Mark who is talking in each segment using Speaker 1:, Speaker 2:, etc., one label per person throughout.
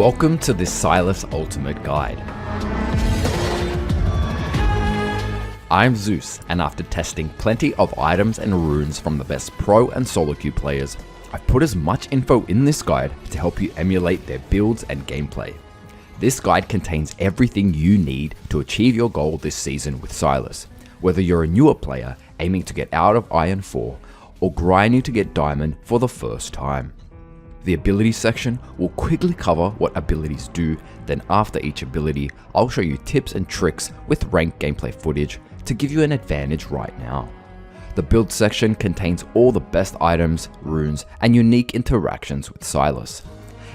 Speaker 1: Welcome to this Sylas Ultimate Guide. I'm Zoose, and after testing plenty of items and runes from the best pro and solo queue players, I've put as much info in this guide to help you emulate their builds and gameplay. This guide contains everything you need to achieve your goal this season with Sylas, whether you're a newer player aiming to get out of Iron 4 or grinding to get Diamond for the first time. The ability section will quickly cover what abilities do, then after each ability, I'll show you tips and tricks with ranked gameplay footage to give you an advantage right now. The build section contains all the best items, runes, and unique interactions with Sylas.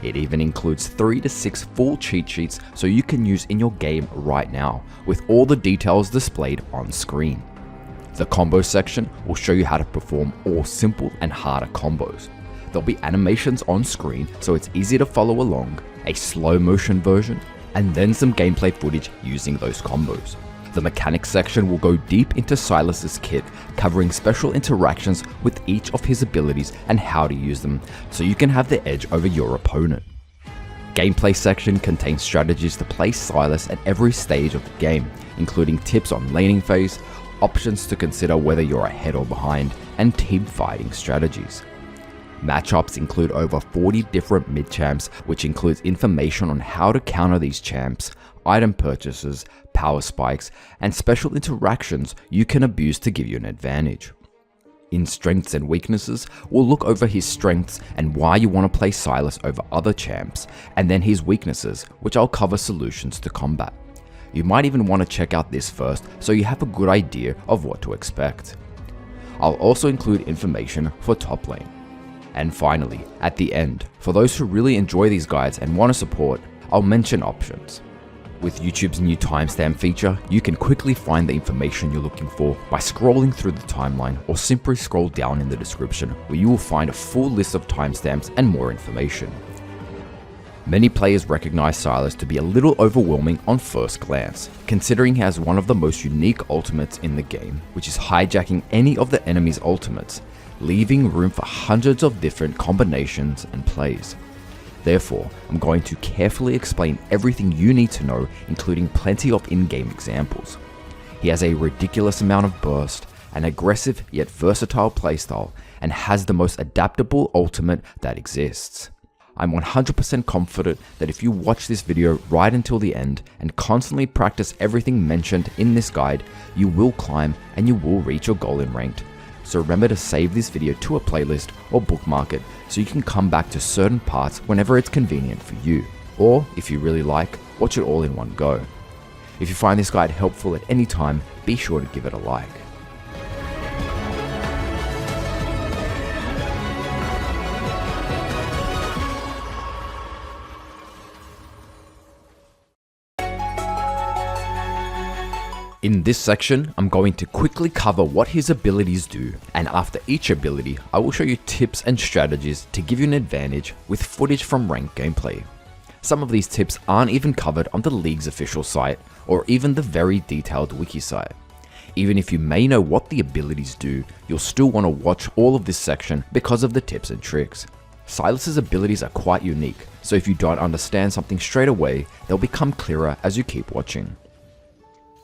Speaker 1: It even includes 3 to 6 full cheat sheets so you can use in your game right now, with all the details displayed on screen. The combo section will show you how to perform all simple and harder combos. There'll be animations on screen so it's easy to follow along, a slow motion version, and then some gameplay footage using those combos. The mechanics section will go deep into Sylas' kit, covering special interactions with each of his abilities and how to use them, so you can have the edge over your opponent. Gameplay section contains strategies to play Sylas at every stage of the game, including tips on laning phase, options to consider whether you're ahead or behind, and team fighting strategies. Matchups include over 40 different mid-champs, which includes information on how to counter these champs, item purchases, power spikes, and special interactions you can abuse to give you an advantage. In strengths and weaknesses, we'll look over his strengths and why you want to play Sylas over other champs, and then his weaknesses, which I'll cover solutions to combat. You might even want to check out this first so you have a good idea of what to expect. I'll also include information for top lane. And finally, at the end, for those who really enjoy these guides and want to support, I'll mention options. With YouTube's new timestamp feature, you can quickly find the information you're looking for by scrolling through the timeline or simply scroll down in the description where you will find a full list of timestamps and more information. Many players recognize Sylas to be a little overwhelming on first glance, considering he has one of the most unique ultimates in the game, which is hijacking any of the enemy's ultimates, leaving room for hundreds of different combinations and plays. Therefore, I'm going to carefully explain everything you need to know, including plenty of in-game examples. He has a ridiculous amount of burst, an aggressive yet versatile playstyle, and has the most adaptable ultimate that exists. I'm 100% confident that if you watch this video right until the end and constantly practice everything mentioned in this guide, you will climb and you will reach your goal in ranked. So remember to save this video to a playlist or bookmark it so you can come back to certain parts whenever it's convenient for you. Or, if you really like, watch it all in one go. If you find this guide helpful at any time, be sure to give it a like. In this section, I'm going to quickly cover what his abilities do, and after each ability, I will show you tips and strategies to give you an advantage with footage from ranked gameplay. Some of these tips aren't even covered on the league's official site, or even the very detailed wiki site. Even if you may know what the abilities do, you'll still want to watch all of this section because of the tips and tricks. Sylas' abilities are quite unique, so if you don't understand something straight away, they'll become clearer as you keep watching.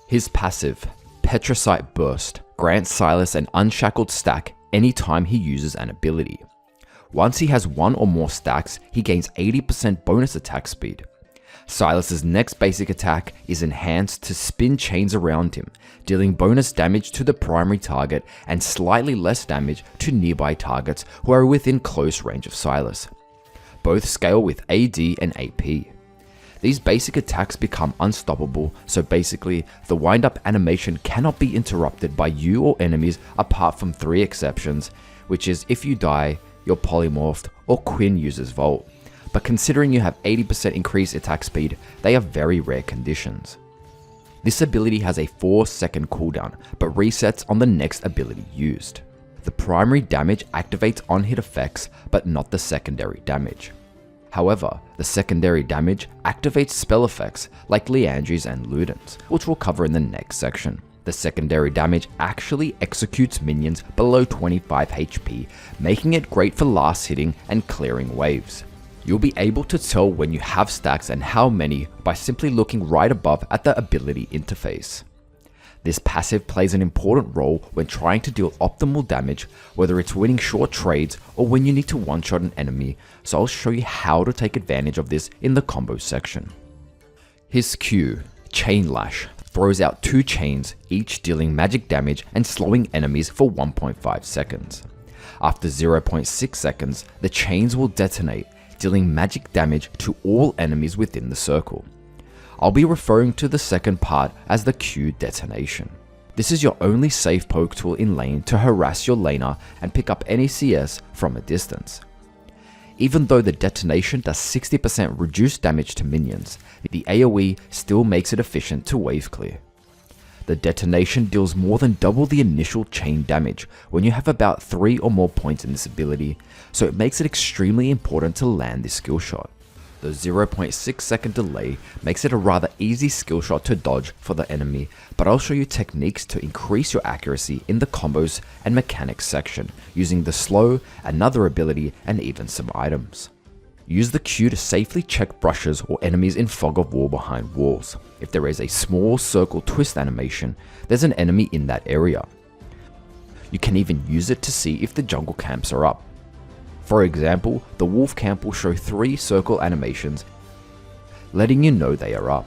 Speaker 1: His passive, Petricite Burst, grants Sylas an unshackled stack anytime he uses an ability. Once he has one or more stacks, he gains 80% bonus attack speed. Sylas' next basic attack is enhanced to spin chains around him, dealing bonus damage to the primary target and slightly less damage to nearby targets who are within close range of Sylas. Both scale with AD and AP. These basic attacks become unstoppable, so basically, the wind-up animation cannot be interrupted by you or enemies apart from 3 exceptions, which is if you die, you're polymorphed, or Quinn uses Volt. But considering you have 80% increased attack speed, they are very rare conditions. This ability has a 4-second cooldown, but resets on the next ability used. The primary damage activates on hit effects, but not the secondary damage. However, the secondary damage activates spell effects like Liandries and Ludens, which we'll cover in the next section. The secondary damage actually executes minions below 25 HP, making it great for last hitting and clearing waves. You'll be able to tell when you have stacks and how many by simply looking right above at the ability interface. This passive plays an important role when trying to deal optimal damage, whether it's winning short trades or when you need to one-shot an enemy, so I'll show you how to take advantage of this in the combo section. His Q, Chain Lash, throws out 2 chains, each dealing magic damage and slowing enemies for 1.5 seconds. After 0.6 seconds, the chains will detonate, dealing magic damage to all enemies within the circle. I'll be referring to the second part as the Q detonation. This is your only safe poke tool in lane to harass your laner and pick up any CS from a distance. Even though the detonation does 60% reduced damage to minions, the AoE still makes it efficient to wave clear. The detonation deals more than double the initial chain damage when you have about 3 or more points in this ability, so it makes it extremely important to land this skill shot. The 0.6 second delay makes it a rather easy skill shot to dodge for the enemy, but I'll show you techniques to increase your accuracy in the combos and mechanics section using the slow, another ability, and even some items. Use the Q to safely check brushes or enemies in fog of war behind walls. If there is a small circle twist animation, there's an enemy in that area. You can even use it to see if the jungle camps are up. For example, the wolf camp will show 3 circle animations, letting you know they are up.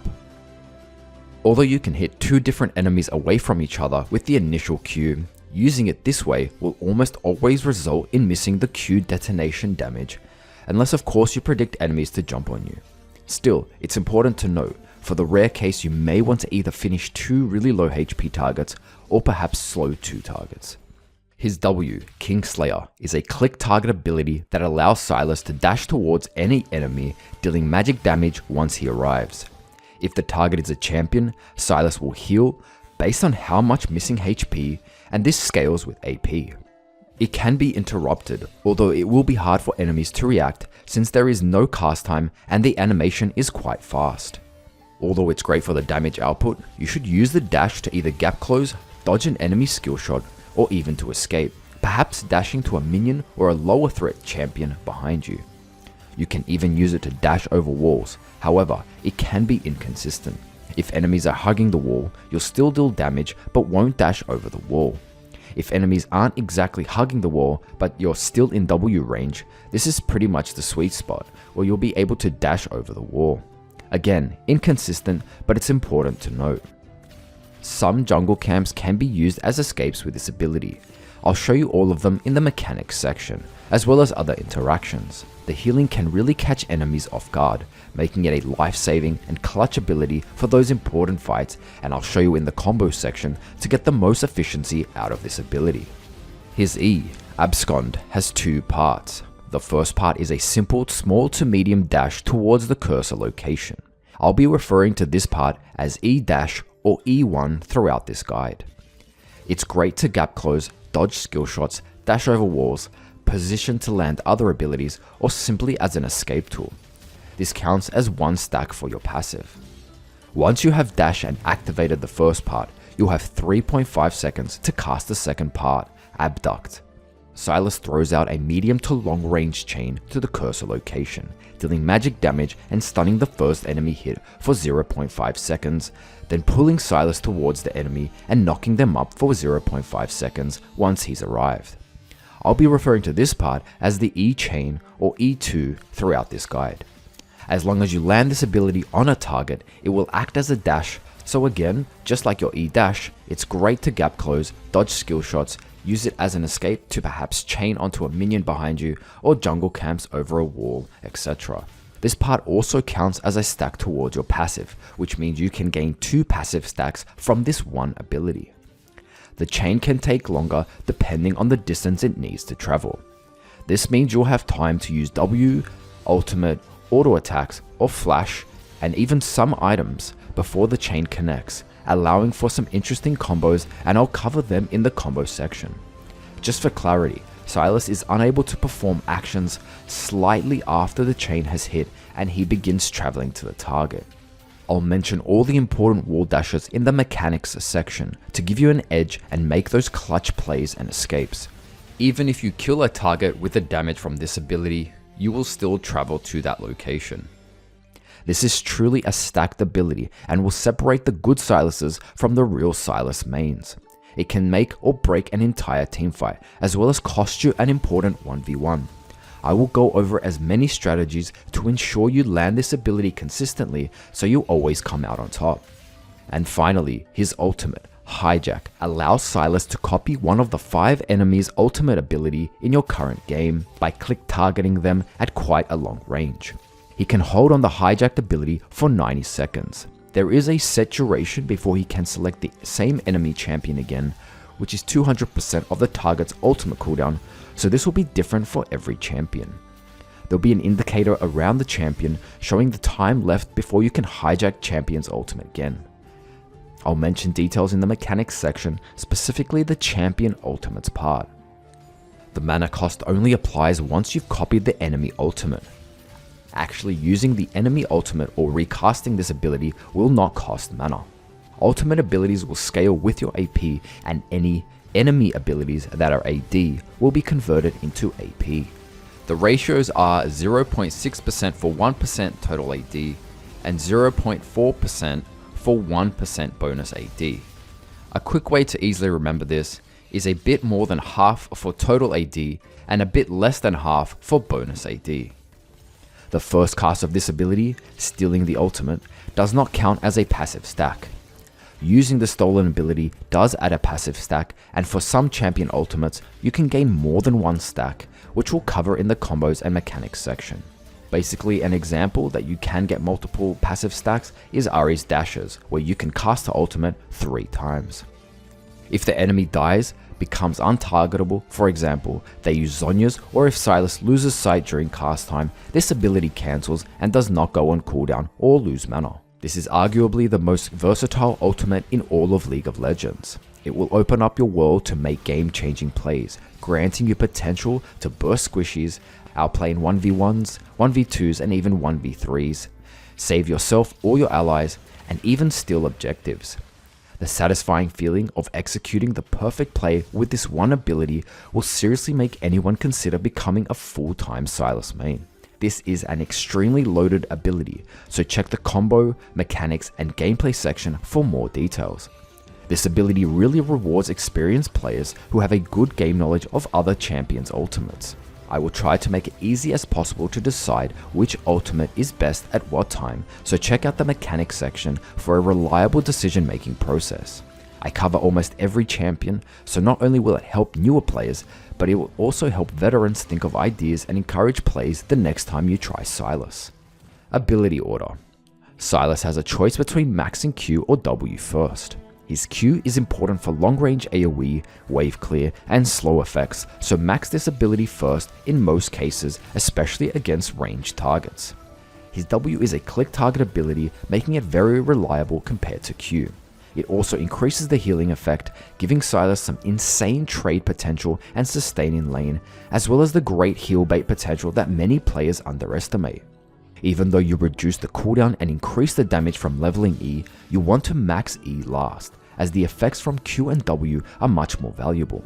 Speaker 1: Although you can hit 2 different enemies away from each other with the initial Q, using it this way will almost always result in missing the Q detonation damage, unless of course you predict enemies to jump on you. Still, it's important to note, for the rare case you may want to either finish 2 really low HP targets or perhaps slow 2 targets. His W, Kingslayer, is a click target ability that allows Sylas to dash towards any enemy, dealing magic damage once he arrives. If the target is a champion, Sylas will heal based on how much missing HP, and this scales with AP. It can be interrupted, although it will be hard for enemies to react since there is no cast time and the animation is quite fast. Although it's great for the damage output, you should use the dash to either gap close, dodge an enemy skill shot, or even to escape, perhaps dashing to a minion or a lower threat champion behind you. You can even use it to dash over walls, however, it can be inconsistent. If enemies are hugging the wall, you'll still deal damage but won't dash over the wall. If enemies aren't exactly hugging the wall but you're still in W range, this is pretty much the sweet spot where you'll be able to dash over the wall. Again, inconsistent, but it's important to note. Some jungle camps can be used as escapes with this ability. I'll show you all of them in the mechanics section, as well as other interactions. The healing can really catch enemies off guard, making it a life-saving and clutch ability for those important fights, and I'll show you in the combo section to get the most efficiency out of this ability. His E, Abscond, has 2 parts. The first part is a simple small to medium dash towards the cursor location. I'll be referring to this part as E dash or E1 throughout this guide. It's great to gap close, dodge skill shots, dash over walls, position to land other abilities, or simply as an escape tool. This counts as 1 stack for your passive. Once you have dash and activated the first part, you'll have 3.5 seconds to cast the second part, Abduct. Sylas throws out a medium to long range chain to the cursor location, dealing magic damage and stunning the first enemy hit for 0.5 seconds, then pulling Sylas towards the enemy and knocking them up for 0.5 seconds once he's arrived. I'll be referring to this part as the E chain or E2 throughout this guide. As long as you land this ability on a target, it will act as a dash, so again, just like your E dash, it's great to gap close, dodge skill shots, use it as an escape to perhaps chain onto a minion behind you or jungle camps over a wall, etc. This part also counts as a stack towards your passive, which means you can gain 2 passive stacks from this one ability. The chain can take longer depending on the distance it needs to travel. This means you'll have time to use W, ultimate, auto attacks, or flash, and even some items before the chain connects, allowing for some interesting combos, and I'll cover them in the combo section. Just for clarity, Sylas is unable to perform actions slightly after the chain has hit and he begins traveling to the target. I'll mention all the important wall dashes in the mechanics section to give you an edge and make those clutch plays and escapes. Even if you kill a target with the damage from this ability, you will still travel to that location. This is truly a stacked ability and will separate the good Sylases from the real Sylas mains. It can make or break an entire teamfight, as well as cost you an important 1v1. I will go over as many strategies to ensure you land this ability consistently so you always come out on top. And finally, his ultimate, Hijack, allows Sylas to copy one of the 5 enemies' ultimate ability in your current game by click targeting them at quite a long range. He can hold on the hijacked ability for 90 seconds. There is a set duration before he can select the same enemy champion again, which is 200% of the target's ultimate cooldown, so this will be different for every champion. There'll be an indicator around the champion showing the time left before you can hijack champion's ultimate again. I'll mention details in the mechanics section, specifically the champion ultimates part. The mana cost only applies once you've copied the enemy ultimate. Actually using the enemy ultimate or recasting this ability will not cost mana. Ultimate abilities will scale with your AP, and any enemy abilities that are AD will be converted into AP. The ratios are 0.6% for 1% total AD and 0.4% for 1% bonus AD. A quick way to easily remember this is a bit more than half for total AD and a bit less than half for bonus AD. The first cast of this ability, stealing the ultimate, does not count as a passive stack. Using the stolen ability does add a passive stack, and for some champion ultimates, you can gain more than one stack, which we'll cover in the combos and mechanics section. Basically, an example that you can get multiple passive stacks is Ahri's dashes, where you can cast the ultimate 3 times. If the enemy dies, becomes untargetable, for example, they use Zhonya's, or if Sylas loses sight during cast time, this ability cancels and does not go on cooldown or lose mana. This is arguably the most versatile ultimate in all of League of Legends. It will open up your world to make game-changing plays, granting you potential to burst squishies, outplay in 1v1s, 1v2s and even 1v3s, save yourself or your allies, and even steal objectives. The satisfying feeling of executing the perfect play with this one ability will seriously make anyone consider becoming a full-time Sylas main. This is an extremely loaded ability, so check the combo, mechanics and gameplay section for more details. This ability really rewards experienced players who have a good game knowledge of other champions' ultimates. I will try to make it easy as possible to decide which ultimate is best at what time, so check out the mechanics section for a reliable decision making process. I cover almost every champion, so not only will it help newer players, but it will also help veterans think of ideas and encourage plays the next time you try Sylas. Ability order. Sylas has a choice between maxing Q or W first. His Q is important for long range AoE, wave clear, and slow effects, so max this ability first in most cases, especially against ranged targets. His W is a click target ability, making it very reliable compared to Q. It also increases the healing effect, giving Sylas some insane trade potential and sustain in lane, as well as the great heal bait potential that many players underestimate. Even though you reduce the cooldown and increase the damage from leveling E, you want to max E last, as the effects from Q and W are much more valuable.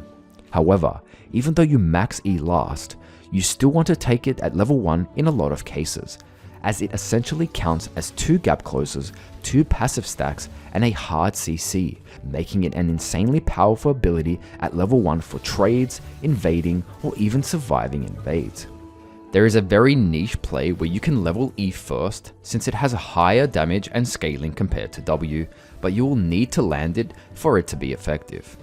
Speaker 1: However, even though you max E last, you still want to take it at level 1 in a lot of cases, as it essentially counts as 2 gap closes, 2 passive stacks, and a hard CC, making it an insanely powerful ability at level 1 for trades, invading, or even surviving invades. There is a very niche play where you can level E first, since it has a higher damage and scaling compared to W, but you will need to land it for it to be effective.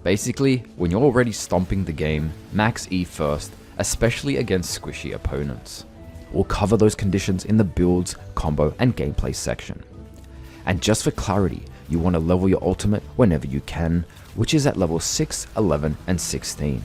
Speaker 1: Basically, when you're already stomping the game, max E first, especially against squishy opponents. We'll cover those conditions in the builds, combo, and gameplay section. And just for clarity, you want to level your ultimate whenever you can, which is at level 6, 11, and 16.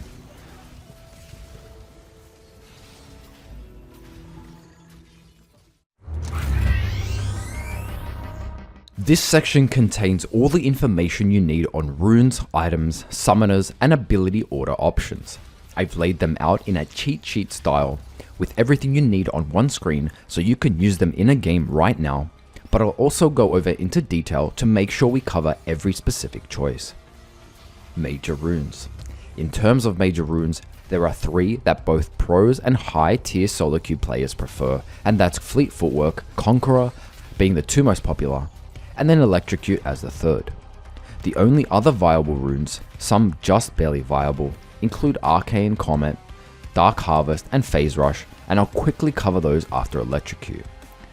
Speaker 1: This section contains all the information you need on runes, items, summoners, and ability order options. I've laid them out in a cheat sheet style, with everything you need on one screen so you can use them in a game right now, but I'll also go over into detail to make sure we cover every specific choice. Major runes. In terms of major runes, There are 3 that both pros and high tier solo queue players prefer, and that's Fleet Footwork, Conqueror being the 2 most popular, and then Electrocute as the 3rd. The only other viable runes, some just barely viable, include Arcane, Comet, Dark Harvest and Phase Rush, and I'll quickly cover those after Electrocute.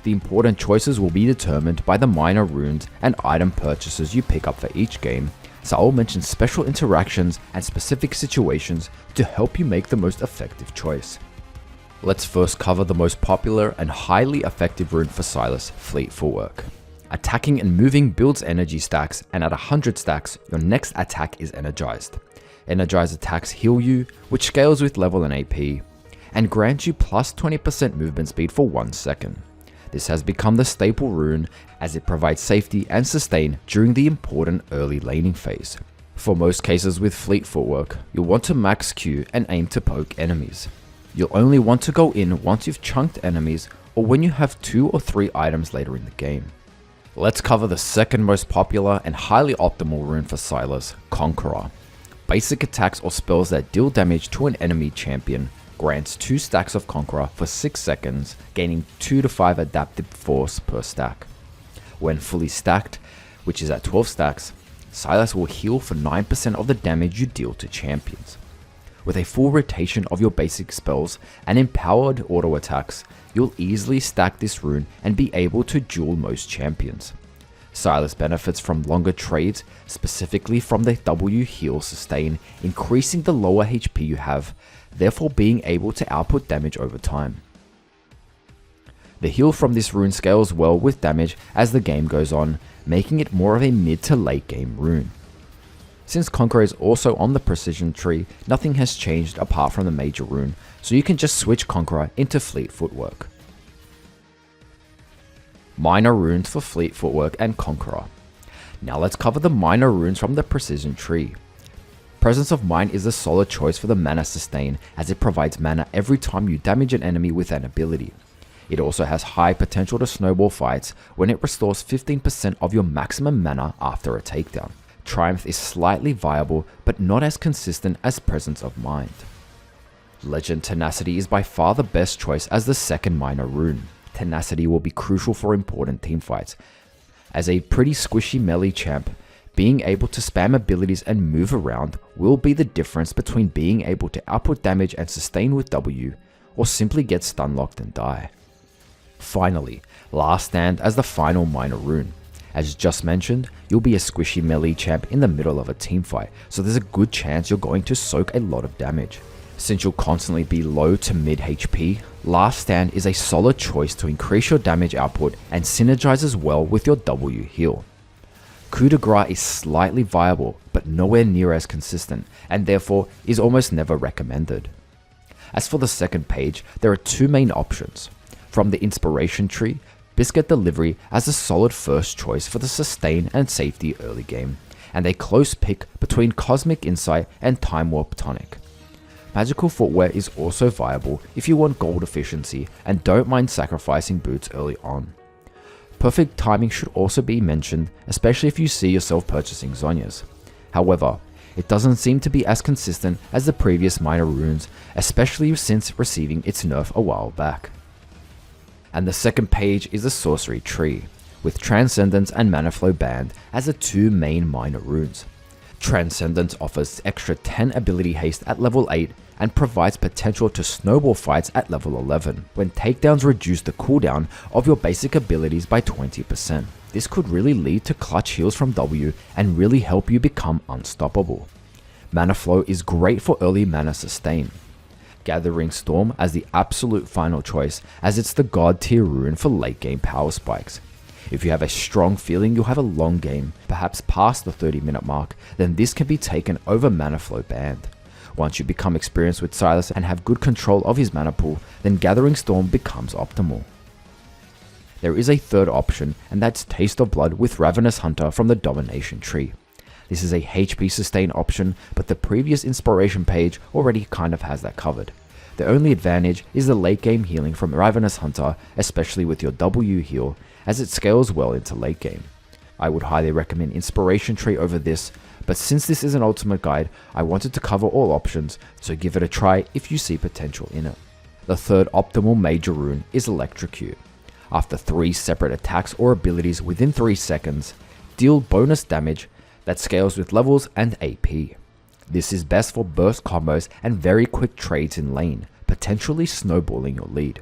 Speaker 1: The important choices will be determined by the minor runes and item purchases you pick up for each game, so I'll mention special interactions and specific situations to help you make the most effective choice. Let's first cover the most popular and highly effective rune for Sylas, Fleet Footwork. Attacking and moving builds energy stacks, and at 100 stacks, your next attack is energized. Energized attacks heal you, which scales with level and AP, and grants you plus 20% movement speed for 1 second. This has become the staple rune as it provides safety and sustain during the important early laning phase. For most cases with Fleet Footwork, you'll want to max Q and aim to poke enemies. You'll only want to go in once you've chunked enemies or when you have 2 or 3 items later in the game. Let's cover the second most popular and highly optimal rune for Sylas, Conqueror. Basic attacks or spells that deal damage to an enemy champion grants 2 stacks of Conqueror for 6 seconds, gaining 2 to 5 adaptive force per stack. When fully stacked, which is at 12 stacks, Sylas will heal for 9% of the damage you deal to champions. With a full rotation of your basic spells and empowered auto attacks, you'll easily stack this rune and be able to duel most champions. Sylas benefits from longer trades, specifically from the W heal sustain, increasing the lower HP you have, therefore being able to output damage over time. The heal from this rune scales well with damage as the game goes on, making it more of a mid to late game rune. Since Conqueror is also on the precision tree, nothing has changed apart from the major rune, so you can just switch Conqueror into Fleet Footwork. Minor runes for Fleet Footwork and Conqueror. Now let's cover the minor runes from the precision tree. Presence of Mind is a solid choice for the mana sustain as it provides mana every time you damage an enemy with an ability. It also has high potential to snowball fights when it restores 15% of your maximum mana after a takedown. Triumph is slightly viable but not as consistent as Presence of Mind. Legend Tenacity is by far the best choice as the second minor rune. Tenacity will be crucial for important teamfights. As a pretty squishy melee champ, being able to spam abilities and move around will be the difference between being able to output damage and sustain with W, or simply get stun locked and die. Finally, Last Stand as the final minor rune. As just mentioned, you'll be a squishy melee champ in the middle of a teamfight, so there's a good chance you're going to soak a lot of damage. Since you'll constantly be low to mid HP, Last Stand is a solid choice to increase your damage output and synergizes well with your W heal. Coup de grace is slightly viable, but nowhere near as consistent, and therefore is almost never recommended. As for the second page, there are 2 main options. From the inspiration tree, Biscuit Delivery as a solid first choice for the sustain and safety early game, and a close pick between Cosmic Insight and Time Warp Tonic. Magical Footwear is also viable if you want gold efficiency and don't mind sacrificing boots early on. Perfect Timing should also be mentioned, especially if you see yourself purchasing Zhonyas. However, it doesn't seem to be as consistent as the previous minor runes, especially since receiving its nerf a while back. And the second page is the Sorcery Tree, with Transcendence and Mana Flow banned as the 2 main minor runes. Transcendence offers extra 10 ability haste at level 8 and provides potential to snowball fights at level 11, when takedowns reduce the cooldown of your basic abilities by 20%. This could really lead to clutch heals from W and really help you become unstoppable. Mana Flow is great for early mana sustain. Gathering Storm as the absolute final choice, as it's the god tier rune for late game power spikes. If you have a strong feeling you'll have a long game, perhaps past the 30-minute mark, then this can be taken over Mana Flow banned. Once you become experienced with Sylas and have good control of his mana pool, then Gathering Storm becomes optimal. There is a third option, and that's Taste of Blood with Ravenous Hunter from the Domination tree. This is a HP sustain option, but the previous inspiration page already kind of has that covered. The only advantage is the late game healing from Ravenous Hunter, especially with your W heal, as it scales well into late game. I would highly recommend Inspiration Tree over this, but since this is an ultimate guide, I wanted to cover all options, so give it a try if you see potential in it. The third optimal major rune is Electrocute. After 3 separate attacks or abilities within 3 seconds, deal bonus damage that scales with levels and AP. This is best for burst combos and very quick trades in lane, potentially snowballing your lead.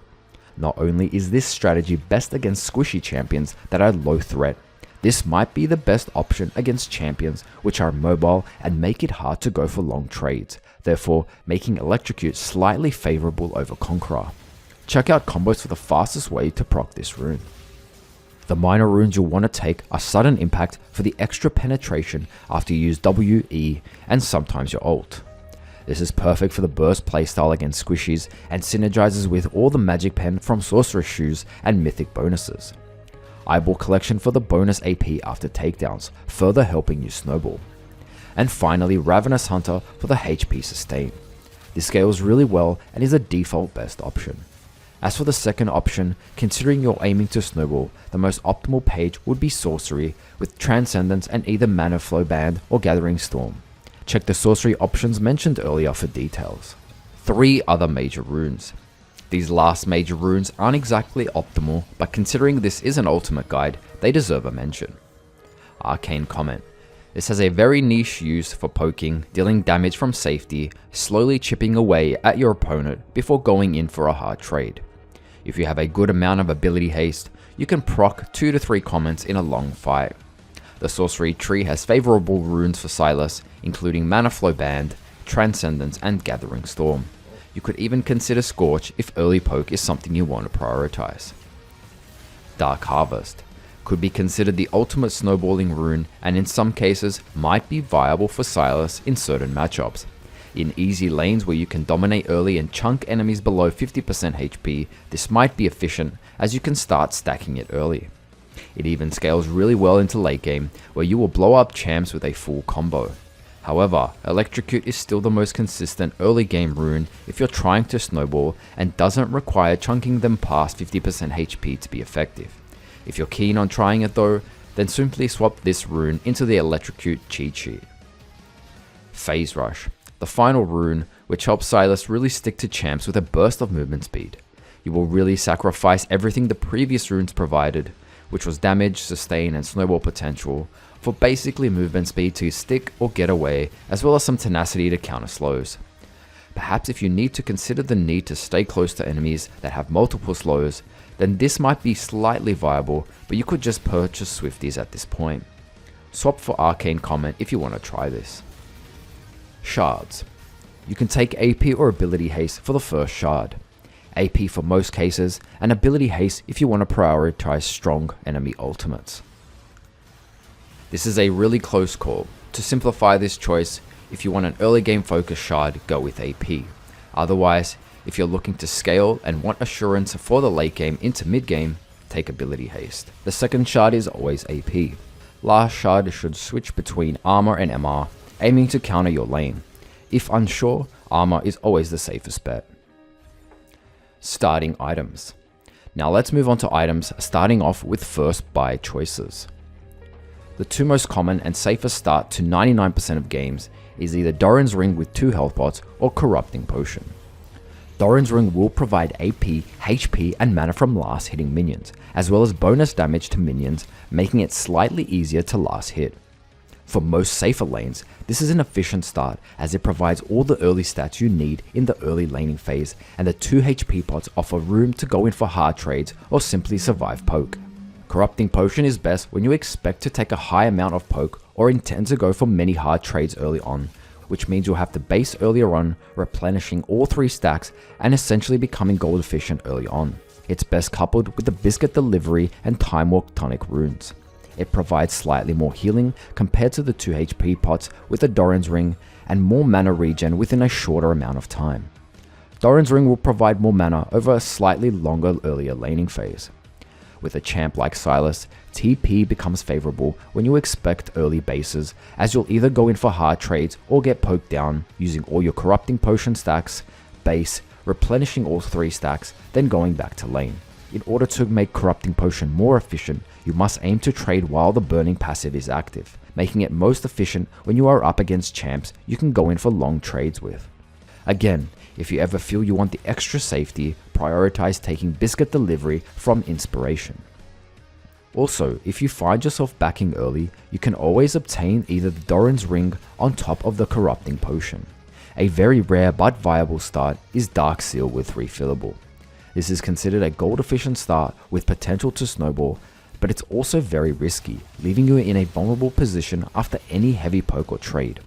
Speaker 1: Not only is this strategy best against squishy champions that are low threat, this might be the best option against champions which are mobile and make it hard to go for long trades, therefore making Electrocute slightly favorable over Conqueror. Check out combos for the fastest way to proc this rune. The minor runes you'll want to take are Sudden Impact for the extra penetration after you use W, E, and sometimes your ult. This is perfect for the burst playstyle against squishies and synergizes with all the magic pen from Sorcerer's Shoes and Mythic bonuses. Eyeball Collection for the bonus AP after takedowns, further helping you snowball. And finally Ravenous Hunter for the HP sustain. This scales really well and is a default best option. As for the second option, considering you're aiming to snowball, the most optimal page would be Sorcery with Transcendence and either Mana Flow Band or Gathering Storm. Check the sorcery options mentioned earlier for details. 3 other major runes. These last major runes aren't exactly optimal, but considering this is an ultimate guide, they deserve a mention. Arcane Comet. This has a very niche use for poking, dealing damage from safety, slowly chipping away at your opponent before going in for a hard trade. If you have a good amount of ability haste, you can proc 2 to 3 comments in a long fight. The sorcery tree has favorable runes for Sylas, including Mana Flow Band, Transcendence, and Gathering Storm. You could even consider Scorch if early poke is something you want to prioritize. Dark Harvest could be considered the ultimate snowballing rune and in some cases might be viable for Sylas in certain matchups. In easy lanes where you can dominate early and chunk enemies below 50% HP, this might be efficient as you can start stacking it early. It even scales really well into late game where you will blow up champs with a full combo. However, Electrocute is still the most consistent early game rune if you're trying to snowball and doesn't require chunking them past 50% HP to be effective. If you're keen on trying it though, then simply swap this rune into the Electrocute cheat sheet. Phase Rush, the final rune which helps Sylas really stick to champs with a burst of movement speed. You will really sacrifice everything the previous runes provided, which was damage, sustain, and snowball potential, for basically movement speed to stick or get away, as well as some tenacity to counter slows. Perhaps if you need to consider the need to stay close to enemies that have multiple slows, then this might be slightly viable, but you could just purchase Swifties at this point. Swap for Arcane Comet if you want to try this. Shards. You can take AP or ability haste for the first shard. AP for most cases, and ability haste if you want to prioritize strong enemy ultimates. This is a really close call. To simplify this choice, if you want an early game focused shard, go with AP. Otherwise, if you're looking to scale and want assurance for the late game into mid game, take ability haste. The second shard is always AP. Last shard should switch between armor and MR, aiming to counter your lane. If unsure, armor is always the safest bet. Starting items. Now let's move on to items, starting off with first buy choices. The 2 most common and safest start to 99% of games is either Doran's Ring with 2 health pots or Corrupting Potion. Doran's Ring will provide AP, HP, and mana from last hitting minions, as well as bonus damage to minions, making it slightly easier to last hit. For most safer lanes, this is an efficient start as it provides all the early stats you need in the early laning phase, and the 2 HP pots offer room to go in for hard trades or simply survive poke. Corrupting Potion is best when you expect to take a high amount of poke or intend to go for many hard trades early on, which means you'll have to base earlier on, replenishing all 3 stacks and essentially becoming gold efficient early on. It's best coupled with the Biscuit Delivery and Time Walk Tonic runes. It provides slightly more healing compared to the 2 HP pots with the Doran's Ring and more mana regen within a shorter amount of time. Doran's Ring will provide more mana over a slightly longer earlier laning phase. With a champ like Sylas, TP becomes favorable when you expect early bases, as you'll either go in for hard trades or get poked down using all your Corrupting Potion stacks, base, replenishing all 3 stacks, then going back to lane. In order to make Corrupting Potion more efficient, you must aim to trade while the burning passive is active, making it most efficient when you are up against champs you can go in for long trades with. Again, if you ever feel you want the extra safety, prioritize taking Biscuit Delivery from Inspiration. Also, if you find yourself backing early, you can always obtain either the Doran's Ring on top of the Corrupting Potion. A very rare but viable start is Dark Seal with Refillable. This is considered a gold efficient start with potential to snowball, but it's also very risky, leaving you in a vulnerable position after any heavy poke or trade.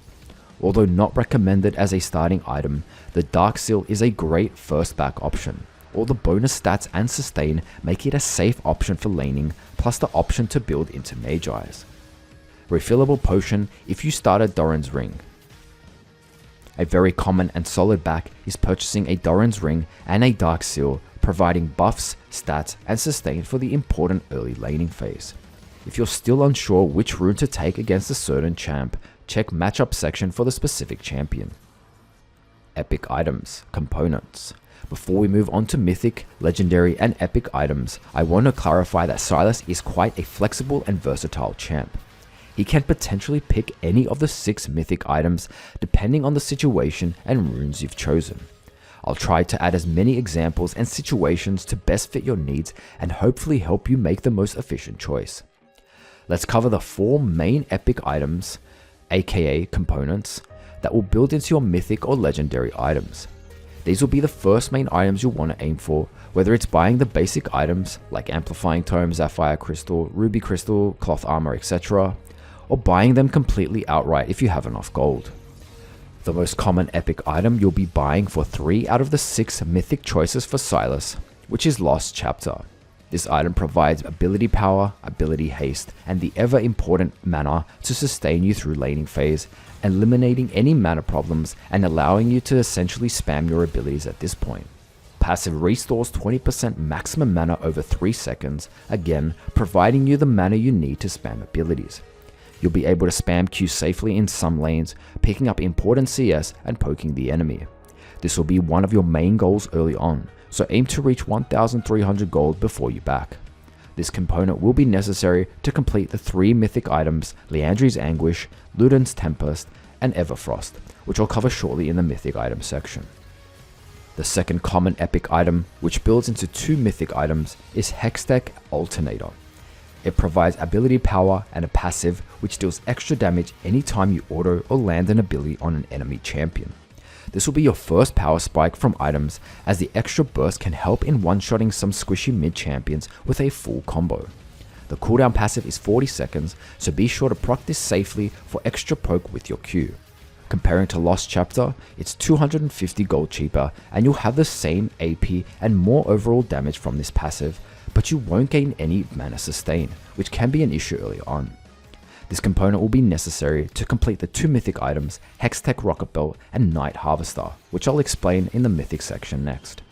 Speaker 1: Although not recommended as a starting item, the Dark Seal is a great first back option. All the bonus stats and sustain make it a safe option for laning, plus the option to build into Mage Eyes. Refillable Potion if you start a Doran's Ring. A very common and solid back is purchasing a Doran's Ring and a Dark Seal, providing buffs, stats, and sustain for the important early laning phase. If you're still unsure which rune to take against a certain champ, check matchup section for the specific champion. Epic Items, Components. Before we move on to Mythic, Legendary, and Epic items, I want to clarify that Sylas is quite a flexible and versatile champ. He can potentially pick any of the 6 Mythic items depending on the situation and runes you've chosen. I'll try to add as many examples and situations to best fit your needs and hopefully help you make the most efficient choice. Let's cover the 4 main Epic items, aka components, that will build into your Mythic or Legendary items. These will be the first main items you'll want to aim for, whether it's buying the basic items like Amplifying Tome, Sapphire Crystal, Ruby Crystal, Cloth Armor, etc., or buying them completely outright if you have enough gold. The most common epic item you'll be buying for 3 out of the 6 mythic choices for Sylas, which is Lost Chapter. This item provides ability power, ability haste, and the ever important mana to sustain you through laning phase, eliminating any mana problems and allowing you to essentially spam your abilities at this point. Passive restores 20% maximum mana over 3 seconds, again providing you the mana you need to spam abilities. You'll be able to spam Q safely in some lanes, picking up important CS and poking the enemy. This will be one of your main goals early on, so aim to reach 1300 gold before you back. This component will be necessary to complete the 3 mythic items Liandries Anguish, Ludens Tempest, and Everfrost, which I'll cover shortly in the mythic item section. The second common epic item, which builds into 2 mythic items, is Hextech Alternator. It provides ability power and a passive which deals extra damage anytime you auto or land an ability on an enemy champion. This will be your first power spike from items, as the extra burst can help in one-shotting some squishy mid champions with a full combo. The cooldown passive is 40 seconds, so be sure to proc this safely for extra poke with your Q. Comparing to Lost Chapter, it's 250 gold cheaper and you'll have the same AP and more overall damage from this passive, but you won't gain any mana sustain, which can be an issue early on. This component will be necessary to complete the 2 mythic items Hextech Rocketbelt and Night Harvester, which I'll explain in the mythic section next.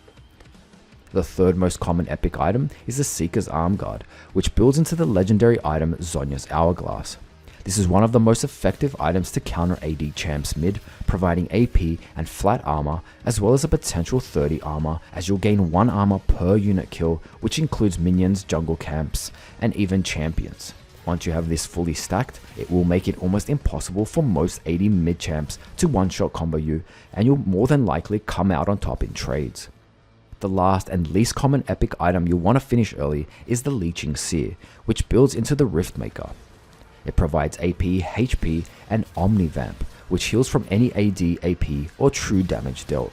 Speaker 1: The third most common epic item is the Seeker's Arm Guard, which builds into the legendary item Zhonya's Hourglass. This is one of the most effective items to counter AD champs mid, providing AP and flat armor, as well as a potential 30 armor, as you'll gain 1 armor per unit kill, which includes minions, jungle camps, and even champions. Once you have this fully stacked, it will make it almost impossible for most AD mid champs to one-shot combo you, and you'll more than likely come out on top in trades. The last and least common epic item you'll want to finish early is the Leeching Seer, which builds into the Riftmaker. It provides AP, HP, and Omnivamp, which heals from any AD, AP, or true damage dealt.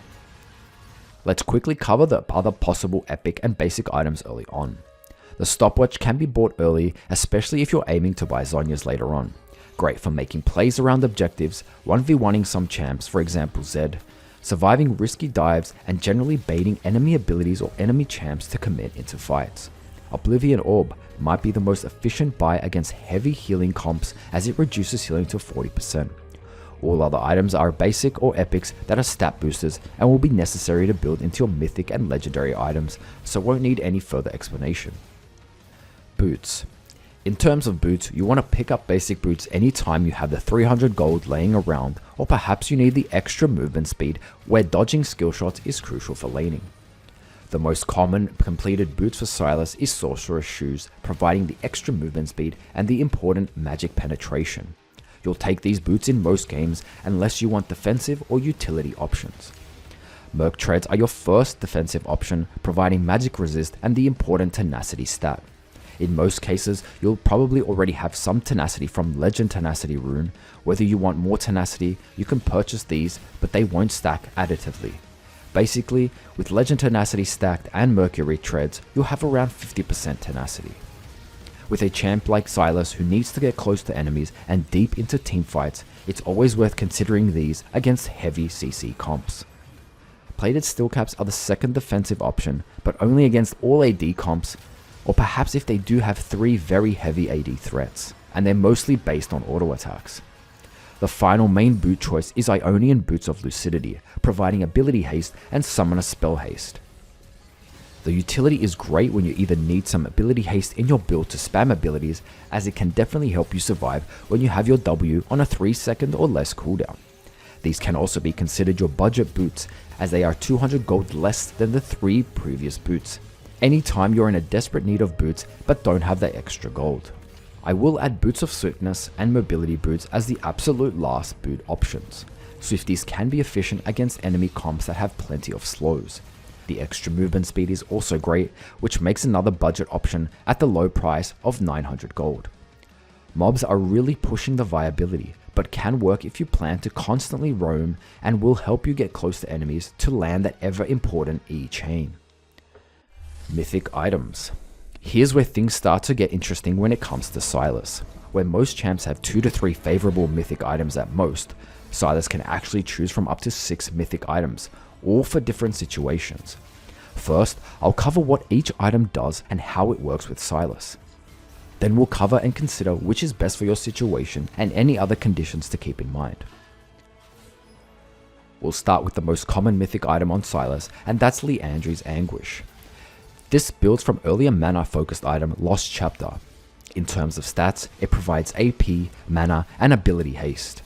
Speaker 1: Let's quickly cover the other possible epic and basic items early on. The Stopwatch can be bought early, especially if you're aiming to buy Zhonya's later on. Great for making plays around objectives, 1v1ing some champs, for example Zed, surviving risky dives, and generally baiting enemy abilities or enemy champs to commit into fights. Oblivion Orb might be the most efficient buy against heavy healing comps, as it reduces healing to 40%. All other items are basic or epics that are stat boosters and will be necessary to build into your mythic and legendary items, so won't need any further explanation. Boots. In terms of boots, you want to pick up basic boots anytime you have the 300 gold laying around, or perhaps you need the extra movement speed where dodging skill shots is crucial for laning. The most common completed boots for Sylas is Sorcerer's Shoes, providing the extra movement speed and the important magic penetration. You'll take these boots in most games unless you want defensive or utility options. Merc Treads are your first defensive option, providing magic resist and the important tenacity stat. In most cases, you'll probably already have some tenacity from Legend Tenacity rune. Whether you want more tenacity, you can purchase these, but they won't stack additively. Basically, with Legend Tenacity stacked and Mercury Treads, you'll have around 50% tenacity. With a champ like Sylas who needs to get close to enemies and deep into teamfights, it's always worth considering these against heavy CC comps. Plated steel caps are the second defensive option, but only against all AD comps, or perhaps if they do have 3 very heavy AD threats, and they're mostly based on auto attacks. The final main boot choice is Ionian Boots of Lucidity, providing ability haste and summoner spell haste. The utility is great when you either need some ability haste in your build to spam abilities, as it can definitely help you survive when you have your W on a 3-second or less cooldown. These can also be considered your budget boots, as they are 200 gold less than the 3 previous boots, anytime you're in a desperate need of boots but don't have the extra gold. I will add Boots of Swiftness and Mobility Boots as the absolute last boot options. Swifties can be efficient against enemy comps that have plenty of slows. The extra movement speed is also great, which makes another budget option at the low price of 900 gold. Mobs are really pushing the viability, but can work if you plan to constantly roam and will help you get close to enemies to land that ever important E chain. Mythic items. Here's where things start to get interesting when it comes to Sylas. Where most champs have 2 to 3 favorable mythic items at most, Sylas can actually choose from up to 6 mythic items, all for different situations. First, I'll cover what each item does and how it works with Sylas. Then we'll cover and consider which is best for your situation and any other conditions to keep in mind. We'll start with the most common mythic item on Sylas, and that's Liandries Anguish. This builds from earlier mana focused item Lost Chapter. In terms of stats, it provides AP, mana, and ability haste.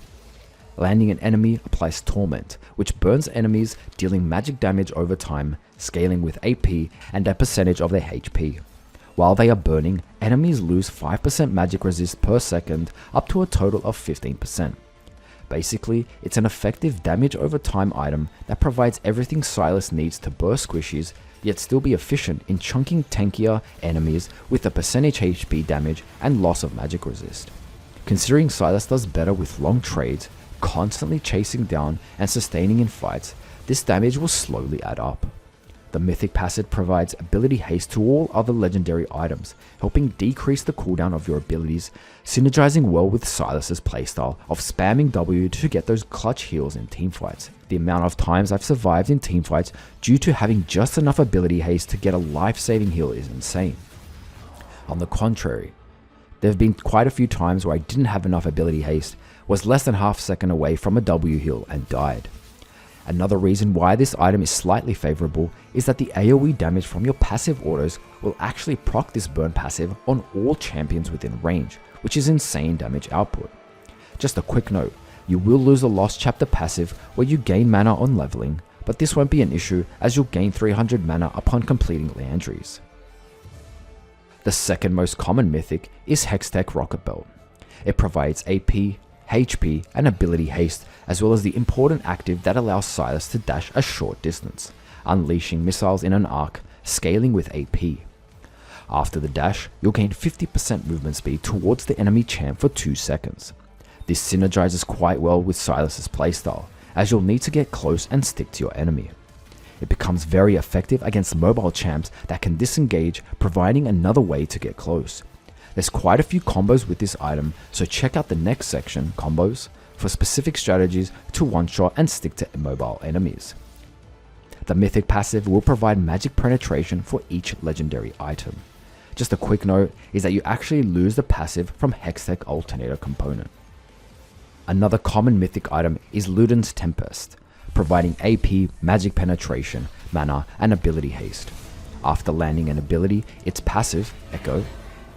Speaker 1: Landing an enemy applies Torment, which burns enemies, dealing magic damage over time, scaling with AP and a percentage of their HP. While they are burning, enemies lose 5% magic resist per second, up to a total of 15%. Basically, it's an effective damage over time item that provides everything Sylas needs to burst squishies, yet still be efficient in chunking tankier enemies with a percentage HP damage and loss of magic resist. Considering Sylas does better with long trades, constantly chasing down and sustaining in fights, this damage will slowly add up. The mythic passive provides ability haste to all other legendary items, helping decrease the cooldown of your abilities, synergizing well with Sylas' playstyle of spamming W to get those clutch heals in teamfights. The amount of times I've survived in teamfights due to having just enough ability haste to get a life-saving heal is insane. On the contrary, there have been quite a few times where I didn't have enough ability haste, was less than half a second away from a W heal and died. Another reason why this item is slightly favorable is that the AoE damage from your passive autos will actually proc this burn passive on all champions within range, which is insane damage output. Just a quick note, you will lose the Lost Chapter passive where you gain mana on leveling, but this won't be an issue as you'll gain 300 mana upon completing Liandries. The second most common mythic is Hextech Rocketbelt. It provides AP, HP, and ability haste, as well as the important active that allows Sylas to dash a short distance, unleashing missiles in an arc, scaling with AP. After the dash, you'll gain 50% movement speed towards the enemy champ for 2 seconds. This synergizes quite well with Sylas' playstyle, as you'll need to get close and stick to your enemy. It becomes very effective against mobile champs that can disengage, providing another way to get close. There's quite a few combos with this item, so check out the next section, Combos, for specific strategies to one-shot and stick to mobile enemies. The mythic passive will provide magic penetration for each legendary item. Just a quick note is that you actually lose the passive from Hextech Alternator component. Another common mythic item is Ludens Tempest, providing AP, magic penetration, mana, and ability haste. After landing an ability, its passive, Echo,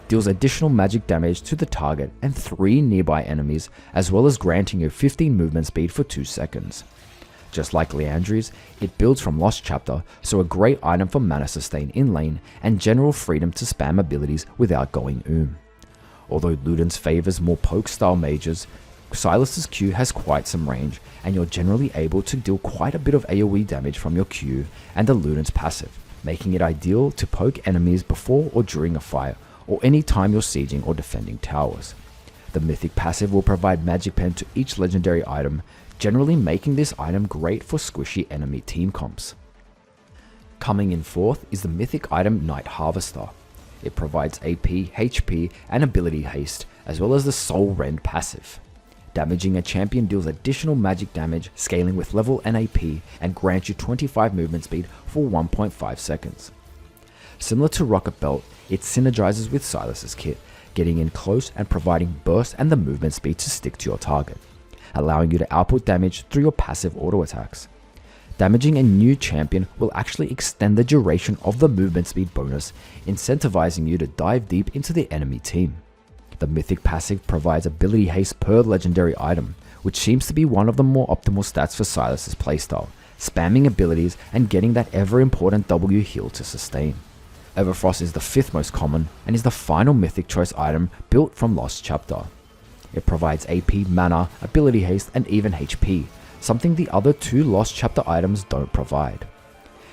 Speaker 1: deals additional magic damage to the target and 3 nearby enemies, as well as granting you 15 movement speed for 2 seconds. Just like Liandries, it builds from Lost Chapter, so a great item for mana sustain in lane and general freedom to spam abilities without going Although Ludens favours more poke style mages, Sylas' Q has quite some range, and you're generally able to deal quite a bit of AoE damage from your Q and the Ludens passive, making it ideal to poke enemies before or during a fight, or any time you're sieging or defending towers. The Mythic passive will provide magic pen to each legendary item, generally making this item great for squishy enemy team comps. Coming in fourth is the Mythic item Night Harvester. It provides AP, HP, and ability haste, as well as the Soul Rend passive. Damaging a champion deals additional magic damage, scaling with level and AP, and grants you 25 movement speed for 1.5 seconds. Similar to Rocketbelt, it synergizes with Sylas' kit, getting in close and providing burst and the movement speed to stick to your target, allowing you to output damage through your passive auto attacks. Damaging a new champion will actually extend the duration of the movement speed bonus, incentivizing you to dive deep into the enemy team. The Mythic passive provides ability haste per legendary item, which seems to be one of the more optimal stats for Sylas' playstyle, spamming abilities and getting that ever important W heal to sustain. Everfrost is the fifth most common and is the final Mythic choice item built from Lost Chapter. It provides AP, mana, ability haste, and even HP, something the other two Lost Chapter items don't provide.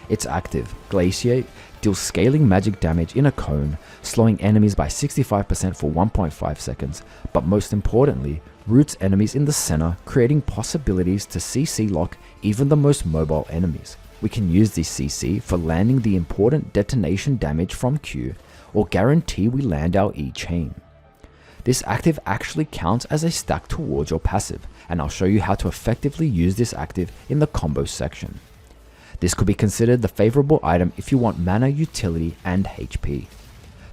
Speaker 1: Its active, Glaciate, deals scaling magic damage in a cone, slowing enemies by 65% for 1.5 seconds, but most importantly, roots enemies in the center, creating possibilities to CC lock even the most mobile enemies. We can use this CC for landing the important detonation damage from Q, or guarantee we land our E chain. This active actually counts as a stack towards your passive, and I'll show you how to effectively use this active in the combo section. This could be considered the favorable item if you want mana, utility, and HP.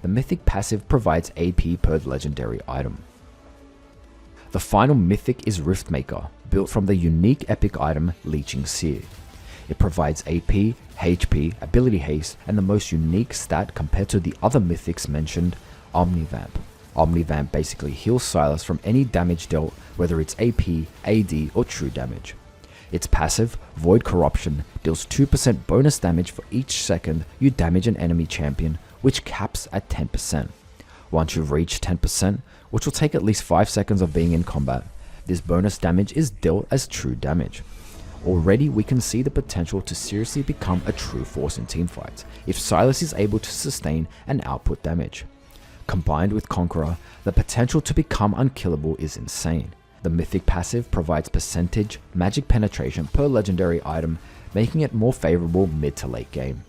Speaker 1: The Mythic passive provides AP per legendary item. The final Mythic is Riftmaker, built from the unique epic item Leeching Seer. It provides AP, HP, ability haste, and the most unique stat compared to the other Mythics mentioned, Omnivamp. Omnivamp basically heals Sylas from any damage dealt, whether it's AP, AD, or true damage. Its passive, Void Corruption, deals 2% bonus damage for each second you damage an enemy champion, which caps at 10%. Once you've reached 10%, which will take at least 5 seconds of being in combat, this bonus damage is dealt as true damage. Already we can see the potential to seriously become a true force in teamfights, if Sylas is able to sustain and output damage. Combined with Conqueror, the potential to become unkillable is insane. The Mythic passive provides percentage magic penetration per legendary item, making it more favorable mid to late game.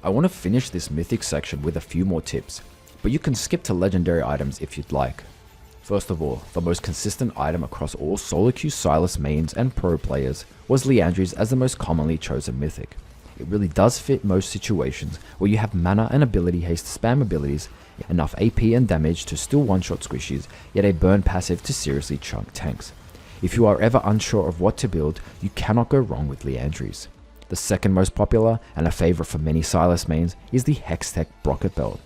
Speaker 1: I want to finish this Mythic section with a few more tips, but you can skip to legendary items if you'd like. First of all, the most consistent item across all solo queue Sylas mains and pro players was Liandries as the most commonly chosen Mythic. It really does fit most situations where you have mana and ability haste spam abilities, enough AP and damage to still one-shot squishies, yet a burn passive to seriously chunk tanks. If you are ever unsure of what to build, you cannot go wrong with Liandries. The second most popular, and a favourite for many Sylas mains, is the Hextech Rocketbelt.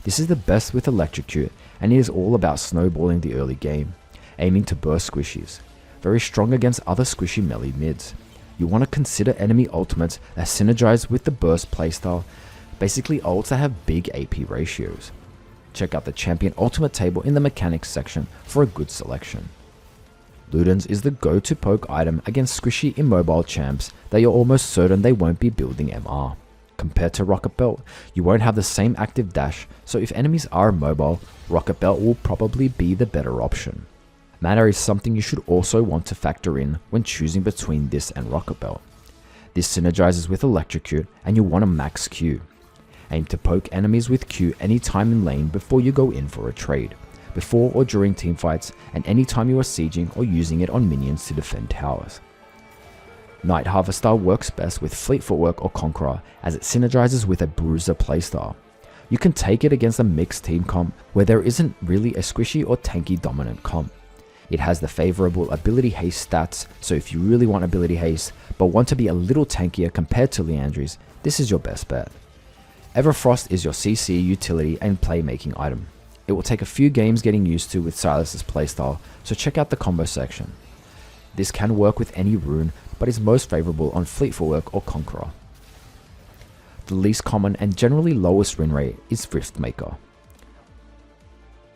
Speaker 1: This is the best with Electrocute, and it is all about snowballing the early game, aiming to burst squishies. Very strong against other squishy melee mids. You want to consider enemy ultimates that synergize with the burst playstyle, basically ults that have big AP ratios. Check out the champion ultimate table in the mechanics section for a good selection. Ludens is the go-to poke item against squishy immobile champs that you're almost certain they won't be building MR. Compared to Rocketbelt, you won't have the same active dash, so if enemies are immobile, Rocketbelt will probably be the better option. Mana is something you should also want to factor in when choosing between this and Rocketbelt. This synergizes with Electrocute and you want to max Q. Aim to poke enemies with Q anytime in lane before you go in for a trade, before or during teamfights, and anytime you are sieging or using it on minions to defend towers. Night Harvester works best with Fleet Footwork or Conqueror as it synergizes with a Bruiser playstyle. You can take it against a mixed team comp where there isn't really a squishy or tanky dominant comp. It has the favorable ability haste stats, so if you really want ability haste but want to be a little tankier compared to Liandries, this is your best bet. Everfrost is your CC, utility, and playmaking item. It will take a few games getting used to with Sylas' playstyle, so check out the combo section. This can work with any rune, but is most favorable on Footwork or Conqueror. The least common and generally lowest win rate is Riftmaker.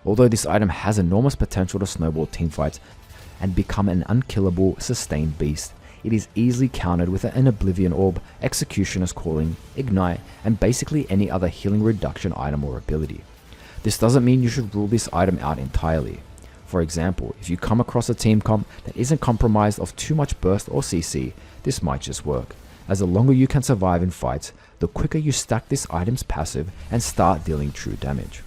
Speaker 1: Although this item has enormous potential to snowball teamfights and become an unkillable, sustained beast, it is easily countered with an Oblivion Orb, Executioner's Calling, Ignite, and basically any other healing reduction item or ability. This doesn't mean you should rule this item out entirely. For example, if you come across a team comp that isn't compromised of too much burst or CC, this might just work, as the longer you can survive in fights, the quicker you stack this item's passive and start dealing true damage.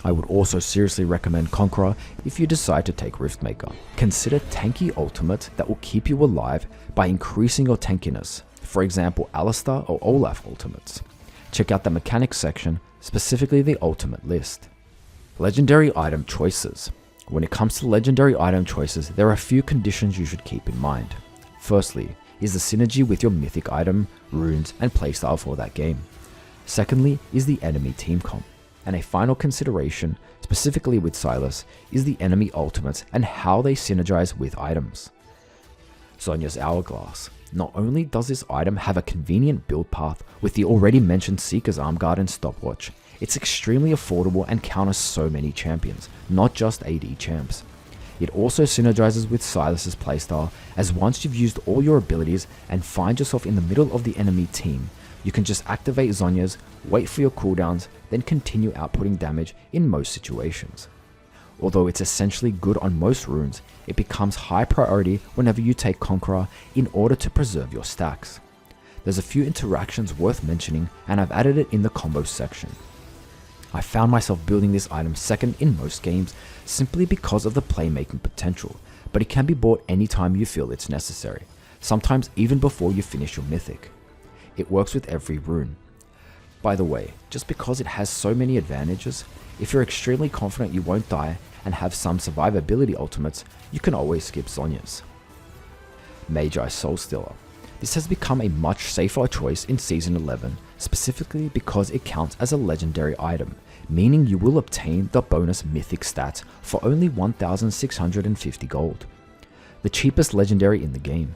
Speaker 1: I would also seriously recommend Conqueror if you decide to take Riftmaker. Consider tanky ultimates that will keep you alive by increasing your tankiness, for example Alistar or Olaf ultimates. Check out the mechanics section, specifically the ultimate list. Legendary item choices. When it comes to legendary item choices, there are a few conditions you should keep in mind. Firstly, is the synergy with your mythic item, runes, and playstyle for that game. Secondly, is the enemy team comp. And a final consideration, specifically with Sylas, is the enemy ultimates and how they synergize with items. Zhonya's Hourglass. Not only does this item have a convenient build path with the already mentioned Seeker's Armguard and Stopwatch, it's extremely affordable and counters so many champions, not just AD champs. It also synergizes with Sylas' playstyle, as once you've used all your abilities and find yourself in the middle of the enemy team, you can just activate Zhonya's, wait for your cooldowns, then continue outputting damage in most situations. Although it's essentially good on most runes, it becomes high priority whenever you take Conqueror in order to preserve your stacks. There's a few interactions worth mentioning, and I've added it in the combos section. I found myself building this item second in most games simply because of the playmaking potential, but it can be bought anytime you feel it's necessary, sometimes even before you finish your mythic. It works with every rune. By the way, just because it has so many advantages, if you're extremely confident you won't die and have some survivability ultimates, you can always skip Zhonya's. Magi Soulstealer. This has become a much safer choice in Season 11, specifically because it counts as a legendary item, meaning you will obtain the bonus mythic stats for only 1,650 gold. The cheapest legendary in the game.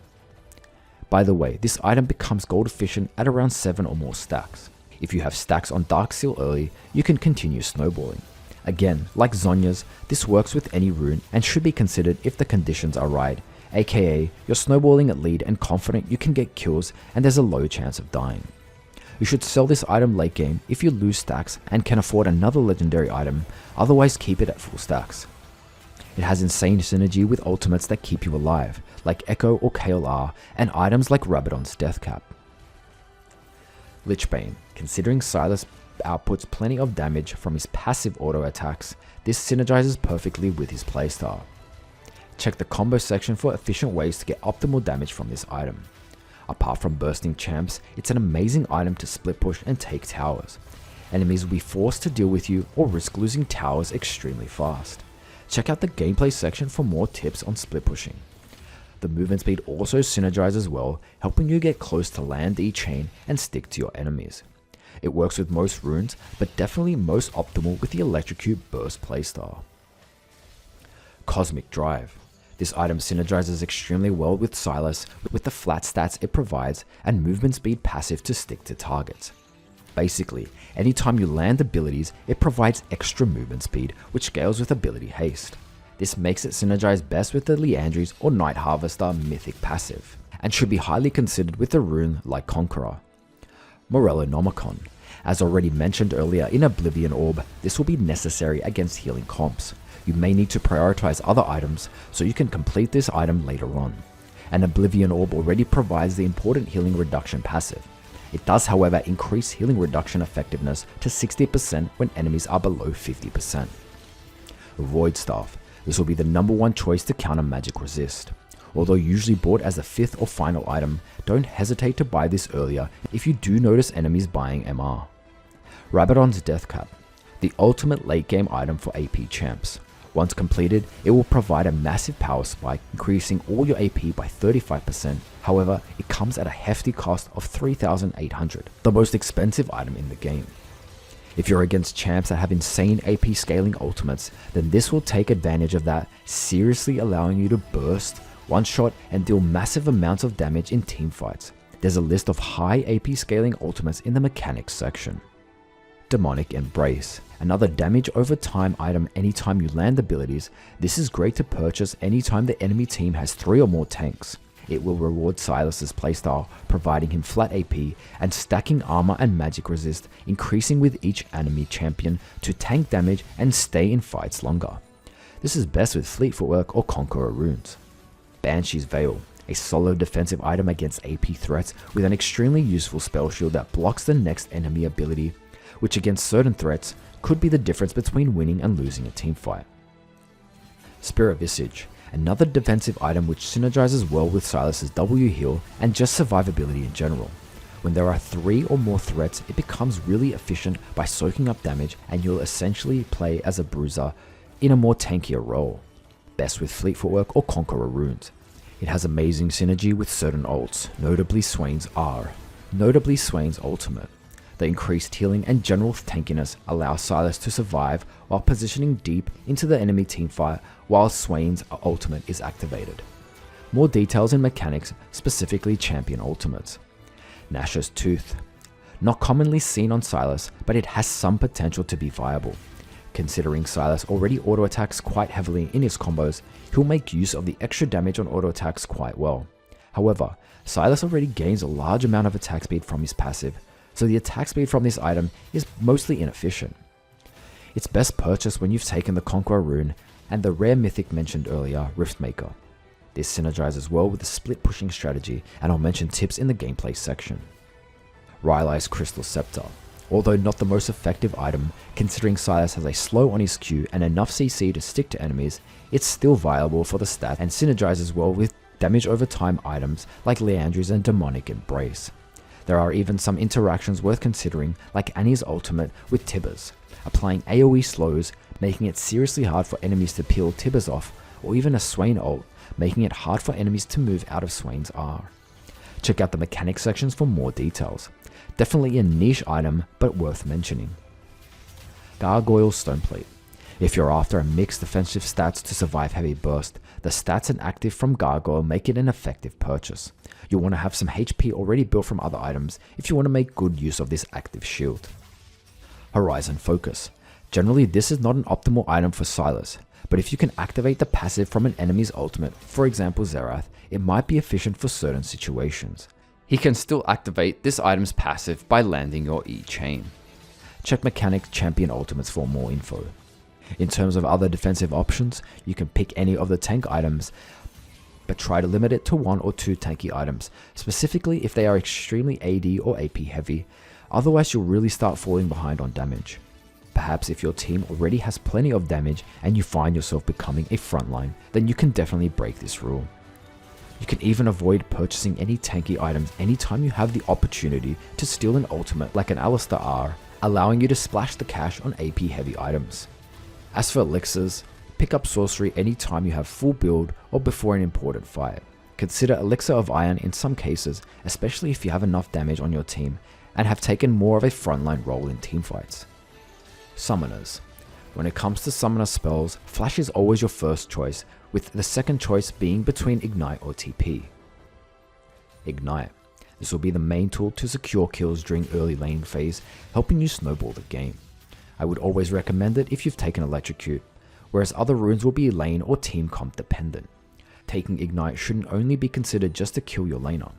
Speaker 1: By the way, this item becomes gold efficient at around 7 or more stacks. If you have stacks on Darkseal early, you can continue snowballing. Again, like Zhonya's, this works with any rune and should be considered if the conditions are right, aka you're snowballing at lead and confident you can get kills and there's a low chance of dying. You should sell this item late game if you lose stacks and can afford another legendary item, otherwise keep it at full stacks. It has insane synergy with ultimates that keep you alive, like Echo or KLR, and items like Rabadon's Deathcap. Lich Bane. Considering Sylas outputs plenty of damage from his passive auto attacks, this synergizes perfectly with his playstyle. Check the combo section for efficient ways to get optimal damage from this item. Apart from bursting champs, it's an amazing item to split push and take towers. Enemies will be forced to deal with you or risk losing towers extremely fast. Check out the gameplay section for more tips on split pushing. The movement speed also synergizes well, helping you get close to land the chain and stick to your enemies. It works with most runes, but definitely most optimal with the Electrocute burst playstyle. Cosmic Drive. This item synergizes extremely well with Sylas with the flat stats it provides and movement speed passive to stick to targets. Basically, anytime you land abilities, it provides extra movement speed, which scales with ability haste. This makes it synergize best with the Liandries or Night Harvester mythic passive, and should be highly considered with a rune like Conqueror. Morellonomicon. As already mentioned earlier in Oblivion Orb, this will be necessary against healing comps. You may need to prioritize other items so you can complete this item later on. An Oblivion Orb already provides the important healing reduction passive. It does however increase healing reduction effectiveness to 60% when enemies are below 50%. Void Staff. This will be the number one choice to counter magic resist. Although usually bought as the 5th or final item, don't hesitate to buy this earlier if you do notice enemies buying MR. Rabadon's Deathcap. The ultimate late game item for AP champs. Once completed, it will provide a massive power spike, increasing all your AP by 35%. However, it comes at a hefty cost of 3,800, the most expensive item in the game. If you're against champs that have insane AP scaling ultimates, then this will take advantage of that, seriously allowing you to burst, one-shot and deal massive amounts of damage in teamfights. There's a list of high AP scaling ultimates in the mechanics section. Demonic Embrace, another damage over time item anytime you land abilities. This is great to purchase anytime the enemy team has 3 or more tanks. It will reward Sylas' playstyle, providing him flat AP and stacking armor and magic resist, increasing with each enemy champion to tank damage and stay in fights longer. This is best with Fleet Footwork or Conqueror runes. Banshee's Veil, a solid defensive item against AP threats with an extremely useful spell shield that blocks the next enemy ability, which against certain threats could be the difference between winning and losing a teamfight. Spirit Visage, another defensive item which synergizes well with Sylas' W heal and just survivability in general. When there are 3 or more threats, it becomes really efficient by soaking up damage, and you'll essentially play as a Bruiser in a more tankier role, best with Fleet Footwork or Conqueror runes. It has amazing synergy with certain ults, notably Swain's ultimate. The increased healing and general tankiness allow Sylas to survive while positioning deep into the enemy teamfight while Swain's ultimate is activated. More details and mechanics, specifically champion ultimates. Nashor's Tooth. Not commonly seen on Sylas, but it has some potential to be viable. Considering Sylas already auto attacks quite heavily in his combos, he'll make use of the extra damage on auto attacks quite well. However, Sylas already gains a large amount of attack speed from his passive, so the attack speed from this item is mostly inefficient. It's best purchased when you've taken the Conqueror rune and the rare mythic mentioned earlier, Riftmaker. This synergizes well with the split pushing strategy, and I'll mention tips in the gameplay section. Rylai's Crystal Scepter. Although not the most effective item, considering Sylas has a slow on his Q and enough CC to stick to enemies, it's still viable for the stat and synergizes well with damage over time items like Liandries and Demonic Embrace. There are even some interactions worth considering, like Annie's ultimate with Tibbers, applying AoE slows, making it seriously hard for enemies to peel Tibbers off, or even a Swain ult, making it hard for enemies to move out of Swain's R. Check out the mechanics sections for more details. Definitely a niche item, but worth mentioning. Gargoyle Stoneplate. If you're after a mixed defensive stats to survive heavy burst, the stats and active from Gargoyle make it an effective purchase. You'll want to have some HP already built from other items if you want to make good use of this active shield. Horizon Focus. Generally this is not an optimal item for Sylas, but if you can activate the passive from an enemy's ultimate, for example Xerath, it might be efficient for certain situations. He can still activate this item's passive by landing your E-chain. Check Mechanics Champion Ultimates for more info. In terms of other defensive options, you can pick any of the tank items, but try to limit it to 1 or 2 tanky items, specifically if they are extremely AD or AP heavy, otherwise you'll really start falling behind on damage. Perhaps if your team already has plenty of damage and you find yourself becoming a frontline, then you can definitely break this rule. You can even avoid purchasing any tanky items anytime you have the opportunity to steal an ultimate like an Alistair R, allowing you to splash the cash on AP heavy items. As for elixirs, pick up sorcery anytime you have full build or before an important fight. Consider Elixir of Iron in some cases, especially if you have enough damage on your team and have taken more of a frontline role in teamfights. Summoners. When it comes to summoner spells, Flash is always your first choice, with the second choice being between Ignite or TP. Ignite. This will be the main tool to secure kills during early lane phase, helping you snowball the game. I would always recommend it if you've taken Electrocute, whereas other runes will be lane or team comp dependent. Taking Ignite shouldn't only be considered just to kill your laner.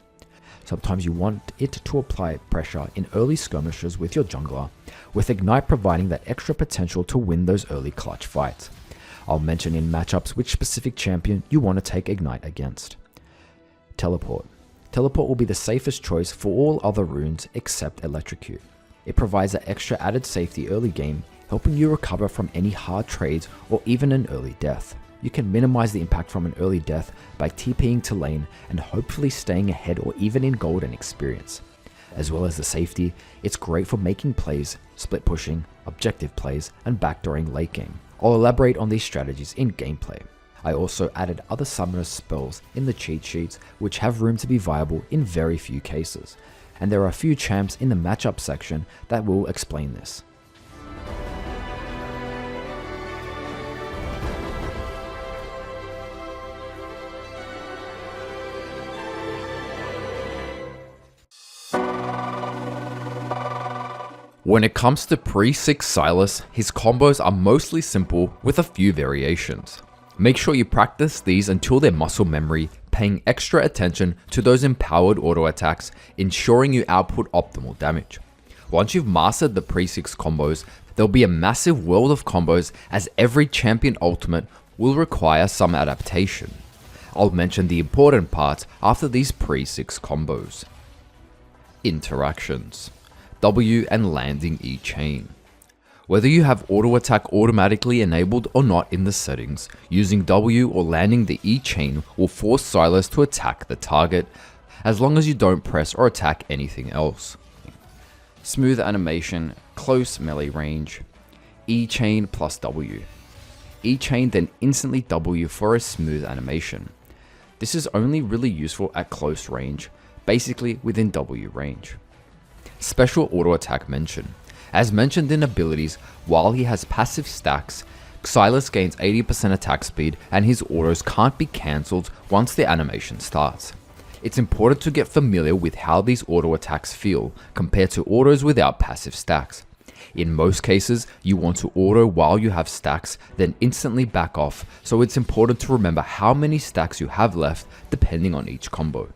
Speaker 1: Sometimes you want it to apply pressure in early skirmishes with your jungler, with Ignite providing that extra potential to win those early clutch fights. I'll mention in matchups which specific champion you want to take Ignite against. Teleport. Teleport will be the safest choice for all other runes except Electrocute. It provides that extra added safety early game, helping you recover from any hard trades or even an early death. You can minimize the impact from an early death by TPing to lane and hopefully staying ahead or even in gold and experience. As well as the safety, it's great for making plays, split pushing, objective plays, and backdooring late game. I'll elaborate on these strategies in gameplay. I also added other summoner spells in the cheat sheets which have room to be viable in very few cases, and there are a few champs in the matchup section that will explain this. When it comes to pre-6 Sylas, his combos are mostly simple with a few variations. Make sure you practice these until they're muscle memory, paying extra attention to those empowered auto attacks, ensuring you output optimal damage. Once you've mastered the pre-6 combos, there'll be a massive world of combos as every champion ultimate will require some adaptation. I'll mention the important parts after these pre-6 combos. Interactions. W and landing E chain. Whether you have auto attack automatically enabled or not in the settings, using W or landing the E chain will force Sylas to attack the target, as long as you don't press or attack anything else. Smooth animation, close melee range, E chain plus W. E chain then instantly W for a smooth animation. This is only really useful at close range, basically within W range. Special auto attack mention. As mentioned in abilities, while he has passive stacks, Sylas gains 80% attack speed and his autos can't be cancelled once the animation starts. It's important to get familiar with how these auto attacks feel compared to autos without passive stacks. In most cases, you want to auto while you have stacks, then instantly back off, so it's important to remember how many stacks you have left depending on each combo.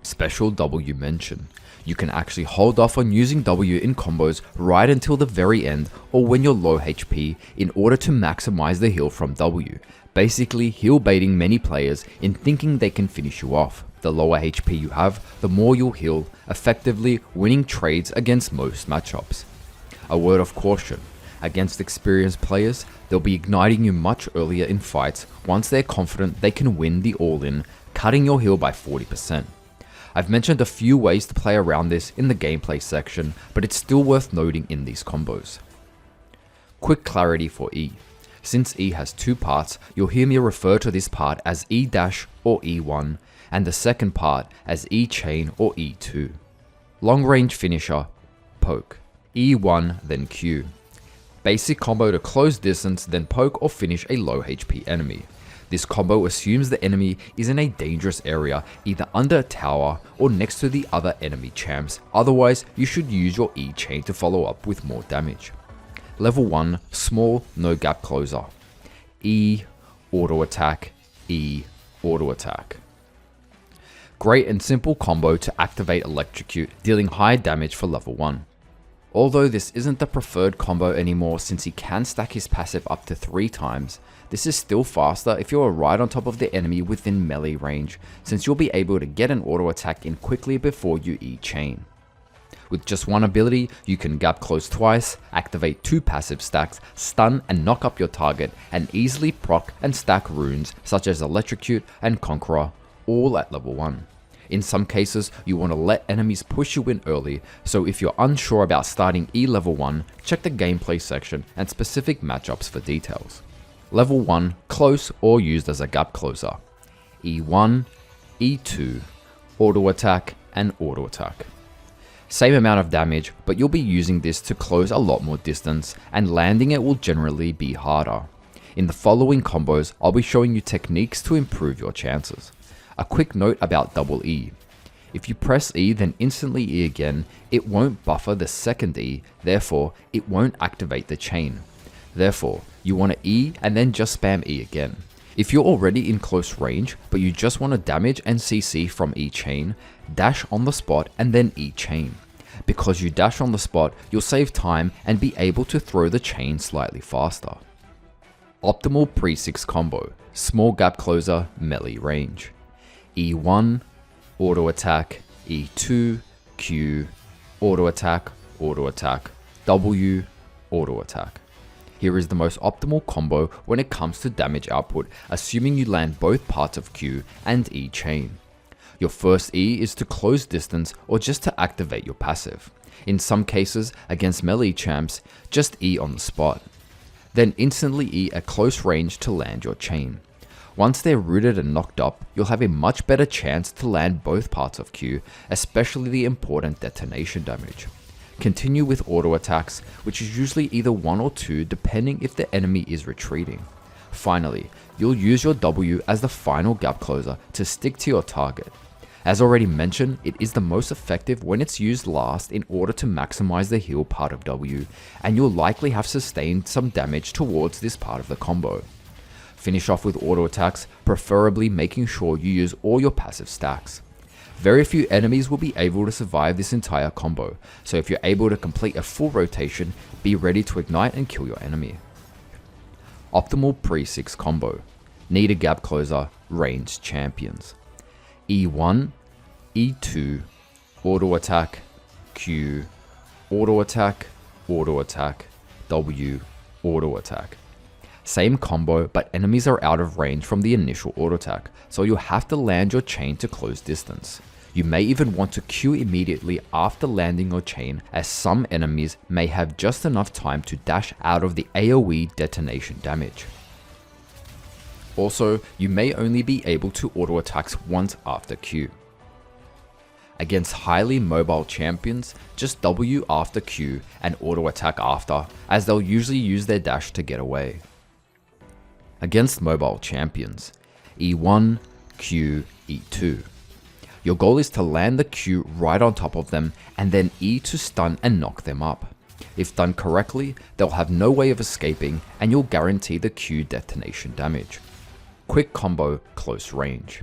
Speaker 1: Special W mention. You can actually hold off on using W in combos right until the very end or when you're low HP in order to maximize the heal from W, basically heal baiting many players in thinking they can finish you off. The lower HP you have, the more you'll heal, effectively winning trades against most matchups. A word of caution, against experienced players, they'll be igniting you much earlier in fights once they're confident they can win the all-in, cutting your heal by 40%. I've mentioned a few ways to play around this in the gameplay section, but it's still worth noting in these combos. Quick clarity for E. Since E has two parts, you'll hear me refer to this part as E dash or E1, and the second part as E chain or E2. Long range finisher, poke. E1 then Q. Basic combo to close distance then poke or finish a low HP enemy. This combo assumes the enemy is in a dangerous area, either under a tower or next to the other enemy champs, otherwise you should use your E chain to follow up with more damage. Level 1, small, no gap closer. E, auto attack, E, auto attack. Great and simple combo to activate Electrocute, dealing high damage for level 1. Although this isn't the preferred combo anymore since he can stack his passive up to 3 times, this is still faster if you're right on top of the enemy within melee range, since you'll be able to get an auto attack in quickly before you E-chain. With just one ability, you can gap close twice, activate 2 passive stacks, stun and knock up your target, and easily proc and stack runes such as Electrocute and Conqueror, all at level 1. In some cases, you want to let enemies push you in early, so if you're unsure about starting E level 1, check the gameplay section and specific matchups for details. Level 1, close or used as a gap closer. E1, E2, auto attack and auto attack. Same amount of damage, but you'll be using this to close a lot more distance, and landing it will generally be harder. In the following combos, I'll be showing you techniques to improve your chances. A quick note about double E. If you press E then instantly E again, it won't buffer the second E, therefore it won't activate the chain. Therefore, you want to E and then just spam E again. If you're already in close range, but you just want to damage and CC from E chain, dash on the spot and then E chain. Because you dash on the spot, you'll save time and be able to throw the chain slightly faster. Optimal pre-6 combo, small gap closer, melee range. E1, auto attack, E2, Q, auto attack, W, auto attack. Here is the most optimal combo when it comes to damage output, assuming you land both parts of Q and E chain. Your first E is to close distance or just to activate your passive. In some cases, against melee champs, just E on the spot. Then instantly E at close range to land your chain. Once they're rooted and knocked up, you'll have a much better chance to land both parts of Q, especially the important detonation damage. Continue with auto attacks, which is usually either 1 or 2 depending if the enemy is retreating. Finally, you'll use your W as the final gap closer to stick to your target. As already mentioned, it is the most effective when it's used last in order to maximize the heal part of W, and you'll likely have sustained some damage towards this part of the combo. Finish off with auto attacks, preferably making sure you use all your passive stacks. Very few enemies will be able to survive this entire combo, so if you're able to complete a full rotation, be ready to ignite and kill your enemy. Optimal pre-6 combo. Need a gap closer, ranged champions. E1, E2, auto attack, Q, auto attack, auto attack, W, auto attack. Same combo, but enemies are out of range from the initial auto attack, so you'll have to land your chain to close distance. You may even want to Q immediately after landing your chain, as some enemies may have just enough time to dash out of the AoE detonation damage. Also, you may only be able to auto attacks once after Q. Against highly mobile champions, just W after Q and auto attack after, as they'll usually use their dash to get away. Against mobile champions, E1, Q, E2. Your goal is to land the Q right on top of them and then E to stun and knock them up. If done correctly, they'll have no way of escaping and you'll guarantee the Q detonation damage. Quick combo, close range.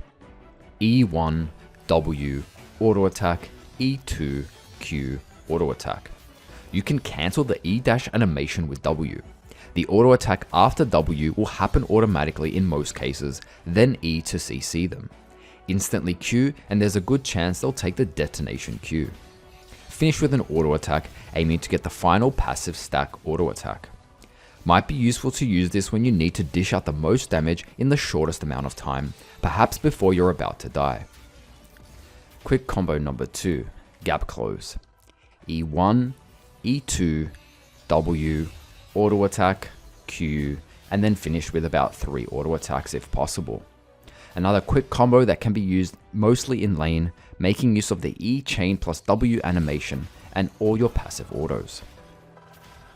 Speaker 1: E1, W, auto attack, E2, Q, auto attack. You can cancel the E dash animation with W. The auto attack after W will happen automatically in most cases, then E to CC them. Instantly Q and there's a good chance they'll take the detonation Q. Finish with an auto attack, aiming to get the final passive stack auto attack. Might be useful to use this when you need to dish out the most damage in the shortest amount of time, perhaps before you're about to die. Quick combo number 2, gap close. E1, E2, W, auto attack, Q, and then finish with about 3 auto attacks if possible. Another quick combo that can be used mostly in lane, making use of the E chain plus W animation and all your passive autos.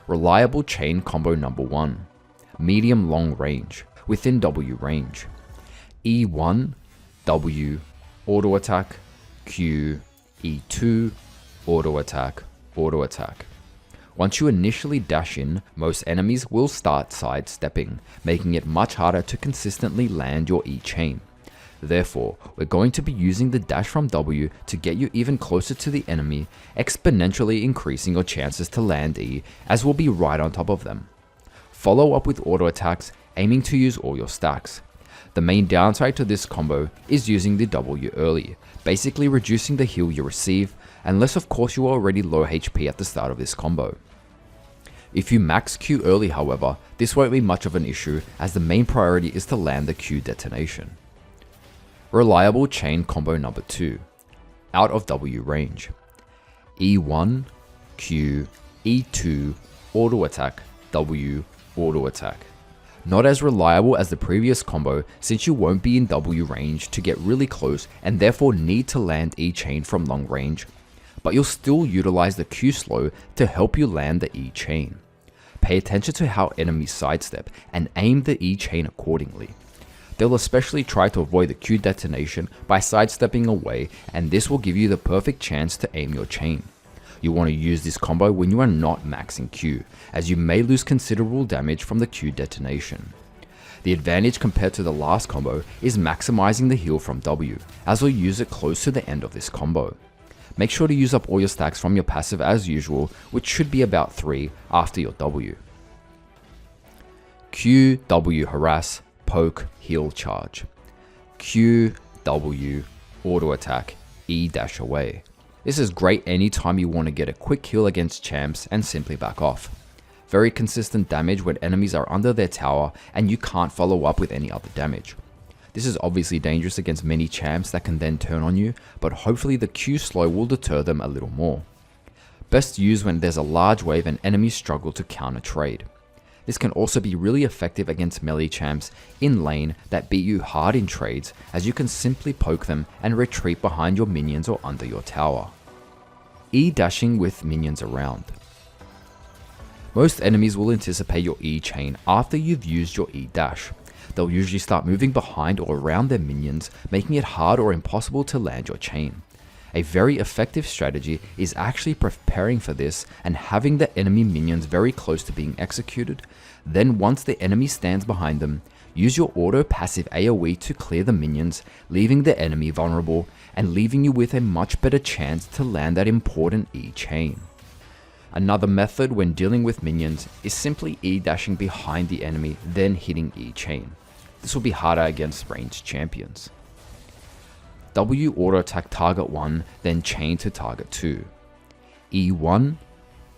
Speaker 1: Reliable chain combo number 1, medium long range, within W range. E1, W, auto attack, Q, E2, auto attack, auto attack. Once you initially dash in, most enemies will start sidestepping, making it much harder to consistently land your E chain. Therefore, we're going to be using the dash from W to get you even closer to the enemy, exponentially increasing your chances to land E, as we'll be right on top of them. Follow up with auto attacks, aiming to use all your stacks. The main downside to this combo is using the W early, basically reducing the heal you receive, unless of course you are already low HP at the start of this combo. If you max Q early however, this won't be much of an issue, as the main priority is to land the Q detonation. Reliable chain combo number 2, out of W range. E1, Q, E2, auto attack, W, auto attack. Not as reliable as the previous combo, since you won't be in W range to get really close and therefore need to land E chain from long range, but you'll still utilize the Q slow to help you land the E chain. Pay attention to how enemies sidestep and aim the E chain accordingly. They'll especially try to avoid the Q detonation by sidestepping away, and this will give you the perfect chance to aim your chain. You want to use this combo when you are not maxing Q, as you may lose considerable damage from the Q detonation. The advantage compared to the last combo is maximizing the heal from W, as we'll use it close to the end of this combo. Make sure to use up all your stacks from your passive as usual, which should be about 3 after your W. Q, W, harass, poke, heal, charge. Q, W, auto attack, E dash away. This is great anytime you want to get a quick heal against champs and simply back off. Very consistent damage when enemies are under their tower and you can't follow up with any other damage. This is obviously dangerous against many champs that can then turn on you, but hopefully the Q slow will deter them a little more. Best used when there's a large wave and enemies struggle to counter trade. This can also be really effective against melee champs in lane that beat you hard in trades, as you can simply poke them and retreat behind your minions or under your tower. E dashing with minions around. Most enemies will anticipate your E chain after you've used your E dash, they'll usually start moving behind or around their minions, making it hard or impossible to land your chain. A very effective strategy is actually preparing for this and having the enemy minions very close to being executed. Then once the enemy stands behind them, use your auto passive AoE to clear the minions, leaving the enemy vulnerable and leaving you with a much better chance to land that important E chain. Another method when dealing with minions is simply E dashing behind the enemy, then hitting E chain. This will be harder against ranged champions. W auto attack target 1, then chain to target 2. E1,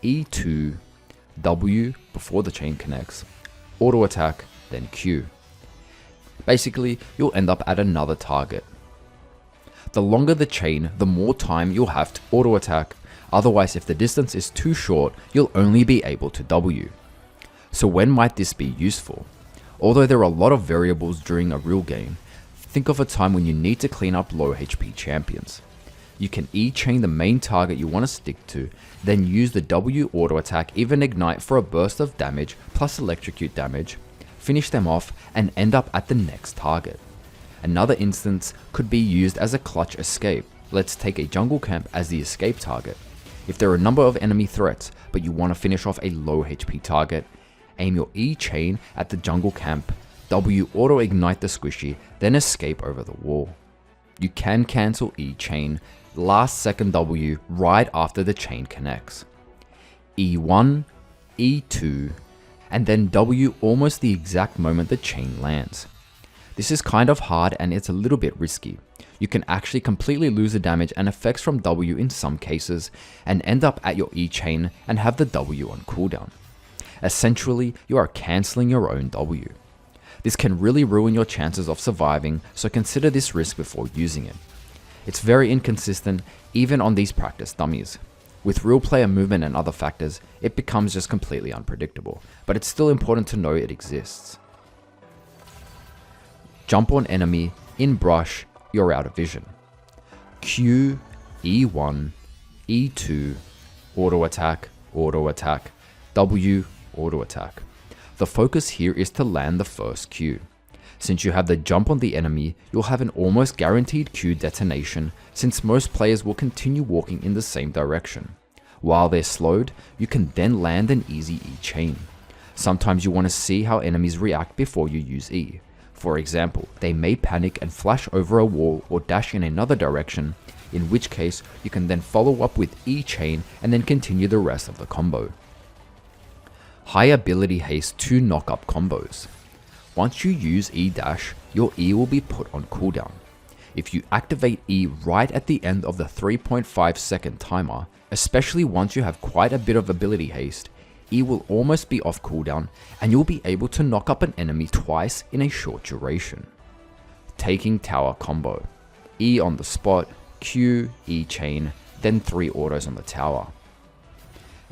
Speaker 1: E2, W before the chain connects, auto attack, then Q. Basically, you'll end up at another target. The longer the chain, the more time you'll have to auto attack. Otherwise, if the distance is too short, you'll only be able to W. So when might this be useful? Although there are a lot of variables during a real game, think of a time when you need to clean up low HP champions. You can E-chain the main target you want to stick to, then use the W auto attack, even ignite for a burst of damage plus electrocute damage, finish them off and end up at the next target. Another instance could be used as a clutch escape. Let's take a jungle camp as the escape target. If there are a number of enemy threats, but you want to finish off a low HP target, aim your E chain at the jungle camp, W auto ignite the squishy, then escape over the wall. You can cancel E chain, last second W right after the chain connects. E1, E2, and then W almost the exact moment the chain lands. This is kind of hard and it's a little bit risky. You can actually completely lose the damage and effects from W in some cases and end up at your E chain and have the W on cooldown. Essentially, you are cancelling your own W. This can really ruin your chances of surviving, so consider this risk before using it. It's very inconsistent even on these practice dummies. With real player movement and other factors, it becomes just completely unpredictable, but it's still important to know it exists. Jump on enemy, in brush, you're out of vision. Q, E1, E2, auto attack, W, auto attack. The focus here is to land the first Q. Since you have the jump on the enemy, you'll have an almost guaranteed Q detonation since most players will continue walking in the same direction. While they're slowed, you can then land an easy E chain. Sometimes you want to see how enemies react before you use E. For example, they may panic and flash over a wall or dash in another direction, in which case you can then follow up with E chain and then continue the rest of the combo. High ability haste to knock up combos. Once you use E dash, your E will be put on cooldown. If you activate E right at the end of the 3.5 second timer, especially once you have quite a bit of ability haste, E will almost be off cooldown and you'll be able to knock up an enemy twice in a short duration. Taking tower combo. E on the spot, Q, E chain, then 3 autos on the tower.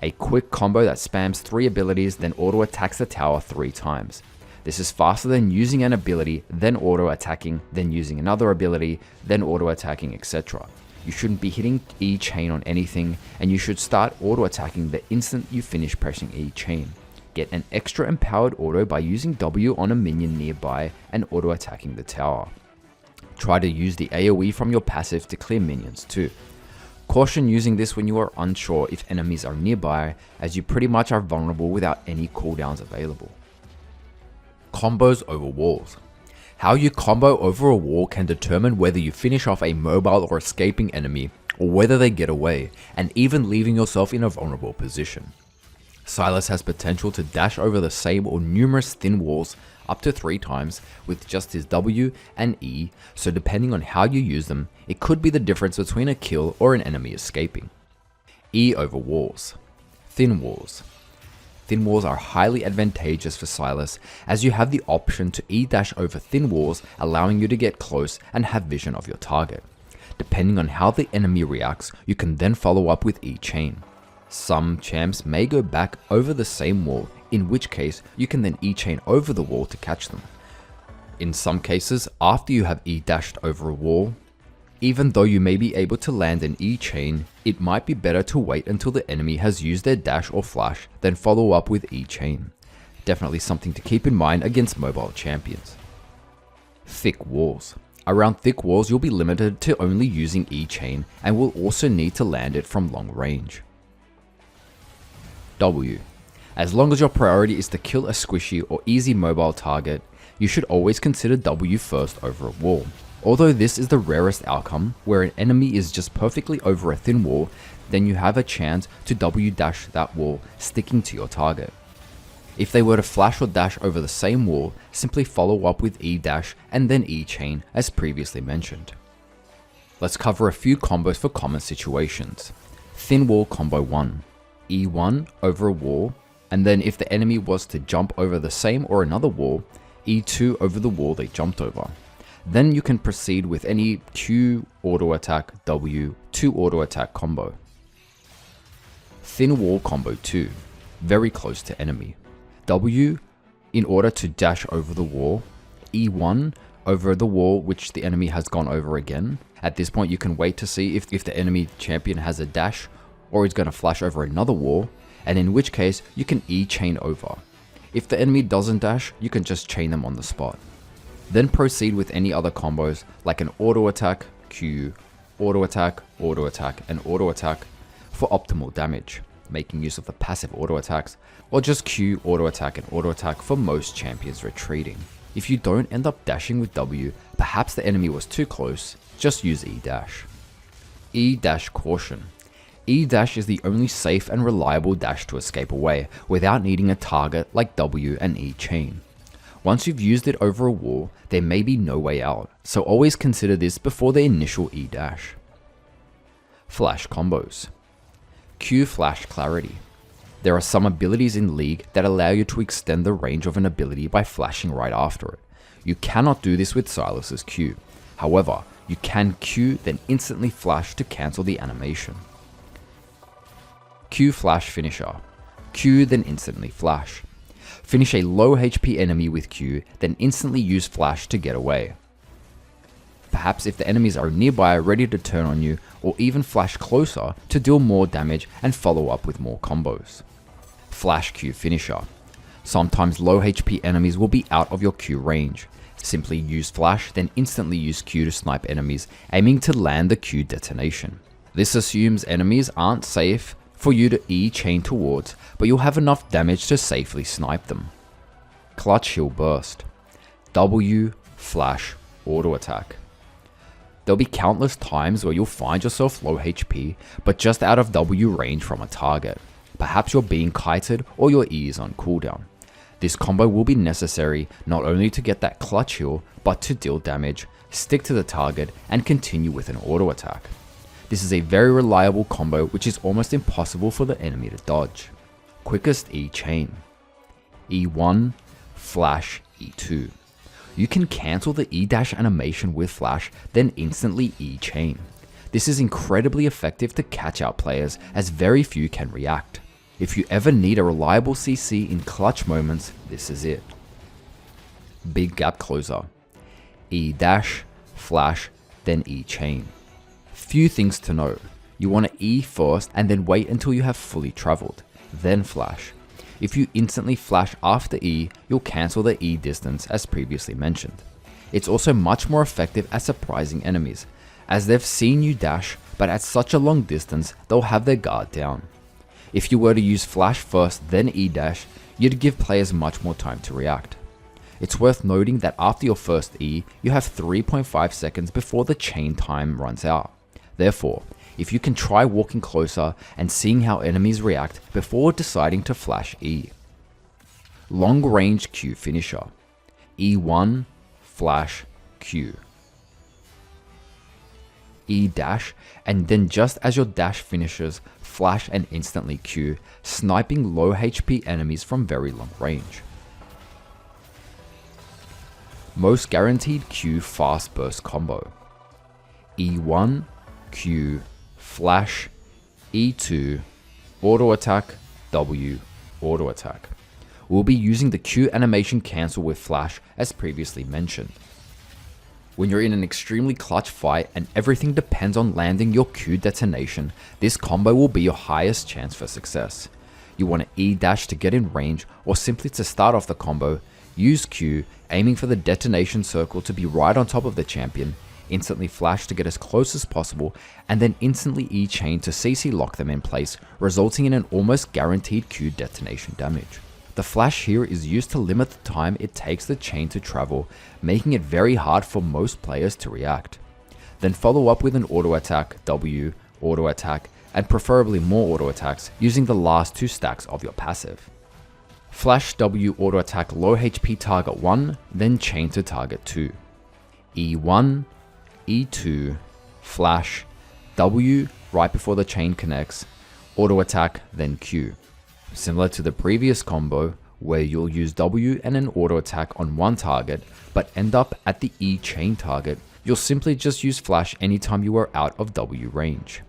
Speaker 1: A quick combo that spams 3 abilities then auto attacks the tower 3 times. This is faster than using an ability, then auto attacking, then using another ability, then auto attacking, etc. You shouldn't be hitting E chain on anything, and you should start auto attacking the instant you finish pressing E chain. Get an extra empowered auto by using W on a minion nearby and auto attacking the tower. Try to use the AoE from your passive to clear minions too. Caution using this when you are unsure if enemies are nearby, as you pretty much are vulnerable without any cooldowns available. Combos over walls. How you combo over a wall can determine whether you finish off a mobile or escaping enemy, or whether they get away, and even leaving yourself in a vulnerable position. Sylas has potential to dash over the same or numerous thin walls up to 3 times with just his W and E, so depending on how you use them, it could be the difference between a kill or an enemy escaping. E over walls. Thin walls. Thin walls are highly advantageous for Sylas, as you have the option to E-dash over thin walls, allowing you to get close and have vision of your target. Depending on how the enemy reacts, you can then follow up with E-chain. Some champs may go back over the same wall, in which case you can then E-chain over the wall to catch them. In some cases, after you have E-dashed over a wall, even though you may be able to land an E-chain, it might be better to wait until the enemy has used their dash or flash, then follow up with E-chain. Definitely something to keep in mind against mobile champions. Thick walls. Around thick walls you'll be limited to only using E-chain and will also need to land it from long range. W. As long as your priority is to kill a squishy or easy mobile target, you should always consider W first over a wall. Although this is the rarest outcome, where an enemy is just perfectly over a thin wall, then you have a chance to W dash that wall sticking to your target. If they were to flash or dash over the same wall, simply follow up with E dash and then E chain as previously mentioned. Let's cover a few combos for common situations. Thin wall combo 1. E1 over a wall, and then if the enemy was to jump over the same or another wall, E2 over the wall they jumped over. Then you can proceed with any Q auto attack W 2 auto attack combo. Thin wall combo 2. Very close to enemy. W in order to dash over the wall, E1 over the wall which the enemy has gone over again. At this point you can wait to see if the enemy champion has a dash or is going to flash over another wall, and in which case you can E-chain over. If the enemy doesn't dash, you can just chain them on the spot. Then proceed with any other combos like an auto attack, Q, auto attack, and auto attack for optimal damage, making use of the passive auto attacks, or just Q, auto attack, and auto attack for most champions retreating. If you don't end up dashing with W, perhaps the enemy was too close, just use E dash. E dash caution. E dash is the only safe and reliable dash to escape away without needing a target like W and E chain. Once you've used it over a wall, there may be no way out, so always consider this before the initial E dash. Flash combos. Q flash clarity. There are some abilities in League that allow you to extend the range of an ability by flashing right after it. You cannot do this with Sylas's Q. However, you can Q then instantly flash to cancel the animation. Q flash finisher. Q then instantly flash. Finish a low HP enemy with Q, then instantly use flash to get away. Perhaps if the enemies are nearby ready to turn on you, or even flash closer to deal more damage and follow up with more combos. Flash Q finisher. Sometimes low HP enemies will be out of your Q range. Simply use flash, then instantly use Q to snipe enemies, aiming to land the Q detonation. This assumes enemies aren't safe for you to E-chain towards, but you'll have enough damage to safely snipe them. Clutch Heal Burst. W, flash, auto attack. There'll be countless times where you'll find yourself low HP, but just out of W range from a target. Perhaps you're being kited or your E is on cooldown. This combo will be necessary not only to get that clutch heal, but to deal damage, stick to the target, and continue with an auto attack. This is a very reliable combo which is almost impossible for the enemy to dodge. Quickest E chain. E1, flash, E2. You can cancel the E dash animation with flash, then instantly E chain. This is incredibly effective to catch out players as very few can react. If you ever need a reliable CC in clutch moments, this is it. Big gap closer. E dash, flash, then E chain. Few things to know. You want to E first and then wait until you have fully traveled, then flash. If you instantly flash after E, you'll cancel the E distance as previously mentioned. It's also much more effective at surprising enemies, as they've seen you dash, but at such a long distance, they'll have their guard down. If you were to use flash first then E dash, you'd give players much more time to react. It's worth noting that after your first E, you have 3.5 seconds before the chain time runs out. Therefore, if you can try walking closer and seeing how enemies react before deciding to flash E. Long range Q finisher. E1, flash, Q. E dash, and then just as your dash finishes, flash and instantly Q, sniping low HP enemies from very long range. Most guaranteed Q fast burst combo. E1, Q, flash, E2, auto attack, W, auto attack. We'll be using the Q animation cancel with flash as previously mentioned. When you're in an extremely clutch fight and everything depends on landing your Q detonation, this combo will be your highest chance for success. You want to E dash to get in range, or simply to start off the combo, Use Q, aiming for the detonation circle to be right on top of the champion, instantly flash to get as close as possible, and then instantly E-chain to CC lock them in place, resulting in an almost guaranteed Q detonation damage. The flash here is used to limit the time it takes the chain to travel, making it very hard for most players to react. Then follow up with an auto attack, W, auto attack, and preferably more auto attacks using the last 2 stacks of your passive. Flash W auto attack low HP target 1, then chain to target 2. E1, E2, flash, W right before the chain connects, auto attack, then Q. Similar to the previous combo, where you'll use W and an auto attack on one target, but end up at the E chain target, you'll simply just use flash anytime you are out of W range.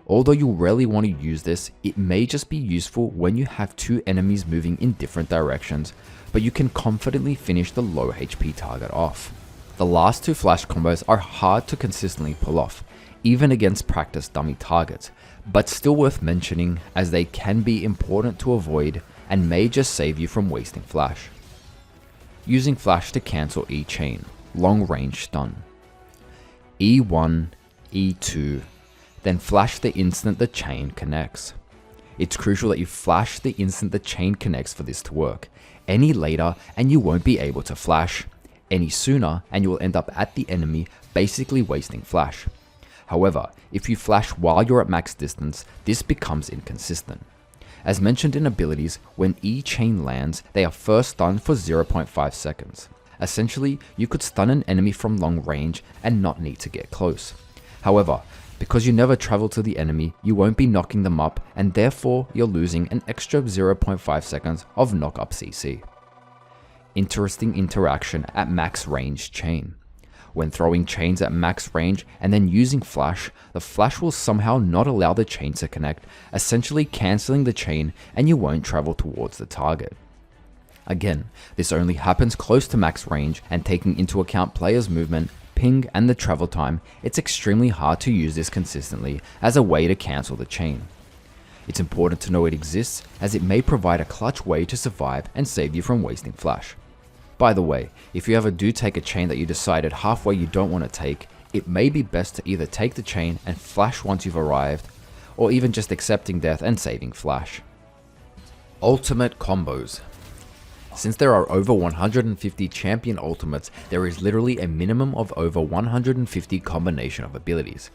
Speaker 1: Although you'll rarely want to use this, it may just be useful when you have 2 enemies moving in different directions, but you can confidently finish the low HP target off. The last 2 flash combos are hard to consistently pull off, even against practice dummy targets, but still worth mentioning as they can be important to avoid and may just save you from wasting flash. Using flash to cancel E-chain, long range stun. E1, E2, then flash the instant the chain connects. It's crucial that you flash the instant the chain connects for this to work. Any later and you won't be able to flash. Any sooner and you will end up at the enemy, basically wasting flash. However, if you flash while you're at max distance, this becomes inconsistent. As mentioned in abilities, when E-chain lands, they are first stunned for 0.5 seconds. Essentially, you could stun an enemy from long range and not need to get close. However, because you never travel to the enemy, you won't be knocking them up, and therefore you're losing an extra 0.5 seconds of knock up CC. Interesting interaction at max range chain. When throwing chains at max range and then using flash, the flash will somehow not allow the chain to connect, essentially cancelling the chain, and you won't travel towards the target. Again, this only happens close to max range, and taking into account players' movement, ping, and the travel time, it's extremely hard to use this consistently as a way to cancel the chain. It's important to know it exists, as it may provide a clutch way to survive and save you from wasting flash. By the way, if you ever do take a chain that you decided halfway you don't want to take, it may be best to either take the chain and flash once you've arrived, or even just accepting death and saving flash. Ultimate combos. Since there are over 150 champion ultimates, there is literally a minimum of over 150 combination of abilities.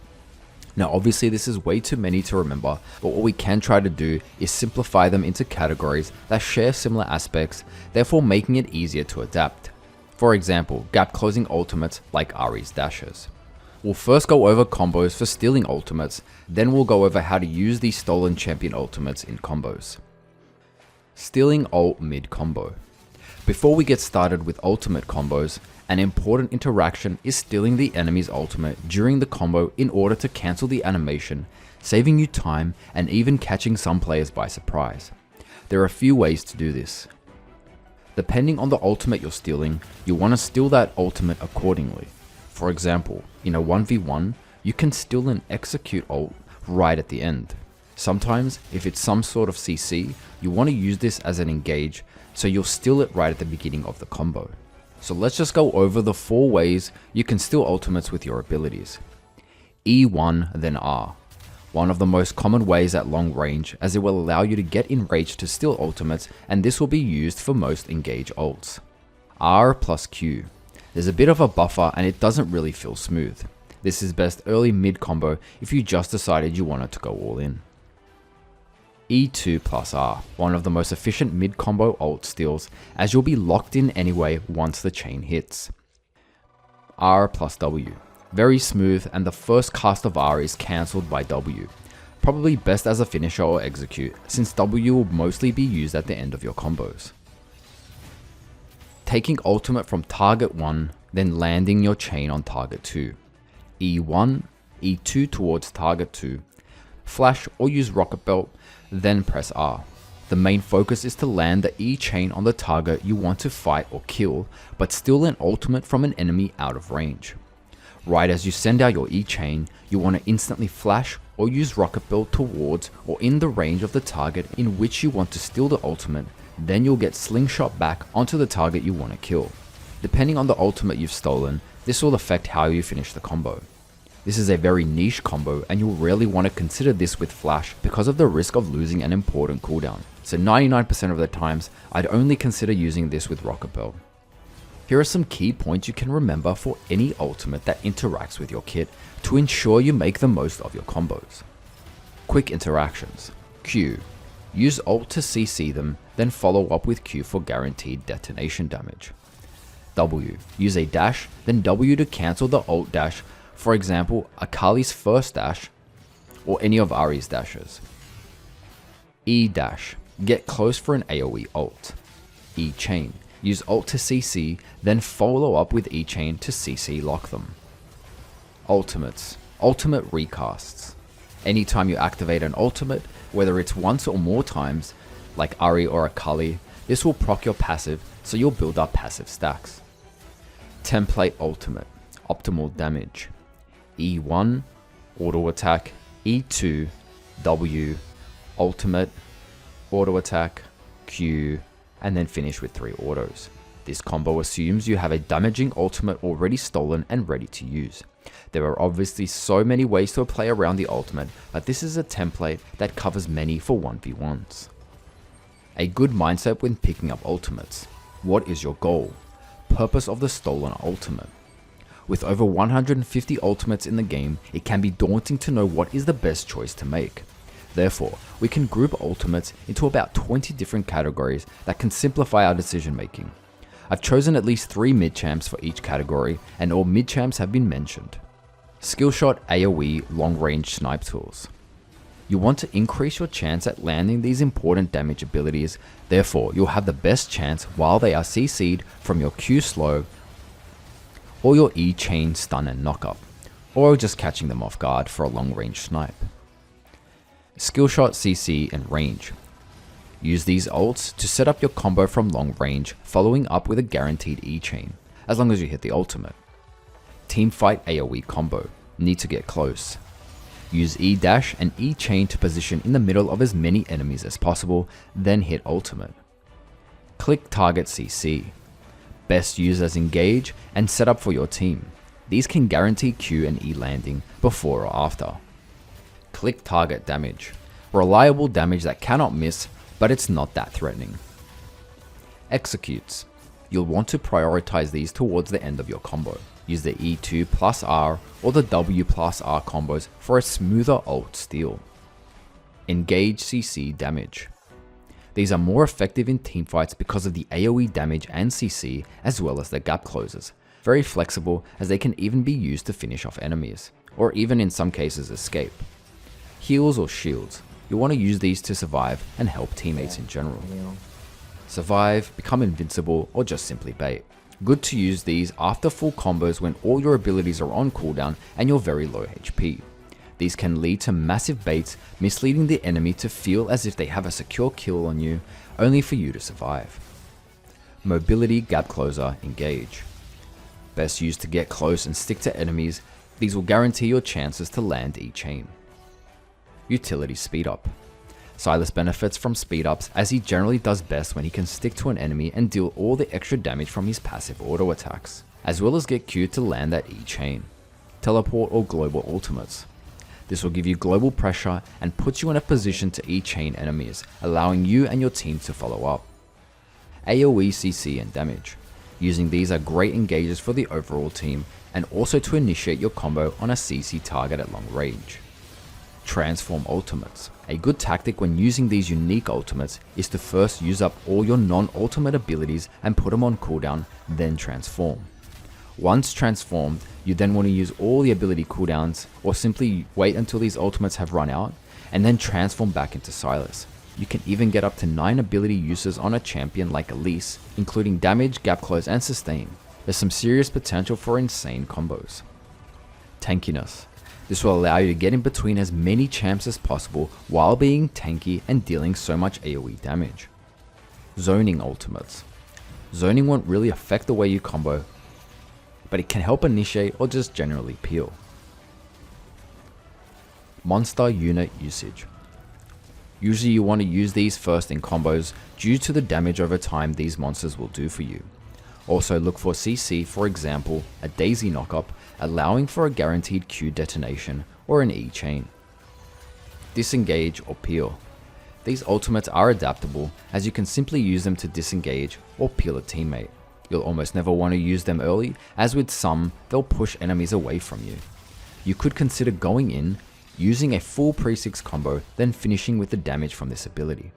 Speaker 1: Now obviously this is way too many to remember, but what we can try to do is simplify them into categories that share similar aspects, therefore making it easier to adapt. For example, gap closing ultimates like Ahri's dashes. We'll first go over combos for stealing ultimates, then we'll go over how to use these stolen champion ultimates in combos. Stealing ult mid combo. Before we get started with ultimate combos, an important interaction is stealing the enemy's ultimate during the combo in order to cancel the animation, saving you time and even catching some players by surprise. There are a few ways to do this. Depending on the ultimate you're stealing, you want to steal that ultimate accordingly. For example, in a 1v1, you can steal an Execute ult right at the end. Sometimes, if it's some sort of CC, you want to use this as an engage, so you'll steal it right at the beginning of the combo. So let's just go over the 4 ways you can steal ultimates with your abilities. E1 then R. One of the most common ways at long range, as it will allow you to get enraged to steal ultimates, and this will be used for most engage ults. R plus Q. There's a bit of a buffer and it doesn't really feel smooth. This is best early mid combo if you just decided you wanted to go all in. E2 plus R, one of the most efficient mid combo ult steals, as you'll be locked in anyway once the chain hits. R plus W, very smooth, and the first cast of R is cancelled by W. Probably best as a finisher or execute, since W will mostly be used at the end of your combos. Taking ultimate from target 1, then landing your chain on target 2. E1, E2 towards target 2. Flash or use Rocketbelt, then press R. The main focus is to land the E chain on the target you want to fight or kill, but steal an ultimate from an enemy out of range. Right as you send out your E chain, you want to instantly flash or use Rocketbelt towards or in the range of the target in which you want to steal the ultimate, Then you'll get slingshot back onto the target you want to kill. Depending on the ultimate you've stolen, this will affect how you finish the combo. This is a very niche combo and you'll rarely want to consider this with Flash because of the risk of losing an important cooldown. So 99% of the times, I'd only consider using this with Rocketbelt. Here are some key points you can remember for any ultimate that interacts with your kit to ensure you make the most of your combos. Quick interactions. Q. Use ult to CC them, then follow up with Q for guaranteed detonation damage. W. Use a dash, then W to cancel the ult dash, for example, Akali's first dash, or any of Ahri's dashes. E dash. Get close for an AoE ult. E chain. Use ult to CC, then follow up with E chain to CC lock them. Ultimates. Ultimate recasts. Anytime you activate an ultimate, whether it's once or more times, like Ahri or Akali, this will proc your passive, so you'll build up passive stacks. Template ultimate. Optimal damage. E1, auto attack, E2, W, ultimate, auto attack, Q, and then finish with 3 autos. This combo assumes you have a damaging ultimate already stolen and ready to use. There are obviously so many ways to play around the ultimate, but this is a template that covers many for 1v1s. A good mindset when picking up ultimates. What is your goal? Purpose of the stolen ultimate. With over 150 ultimates in the game, it can be daunting to know what is the best choice to make. Therefore, we can group ultimates into about 20 different categories that can simplify our decision making. I've chosen at least 3 mid-champs for each category, and all mid-champs have been mentioned. Skillshot AoE long-range snipe tools. You want to increase your chance at landing these important damage abilities, therefore you'll have the best chance while they are CC'd from your Q slow or your E chain stun and knock up, or just catching them off guard for a long-range snipe. Skillshot CC and range. Use these ults to set up your combo from long range, following up with a guaranteed E chain, as long as you hit the ultimate. Teamfight AoE combo. Need to get close. Use E dash and E chain to position in the middle of as many enemies as possible, then hit ultimate. Click target CC. Best used as engage and set up for your team. These can guarantee Q and E landing before or after. Click target damage. Reliable damage that cannot miss, but it's not that threatening. Executes. You'll want to prioritize these towards the end of your combo. Use the E2 plus R or the W plus R combos for a smoother ult steal. Engage CC damage. These are more effective in teamfights because of the AoE damage and CC as well as the gap closes. Very flexible as they can even be used to finish off enemies, or even in some cases escape. Heals or shields. You want to use these to survive and help teammates in general. Survive, become invincible, or just simply bait. Good to use these after full combos when all your abilities are on cooldown and you're very low HP. These can lead to massive baits, misleading the enemy to feel as if they have a secure kill on you, only for you to survive. Mobility Gap Closer Engage. Best used to get close and stick to enemies, these will guarantee your chances to land each chain. Utility Speed Up. Sylas benefits from speed ups as he generally does best when he can stick to an enemy and deal all the extra damage from his passive auto attacks, as well as get Q to land that E chain. Teleport or global ultimates. This will give you global pressure and puts you in a position to E chain enemies, allowing you and your team to follow up. AoE CC and damage. Using these are great engages for the overall team and also to initiate your combo on a CC target at long range. Transform ultimates. A good tactic when using these unique ultimates is to first use up all your non-ultimate abilities and put them on cooldown, then transform. Once transformed, you then want to use all the ability cooldowns or simply wait until these ultimates have run out and then transform back into Sylas. You can even get up to 9 ability uses on a champion like Elise, including damage, gap close and sustain. There's some serious potential for insane combos. Tankiness. This will allow you to get in between as many champs as possible while being tanky and dealing so much AoE damage. Zoning ultimates. Zoning won't really affect the way you combo, but it can help initiate or just generally peel. Monster unit usage. Usually you want to use these first in combos due to the damage over time these monsters will do for you. Also look for CC, for example a Daisy knockup allowing for a guaranteed Q detonation or an E chain. Disengage or peel. These ultimates are adaptable as you can simply use them to disengage or peel a teammate. You'll almost never want to use them early, as with some they'll push enemies away from you. You could consider going in, using a full pre-6 combo, then finishing with the damage from this ability.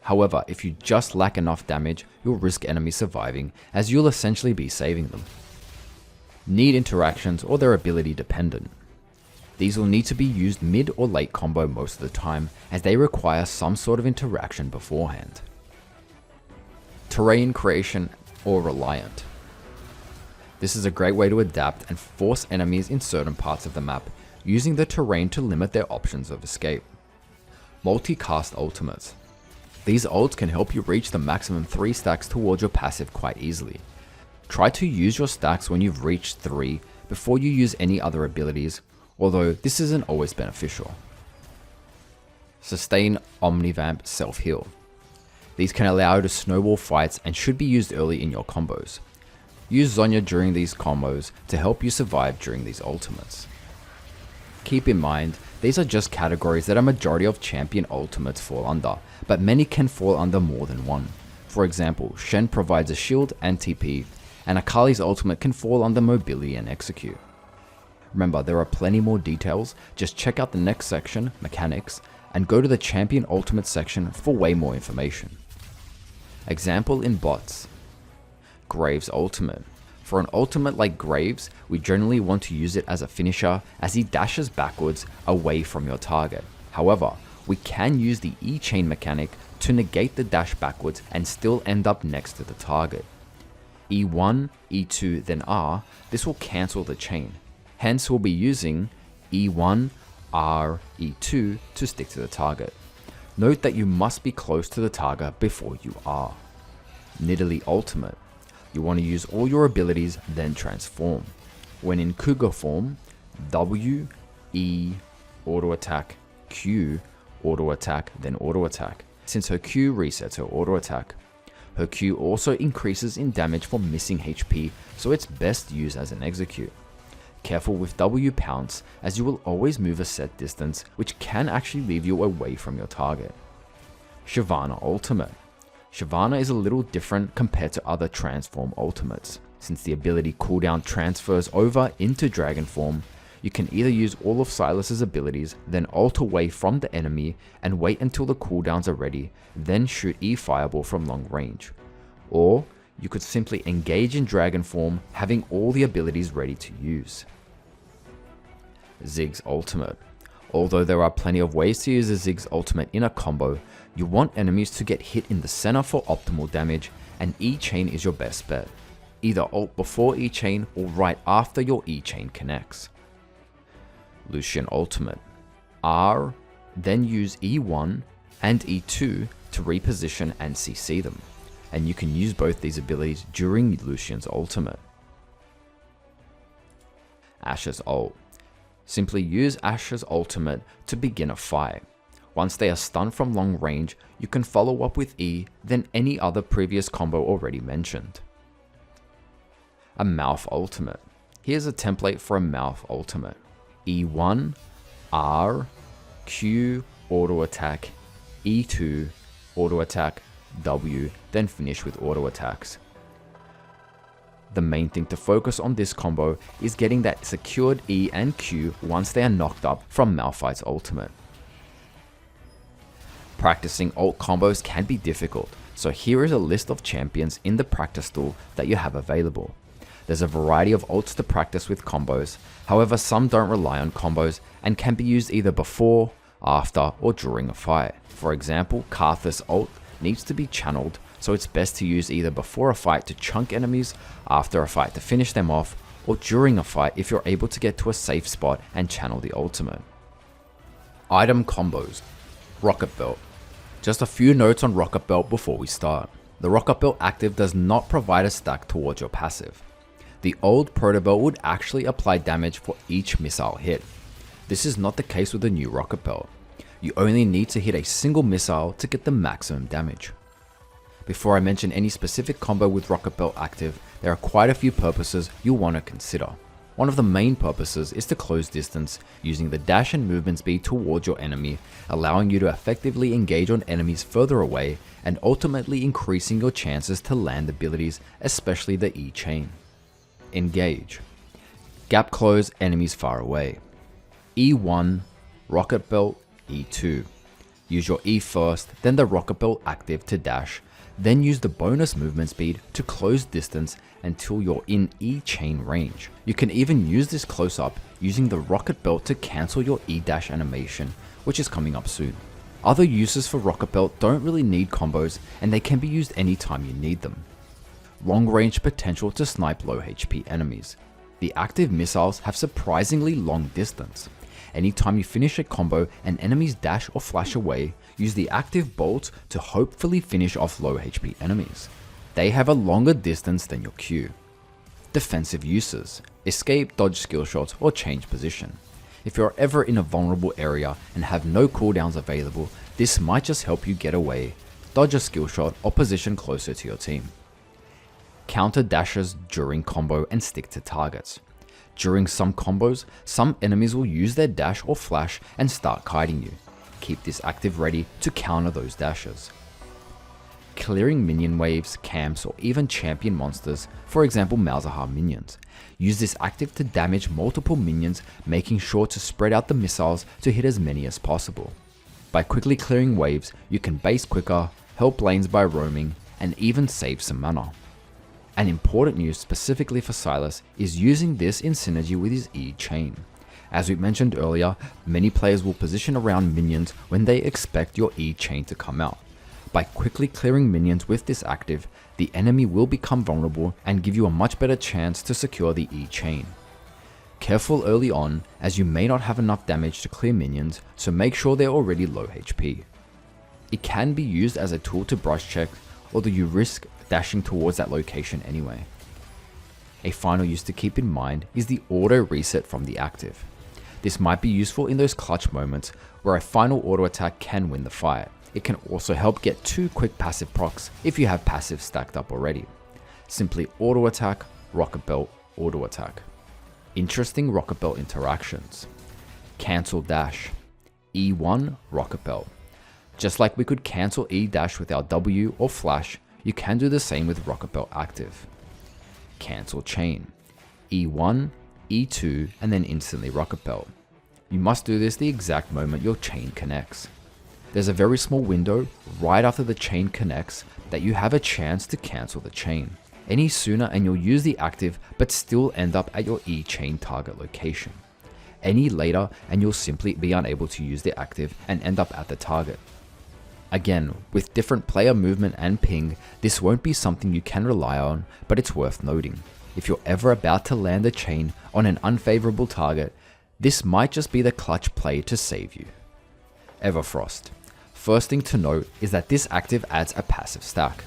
Speaker 1: However, if you just lack enough damage, you'll risk enemies surviving, as you'll essentially be saving them. Need interactions or their ability dependent. These will need to be used mid or late combo most of the time, as they require some sort of interaction beforehand. Terrain creation or reliant. This is a great way to adapt and force enemies in certain parts of the map, using the terrain to limit their options of escape. Multicast ultimates. These ults can help you reach the maximum 3 stacks towards your passive quite easily. Try to use your stacks when you've reached 3 before you use any other abilities, although this isn't always beneficial. Sustain Omnivamp Self-Heal. These can allow you to snowball fights and should be used early in your combos. Use Zhonya during these combos to help you survive during these ultimates. Keep in mind, these are just categories that a majority of champion ultimates fall under, but many can fall under more than one. For example, Shen provides a shield and TP, and Akali's ultimate can fall under mobility and execute. Remember, there are plenty more details, just check out the next section, Mechanics, and go to the Champion Ultimate section for way more information. Example in bots. Graves ultimate. For an ultimate like Graves, we generally want to use it as a finisher as he dashes backwards away from your target. However, we can use the E-chain mechanic to negate the dash backwards and still end up next to the target. E1, E2, then R, this will cancel the chain. Hence we'll be using E1, R, E2 to stick to the target. Note that you must be close to the target before you are. Nidalee ultimate. You want to use all your abilities then transform. When in Cougar form, W, E, auto attack, Q, auto attack, then auto attack, since her Q resets her auto attack. Her Q also increases in damage for missing HP, so it's best used as an execute. Careful with W pounce, as you will always move a set distance, which can actually leave you away from your target. Shyvana ultimate. Shyvana is a little different compared to other transform ultimates. Since the ability cooldown transfers over into dragon form, you can either use all of Sylas' abilities, then ult away from the enemy and wait until the cooldowns are ready, then shoot E fireball from long range. Or you could simply engage in dragon form, having all the abilities ready to use. Ziggs ultimate. Although there are plenty of ways to use a Ziggs ultimate in a combo, you want enemies to get hit in the center for optimal damage, and E-chain is your best bet. Either ult before E-chain or right after your E-chain connects. Lucian ultimate. R, then use E1 and E2 to reposition and CC them, and you can use both these abilities during Lucian's ultimate. Ashe's ult. Simply use Ashe's ultimate to begin a fight. Once they are stunned from long range, you can follow up with E, then any other previous combo already mentioned. A Mouth ultimate. Here's a template for a Mouth ultimate. E1, R, Q, auto attack, E2, auto attack, W, then finish with auto attacks. The main thing to focus on this combo is getting that secured E and Q once they are knocked up from Malphite's ultimate. Practicing ult combos can be difficult, so here is a list of champions in the practice tool that you have available. There's a variety of ults to practice with combos, however some don't rely on combos and can be used either before, after, or during a fight. For example, Karthus' ult needs to be channeled, so it's best to use either before a fight to chunk enemies, after a fight to finish them off, or during a fight if you're able to get to a safe spot and channel the ultimate. Item combos. Rocketbelt. Just a few notes on Rocketbelt before we start. The Rocketbelt active does not provide a stack towards your passive. The old Protobelt would actually apply damage for each missile hit. This is not the case with the new Rocketbelt. You only need to hit a single missile to get the maximum damage. Before I mention any specific combo with Rocketbelt active, there are quite a few purposes you'll want to consider. One of the main purposes is to close distance, using the dash and movement speed towards your enemy, allowing you to effectively engage on enemies further away and ultimately increasing your chances to land abilities, especially the E chain. Engage. Gap close enemies far away. E1, Rocketbelt, E2. Use your E first, then the Rocketbelt active to dash, then use the bonus movement speed to close distance until you're in E chain range. You can even use this close up using the Rocketbelt to cancel your E dash animation, which is coming up soon. Other uses for Rocketbelt don't really need combos, and they can be used anytime you need them. Long range potential to snipe low HP enemies. The active missiles have surprisingly long distance. Anytime you finish a combo and enemies dash or flash away, use the active bolts to hopefully finish off low HP enemies. They have a longer distance than your Q. Defensive uses. Escape, dodge skill shots, or change position. If you're ever in a vulnerable area and have no cooldowns available, this might just help you get away, dodge a skill shot, or position closer to your team. Counter dashes during combo and stick to targets. During some combos, some enemies will use their dash or flash and start kiting you. Keep this active ready to counter those dashes. Clearing minion waves, camps, or even champion monsters, for example Malzahar minions. Use this active to damage multiple minions, making sure to spread out the missiles to hit as many as possible. By quickly clearing waves, you can base quicker, help lanes by roaming, and even save some mana. An important use specifically for Sylas is using this in synergy with his E chain. As we mentioned earlier, many players will position around minions when they expect your E chain to come out. By quickly clearing minions with this active, the enemy will become vulnerable and give you a much better chance to secure the E chain. Careful early on, as you may not have enough damage to clear minions, so make sure they're already low HP. It can be used as a tool to brush check, although you risk dashing towards that location anyway. A final use to keep in mind is the auto reset from the active. This might be useful in those clutch moments where a final auto attack can win the fight. It can also help get 2 quick passive procs if you have passive stacked up already. Simply auto attack, Rocketbelt, auto attack. Interesting Rocketbelt interactions. Cancel dash. E1, Rocketbelt. Just like we could cancel E dash with our W or flash, you can do the same with Rocketbelt active. Cancel chain. E1, E2, and then instantly Rocketbelt. You must do this the exact moment your chain connects. There's a very small window right after the chain connects that you have a chance to cancel the chain. Any sooner and you'll use the active but still end up at your E chain target location. Any later and you'll simply be unable to use the active and end up at the target. Again, with different player movement and ping, this won't be something you can rely on, but it's worth noting. If you're ever about to land a chain on an unfavorable target, this might just be the clutch play to save you. Everfrost. First thing to note is that this active adds a passive stack.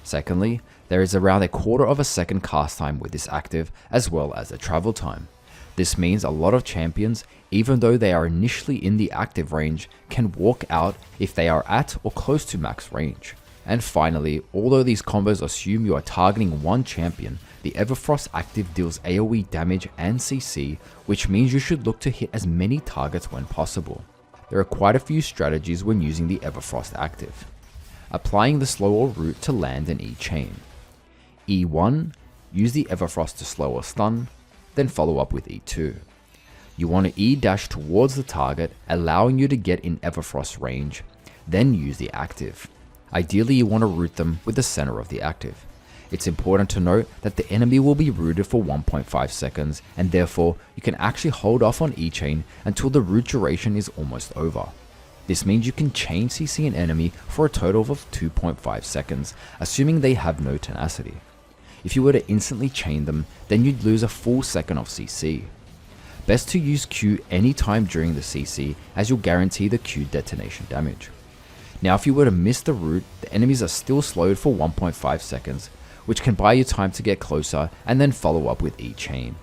Speaker 1: Secondly, there is around a quarter of a second cast time with this active, as well as a travel time. This means a lot of champions, even though they are initially in the active range, can walk out if they are at or close to max range. And finally, although these combos assume you are targeting one champion, the Everfrost active deals AoE damage and CC, which means you should look to hit as many targets when possible. There are quite a few strategies when using the Everfrost active. Applying the slower route to land an E chain. E1, use the Everfrost to slow or stun, then follow up with E2. You want to E dash towards the target, allowing you to get in Everfrost range, then use the active. Ideally you want to root them with the center of the active. It's important to note that the enemy will be rooted for 1.5 seconds, and therefore you can actually hold off on E chain until the root duration is almost over. This means you can chain CC an enemy for a total of 2.5 seconds, assuming they have no tenacity. If you were to instantly chain them, then you'd lose a full second of CC. Best to use Q anytime during the CC, as you'll guarantee the Q detonation damage. Now if you were to miss the root, the enemies are still slowed for 1.5 seconds, which can buy you time to get closer and then follow up with E chain.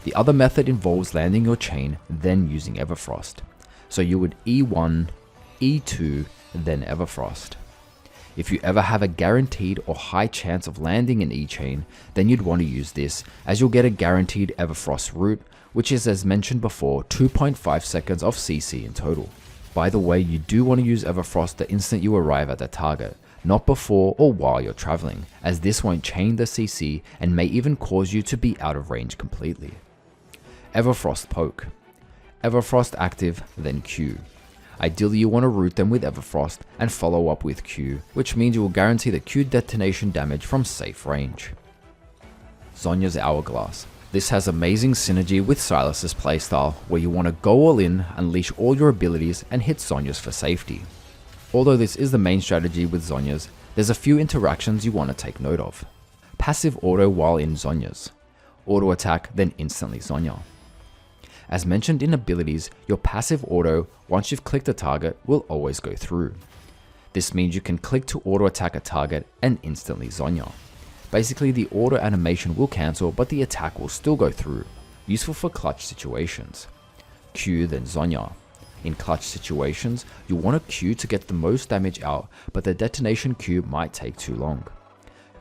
Speaker 1: The other method involves landing your chain, then using Everfrost. So you would E1, E2, then Everfrost. If you ever have a guaranteed or high chance of landing an E-chain, then you'd want to use this, as you'll get a guaranteed Everfrost route, which is, as mentioned before, 2.5 seconds of CC in total. By the way, you do want to use Everfrost the instant you arrive at the target, not before or while you're traveling, as this won't chain the CC and may even cause you to be out of range completely. Everfrost poke. Everfrost active, then Q. Ideally you want to root them with Everfrost and follow up with Q, which means you will guarantee the Q detonation damage from safe range. Zhonya's Hourglass. This has amazing synergy with Sylas' playstyle, where you want to go all in, unleash all your abilities and hit Zhonya's for safety. Although this is the main strategy with Zhonya's, there's a few interactions you want to take note of. Passive auto while in Zhonya's. Auto attack, then instantly Zhonya. As mentioned in abilities, your passive auto, once you've clicked a target, will always go through. This means you can click to auto attack a target and instantly Zhonya. Basically the auto animation will cancel, but the attack will still go through. Useful for clutch situations. Q then Zhonya. In clutch situations, you want a Q to get the most damage out, but the detonation Q might take too long.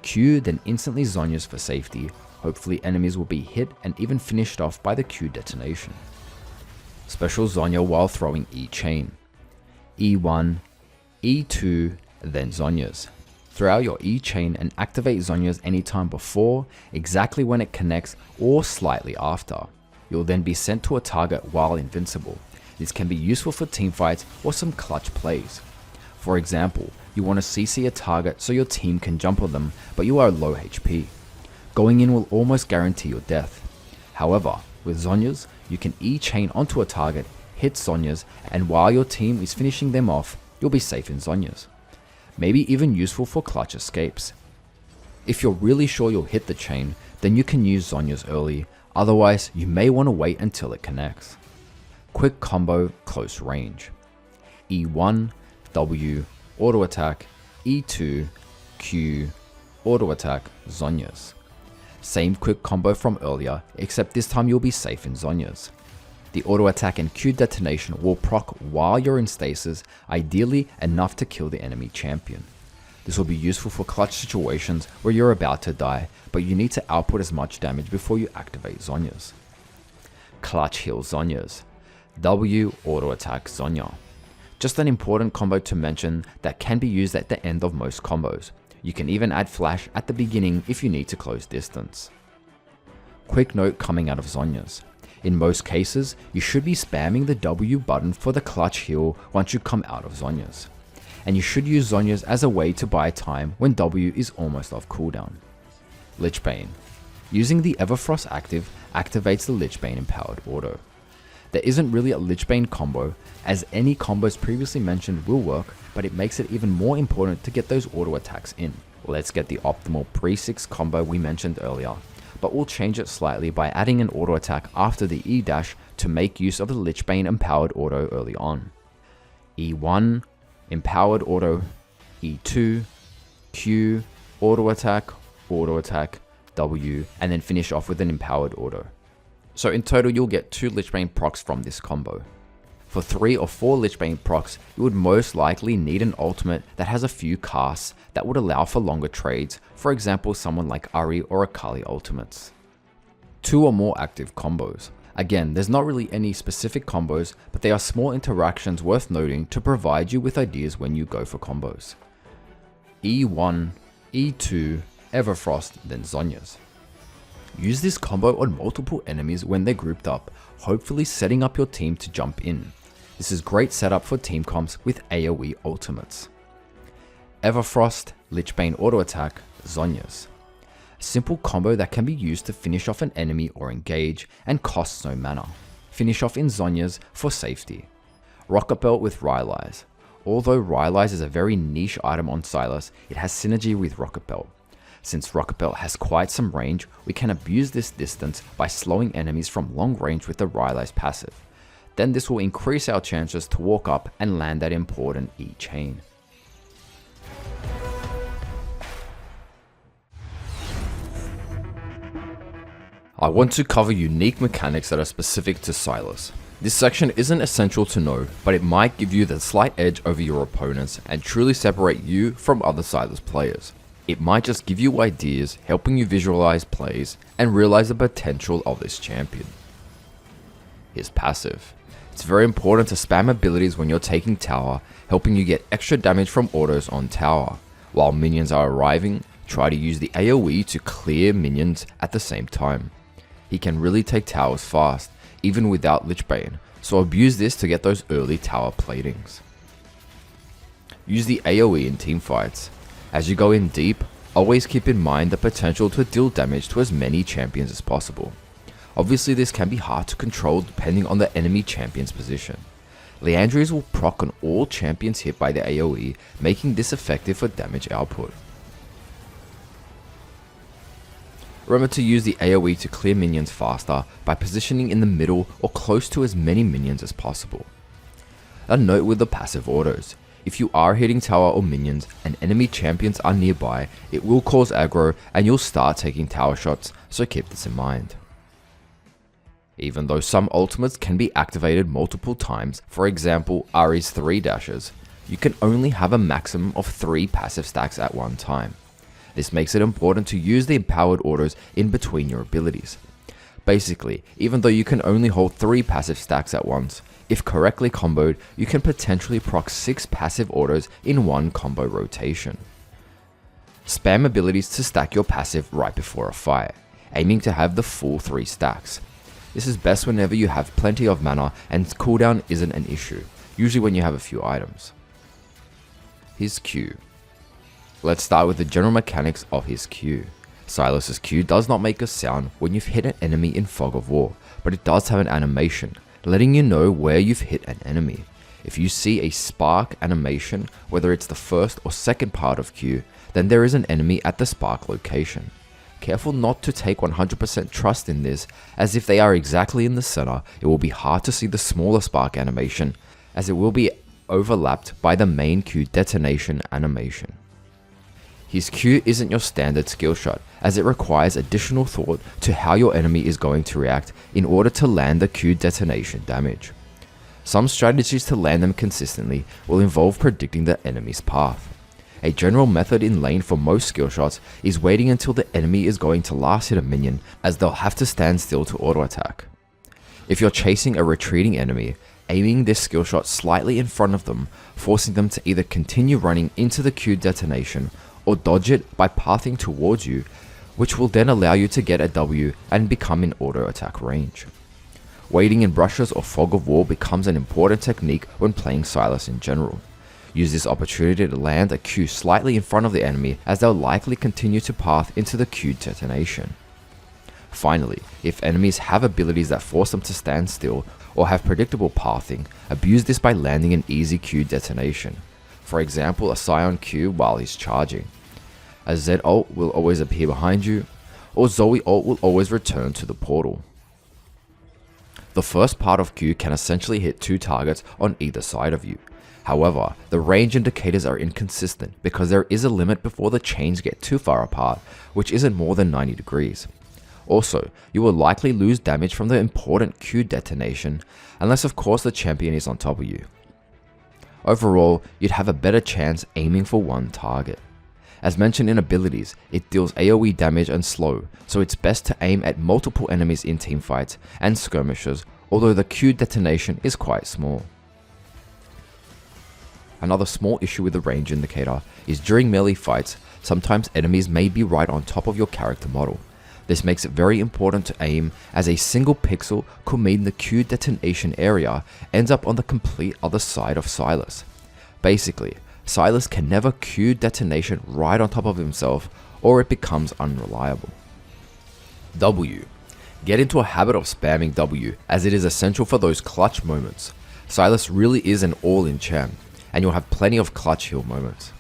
Speaker 1: Q then instantly Zhonya's for safety. Hopefully enemies will be hit and even finished off by the Q detonation. Special Zhonya while throwing E-chain. E1, E2, then Zhonya's. Throw out your E-chain and activate Zhonya's anytime before, exactly when it connects, or slightly after. You'll then be sent to a target while invincible. This can be useful for teamfights or some clutch plays. For example, you want to CC a target so your team can jump on them, but you are low HP. Going in will almost guarantee your death. However, with Zhonya's, you can E-chain onto a target, hit Zhonya's, and while your team is finishing them off, you'll be safe in Zhonya's. Maybe even useful for clutch escapes. If you're really sure you'll hit the chain, then you can use Zhonya's early, otherwise you may want to wait until it connects. Quick combo close range. E1, W, auto attack, E2, Q, auto attack, Zhonya's. Same quick combo from earlier, except this time you'll be safe in Zhonya's. The auto attack and Q detonation will proc while you're in stasis, ideally enough to kill the enemy champion. This will be useful for clutch situations where you're about to die, but you need to output as much damage before you activate Zhonya's. Clutch heal Zhonya's. W auto attack Zhonya. Just an important combo to mention that can be used at the end of most combos. You can even add flash at the beginning if you need to close distance. Quick note coming out of Zhonya's. In most cases, you should be spamming the W button for the clutch heal once you come out of Zhonya's. And you should use Zhonya's as a way to buy time when W is almost off cooldown. Lich Bane. Using the Everfrost active activates the Lich Bane empowered auto. There isn't really a Lich Bane combo, as any combos previously mentioned will work, but it makes it even more important to get those auto attacks in. Let's get the optimal pre-6 combo we mentioned earlier, but we'll change it slightly by adding an auto attack after the E dash to make use of the Lich Bane empowered auto early on. E1, empowered auto, E2, Q, auto attack, W, and then finish off with an empowered auto. So in total you'll get 2 Lich Bane procs from this combo. For 3 or 4 Lich Bane procs, you would most likely need an ultimate that has a few casts that would allow for longer trades, for example someone like Ahri or Akali ultimates. 2 or more active combos. Again, there's not really any specific combos, but they are small interactions worth noting to provide you with ideas when you go for combos. E1, E2, Everfrost, then Zhonya's. Use this combo on multiple enemies when they're grouped up, hopefully setting up your team to jump in. This is great setup for team comps with AoE ultimates. Everfrost, Lich Bane auto attack, Zhonya's. Simple combo that can be used to finish off an enemy or engage and costs no mana. Finish off in Zhonya's for safety. Rocketbelt with Rylai's. Although Rylai's is a very niche item on Sylas, it has synergy with Rocketbelt. Since Rocketbelt has quite some range, we can abuse this distance by slowing enemies from long range with the Rylai's passive. Then this will increase our chances to walk up and land that important E-chain. I want to cover unique mechanics that are specific to Sylas. This section isn't essential to know, but it might give you the slight edge over your opponents and truly separate you from other Sylas players. It might just give you ideas, helping you visualize plays and realize the potential of this champion. His passive. It's very important to spam abilities when you're taking tower, helping you get extra damage from autos on tower. While minions are arriving, try to use the AoE to clear minions at the same time. He can really take towers fast, even without Lich Bane, so abuse this to get those early tower platings. Use the AoE in teamfights. As you go in deep, always keep in mind the potential to deal damage to as many champions as possible. Obviously this can be hard to control depending on the enemy champion's position. Liandries will proc on all champions hit by the AoE, making this effective for damage output. Remember to use the AoE to clear minions faster by positioning in the middle or close to as many minions as possible. A note with the passive autos. If you are hitting tower or minions and enemy champions are nearby, it will cause aggro and you'll start taking tower shots, so keep this in mind. Even though some ultimates can be activated multiple times, for example Ahri's 3 dashes, you can only have a maximum of 3 passive stacks at one time. This makes it important to use the empowered autos in between your abilities. Basically, even though you can only hold 3 passive stacks at once, if correctly comboed, you can potentially proc 6 passive autos in one combo rotation. Spam abilities to stack your passive right before a fight, aiming to have the full 3 stacks. This is best whenever you have plenty of mana and cooldown isn't an issue, usually when you have a few items. His Q. Let's start with the general mechanics of his Q. Sylas' Q does not make a sound when you've hit an enemy in Fog of War, but it does have an animation, letting you know where you've hit an enemy. If you see a spark animation, whether it's the first or second part of Q, then there is an enemy at the spark location. Careful not to take 100% trust in this, as if they are exactly in the center, it will be hard to see the smaller spark animation, as it will be overlapped by the main Q detonation animation. His Q isn't your standard skill shot, as it requires additional thought to how your enemy is going to react in order to land the Q detonation damage. Some strategies to land them consistently will involve predicting the enemy's path. A general method in lane for most skill shots is waiting until the enemy is going to last hit a minion, as they'll have to stand still to auto attack. If you're chasing a retreating enemy, aiming this skill shot slightly in front of them, forcing them to either continue running into the Q detonation or dodge it by pathing towards you, which will then allow you to get a W and become in auto attack range. Waiting in brushes or Fog of War becomes an important technique when playing Sylas in general. Use this opportunity to land a Q slightly in front of the enemy, as they'll likely continue to path into the Q detonation. Finally, if enemies have abilities that force them to stand still or have predictable pathing, abuse this by landing an easy Q detonation. For example, a Scion Q while he's charging. A Z ult will always appear behind you, or Zoe ult will always return to the portal. The first part of Q can essentially hit 2 targets on either side of you. However, the range indicators are inconsistent because there is a limit before the chains get too far apart, which isn't more than 90 degrees. Also, you will likely lose damage from the important Q detonation, unless of course the champion is on top of you. Overall, you'd have a better chance aiming for one target. As mentioned in abilities, it deals AoE damage and slow, so it's best to aim at multiple enemies in teamfights and skirmishes, although the Q detonation is quite small. Another small issue with the range indicator is during melee fights, sometimes enemies may be right on top of your character model. This makes it very important to aim, as a single pixel could mean the Q detonation area ends up on the complete other side of Sylas. Basically, Sylas can never Q detonation right on top of himself, or it becomes unreliable. W. Get into a habit of spamming W, as it is essential for those clutch moments. Sylas really is an all-in champ, and you'll have plenty of clutch heal moments.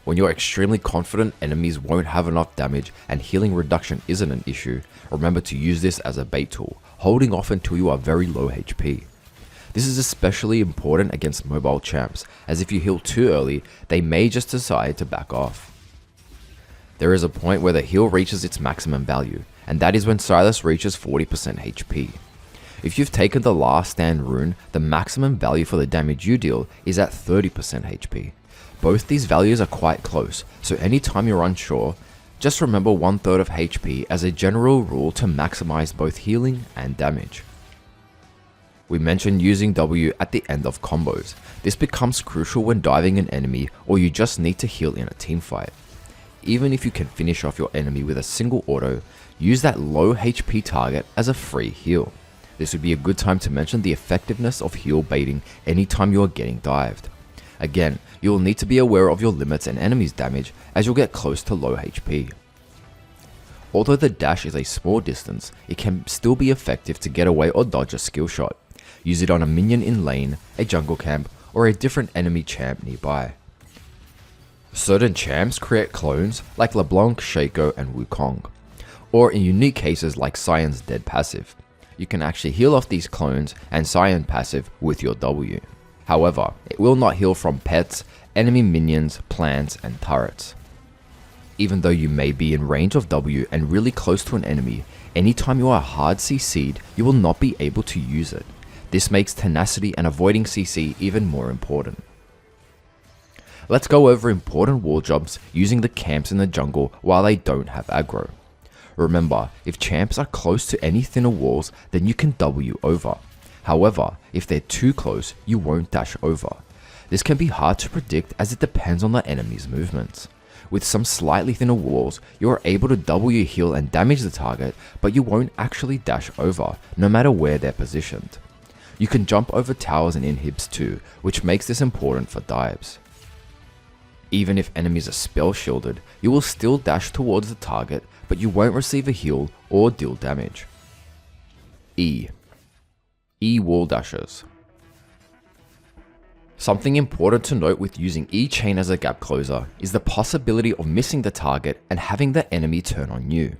Speaker 1: When you're extremely confident enemies won't have enough damage and healing reduction isn't an issue, remember to use this as a bait tool, holding off until you are very low HP. This is especially important against mobile champs, as if you heal too early, they may just decide to back off. There is a point where the heal reaches its maximum value, and that is when Sylas reaches 40% HP. If you've taken the Last Stand rune, the maximum value for the damage you deal is at 30% HP. Both these values are quite close, so anytime you're unsure, just remember 1/3 of HP as a general rule to maximize both healing and damage. We mentioned using W at the end of combos. This becomes crucial when diving an enemy or you just need to heal in a team fight. Even if you can finish off your enemy with a single auto, use that low HP target as a free heal. This would be a good time to mention the effectiveness of heal baiting anytime you are getting dived. Again, you will need to be aware of your limits and enemies' damage as you'll get close to low HP. Although the dash is a small distance, it can still be effective to get away or dodge a skill shot. Use it on a minion in lane, a jungle camp, or a different enemy champ nearby. Certain champs create clones like LeBlanc, Shaco, and Wukong, or in unique cases like Cyan's dead passive. You can actually heal off these clones and Cyan passive with your W. However, it will not heal from pets, enemy minions, plants, and turrets. Even though you may be in range of W and really close to an enemy, anytime you are hard CC'd, you will not be able to use it. This makes tenacity and avoiding CC even more important. Let's go over important wall jumps using the camps in the jungle while they don't have aggro. Remember, if champs are close to any thinner walls, then you can W over. However, if they're too close, you won't dash over. This can be hard to predict as it depends on the enemy's movements. With some slightly thinner walls, you are able to W heal and damage the target, but you won't actually dash over, no matter where they're positioned. You can jump over towers and inhibs too, which makes this important for dives. Even if enemies are spell shielded, you will still dash towards the target, but you won't receive a heal or deal damage. E wall dashes. Something important to note with using E chain as a gap closer is the possibility of missing the target and having the enemy turn on you.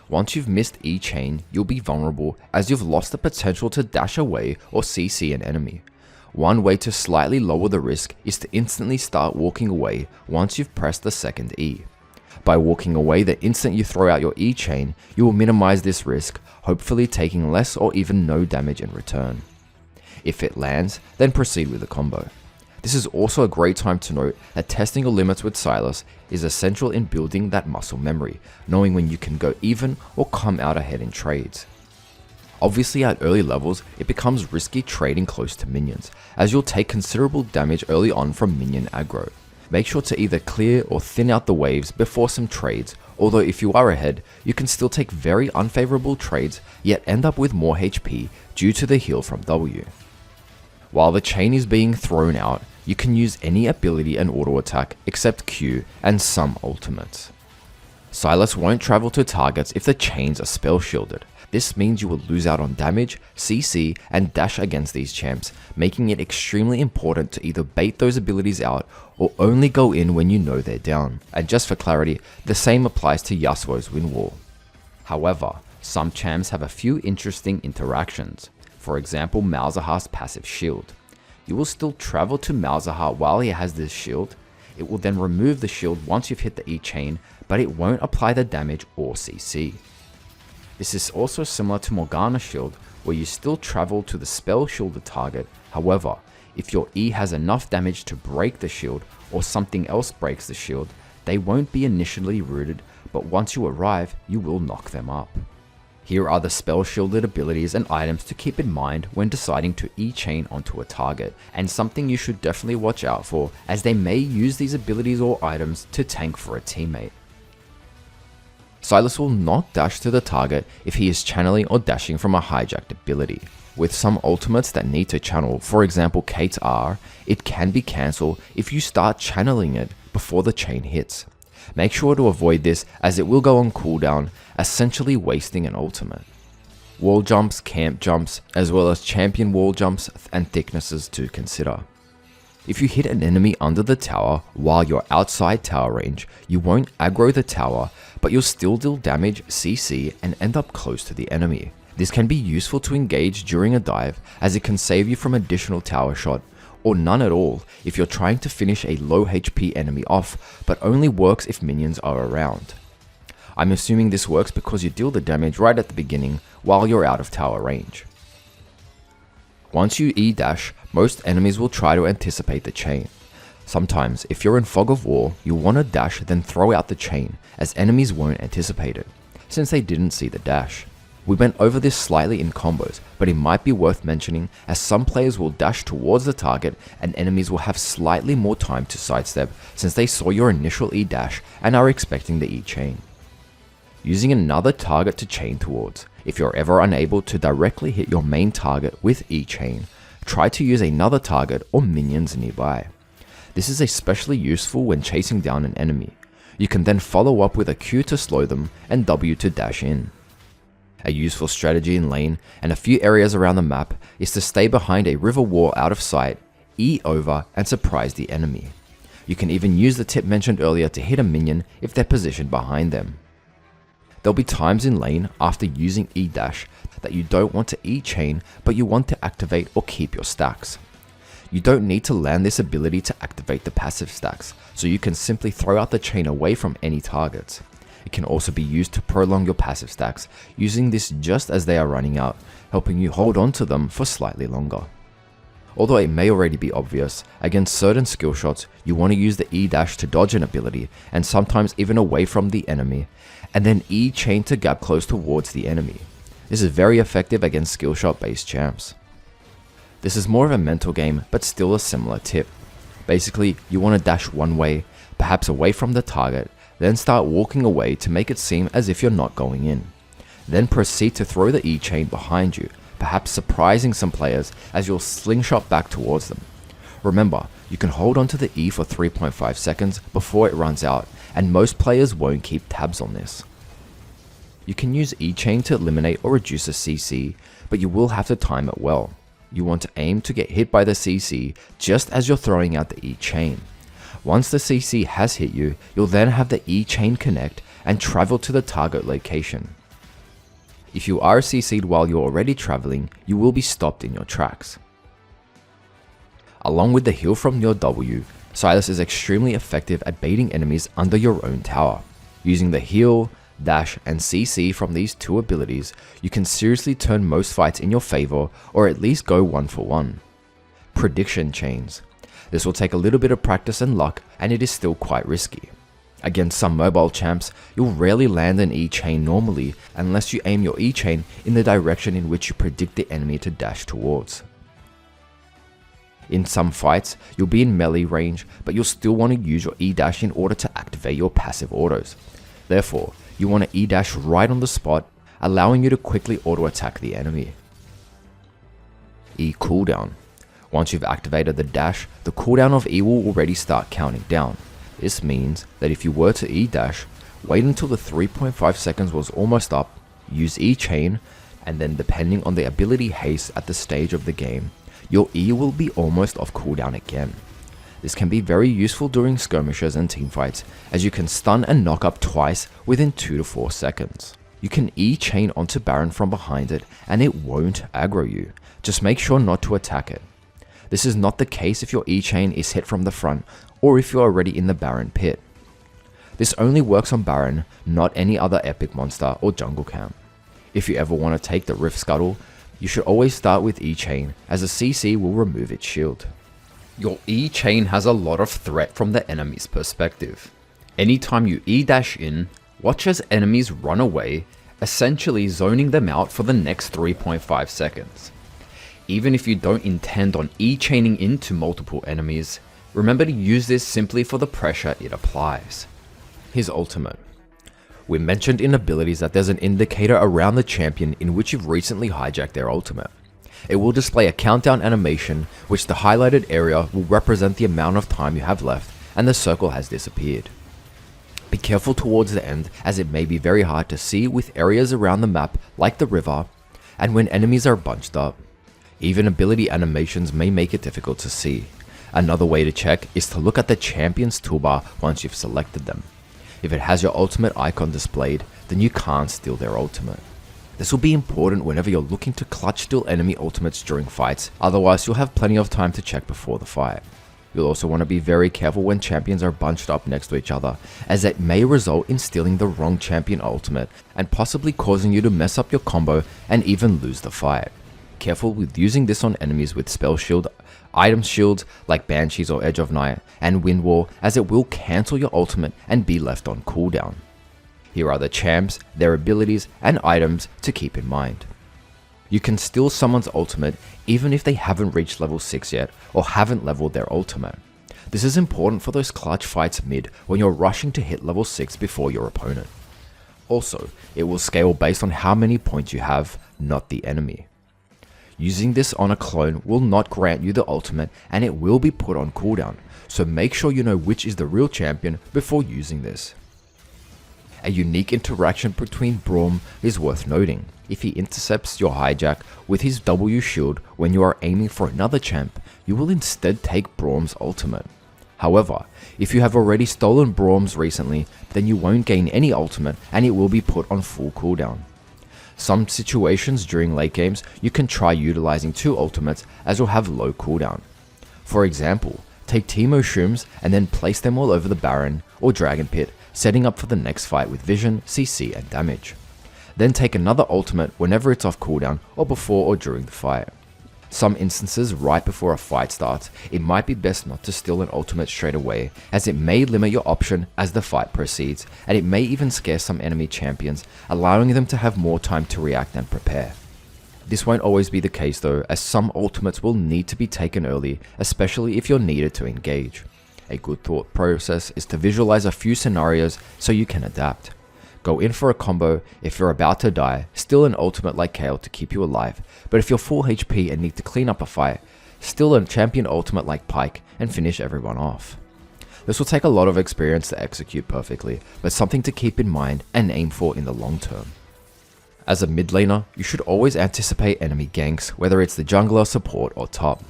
Speaker 1: Once you've missed E chain, you'll be vulnerable as you've lost the potential to dash away or CC an enemy. One way to slightly lower the risk is to instantly start walking away once you've pressed the second E. By walking away the instant you throw out your E chain, you will minimize this risk, hopefully taking less or even no damage in return. If it lands, then proceed with the combo. This is also a great time to note that testing your limits with Sylas is essential in building that muscle memory, knowing when you can go even or come out ahead in trades. Obviously at early levels, it becomes risky trading close to minions, as you'll take considerable damage early on from minion aggro. Make sure to either clear or thin out the waves before some trades, although if you are ahead, you can still take very unfavorable trades yet end up with more HP due to the heal from W. While the chain is being thrown out, you can use any ability and auto attack except Q and some ultimates. Sylas won't travel to targets if the chains are spell shielded. This means you will lose out on damage, CC, and dash against these champs, making it extremely important to either bait those abilities out or only go in when you know they're down. And just for clarity, the same applies to Yasuo's win wall. However, some champs have a few interesting interactions. For example, Malzahar's passive shield. You will still travel to Malzahar while he has this shield. It will then remove the shield once you've hit the E chain, but it won't apply the damage or CC. This is also similar to Morgana's shield, where you still travel to the spell shielded target. However, if your E has enough damage to break the shield, or something else breaks the shield, they won't be initially rooted, but once you arrive, you will knock them up. Here are the spell shielded abilities and items to keep in mind when deciding to E-chain onto a target, and something you should definitely watch out for, as they may use these abilities or items to tank for a teammate. Sylas will not dash to the target if he is channeling or dashing from a hijacked ability. With some ultimates that need to channel, for example Kate's R, it can be cancelled if you start channeling it before the chain hits. Make sure to avoid this as it will go on cooldown, essentially wasting an ultimate. Wall jumps, camp jumps, as well as champion wall jumps and thicknesses to consider. If you hit an enemy under the tower while you're outside tower range, you won't aggro the tower, but you'll still deal damage, CC, and end up close to the enemy. This can be useful to engage during a dive, as it can save you from additional tower shot, or none at all if you're trying to finish a low HP enemy off, but only works if minions are around. I'm assuming this works because you deal the damage right at the beginning while you're out of tower range. Once you E-dash, most enemies will try to anticipate the chain. Sometimes, if you're in Fog of War, you'll want to dash then throw out the chain, as enemies won't anticipate it, since they didn't see the dash. We went over this slightly in combos, but it might be worth mentioning as some players will dash towards the target and enemies will have slightly more time to sidestep since they saw your initial E-dash and are expecting the E-chain. Using another target to chain towards. If you're ever unable to directly hit your main target with E-chain, try to use another target or minions nearby. This is especially useful when chasing down an enemy. You can then follow up with a Q to slow them and W to dash in. A useful strategy in lane and a few areas around the map is to stay behind a river wall out of sight, E over and surprise the enemy. You can even use the tip mentioned earlier to hit a minion if they're positioned behind them. There'll be times in lane after using E-dash that you don't want to E-chain but you want to activate or keep your stacks. You don't need to land this ability to activate the passive stacks, so you can simply throw out the chain away from any targets. It can also be used to prolong your passive stacks, using this just as they are running out, helping you hold on to them for slightly longer. Although it may already be obvious, against certain skill shots, you want to use the E-dash to dodge an ability, and sometimes even away from the enemy, and then E-chain to gap close towards the enemy. This is very effective against skill shot based champs. This is more of a mental game, but still a similar tip. Basically, you want to dash one way, perhaps away from the target, then start walking away to make it seem as if you're not going in. Then proceed to throw the E-chain behind you, perhaps surprising some players as you'll slingshot back towards them. Remember, you can hold onto the E for 3.5 seconds before it runs out, and most players won't keep tabs on this. You can use E-chain to eliminate or reduce a CC, but you will have to time it well. You want to aim to get hit by the CC just as you're throwing out the E-chain. Once the CC has hit you, you'll then have the E-chain connect and travel to the target location. If you are CC'd while you're already traveling, you will be stopped in your tracks. Along with the heal from your W, Sylas is extremely effective at baiting enemies under your own tower. Using the heal, dash and CC from these two abilities, you can seriously turn most fights in your favor or at least go 1-for-1. Prediction chains. This will take a little bit of practice and luck, and it is still quite risky. Against some mobile champs, you'll rarely land an E-chain normally unless you aim your E-chain in the direction in which you predict the enemy to dash towards. In some fights, you'll be in melee range, but you'll still want to use your E-dash in order to activate your passive autos. Therefore, you want to E-dash right on the spot, allowing you to quickly auto-attack the enemy. E cooldown. Once you've activated the dash, the cooldown of E will already start counting down. This means that if you were to E-dash, wait until the 3.5 seconds was almost up, use E-chain, and then depending on the ability haste at the stage of the game, your E will be almost off cooldown again. This can be very useful during skirmishes and teamfights, as you can stun and knock up twice within 2 to 4 seconds. You can E-chain onto Baron from behind it and it won't aggro you, just make sure not to attack it. This is not the case if your E-chain is hit from the front or if you're already in the Baron pit. This only works on Baron, not any other epic monster or jungle camp. If you ever want to take the Rift Scuttle, you should always start with E-chain, as a CC will remove its shield. Your E-chain has a lot of threat from the enemy's perspective. Anytime you E-dash in, watch as enemies run away, essentially zoning them out for the next 3.5 seconds. Even if you don't intend on E-chaining into multiple enemies, remember to use this simply for the pressure it applies. His ultimate. We mentioned in abilities that there's an indicator around the champion in which you've recently hijacked their ultimate. It will display a countdown animation, which the highlighted area will represent the amount of time you have left, and the circle has disappeared. Be careful towards the end, as it may be very hard to see with areas around the map like the river, and when enemies are bunched up. Even ability animations may make it difficult to see. Another way to check is to look at the champion's toolbar once you've selected them. If it has your ultimate icon displayed, then you can't steal their ultimate. This will be important whenever you're looking to clutch steal enemy ultimates during fights, otherwise you'll have plenty of time to check before the fight. You'll also want to be very careful when champions are bunched up next to each other, as it may result in stealing the wrong champion ultimate and possibly causing you to mess up your combo and even lose the fight. Careful with using this on enemies with spell shield, item shields like Banshees or Edge of Night, and Wind Wall, as it will cancel your ultimate and be left on cooldown. Here are the champs, their abilities, and items to keep in mind. You can steal someone's ultimate even if they haven't reached level 6 yet or haven't leveled their ultimate. This is important for those clutch fights mid when you're rushing to hit level 6 before your opponent. Also, it will scale based on how many points you have, not the enemy. Using this on a clone will not grant you the ultimate and it will be put on cooldown, so make sure you know which is the real champion before using this. A unique interaction between Braum is worth noting. If he intercepts your hijack with his W shield when you are aiming for another champ, you will instead take Braum's ultimate. However, if you have already stolen Braum's recently, then you won't gain any ultimate and it will be put on full cooldown. Some situations during late games, you can try utilizing 2 ultimates as you'll have low cooldown. For example, take Teemo Shrooms and then place them all over the Baron or Dragon Pit, setting up for the next fight with vision, CC and damage. Then take another ultimate whenever it's off cooldown or before or during the fight. Some instances right before a fight starts, it might be best not to steal an ultimate straight away, as it may limit your option as the fight proceeds, and it may even scare some enemy champions, allowing them to have more time to react and prepare. This won't always be the case though, as some ultimates will need to be taken early, especially if you're needed to engage. A good thought process is to visualize a few scenarios so you can adapt. Go in for a combo if you're about to die, steal an ultimate like Kayle to keep you alive, but if you're full HP and need to clean up a fight, steal a champion ultimate like Pyke and finish everyone off. This will take a lot of experience to execute perfectly, but something to keep in mind and aim for in the long term. As a mid laner, you should always anticipate enemy ganks, whether it's the jungler, support or top.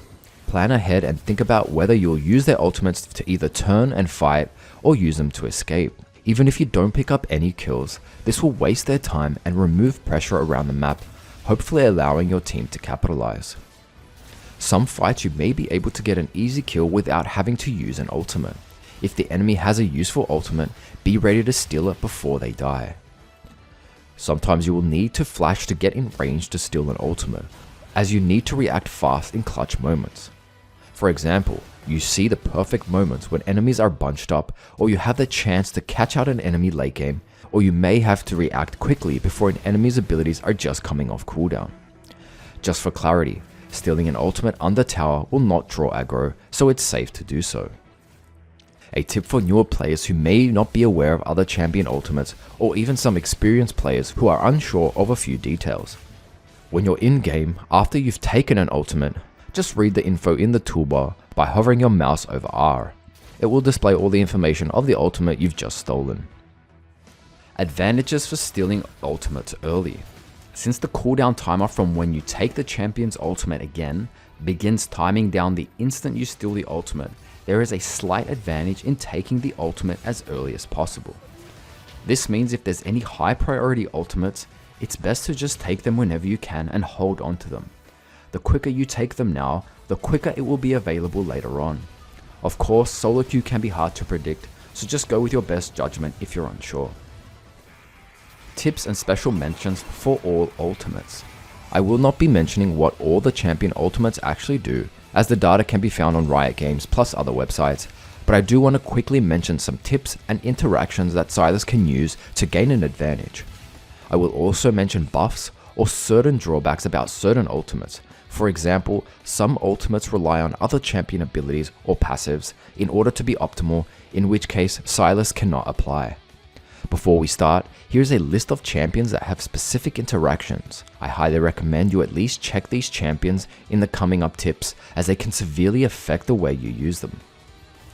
Speaker 1: Plan ahead and think about whether you'll use their ultimates to either turn and fight or use them to escape. Even if you don't pick up any kills, this will waste their time and remove pressure around the map, hopefully allowing your team to capitalize. Some fights you may be able to get an easy kill without having to use an ultimate. If the enemy has a useful ultimate, be ready to steal it before they die. Sometimes you will need to flash to get in range to steal an ultimate, as you need to react fast in clutch moments. For example, you see the perfect moments when enemies are bunched up, or you have the chance to catch out an enemy late game, or you may have to react quickly before an enemy's abilities are just coming off cooldown. Just for clarity, stealing an ultimate under tower will not draw aggro, so it's safe to do so. A tip for newer players who may not be aware of other champion ultimates, or even some experienced players who are unsure of a few details. When you're in game, after you've taken an ultimate, just read the info in the toolbar by hovering your mouse over R. It will display all the information of the ultimate you've just stolen. Advantages for stealing ultimates early. Since the cooldown timer from when you take the champion's ultimate again begins timing down the instant you steal the ultimate, there is a slight advantage in taking the ultimate as early as possible. This means if there's any high priority ultimates, it's best to just take them whenever you can and hold on to them. The quicker you take them now, the quicker it will be available later on. Of course, solo queue can be hard to predict, so just go with your best judgment if you're unsure. Tips and special mentions for all ultimates. I will not be mentioning what all the champion ultimates actually do, as the data can be found on Riot Games plus other websites, but I do want to quickly mention some tips and interactions that Sylas can use to gain an advantage. I will also mention buffs or certain drawbacks about certain ultimates. For example, some ultimates rely on other champion abilities or passives in order to be optimal, in which case Sylas cannot apply. Before we start, here's a list of champions that have specific interactions. I highly recommend you at least check these champions in the coming up tips, as they can severely affect the way you use them.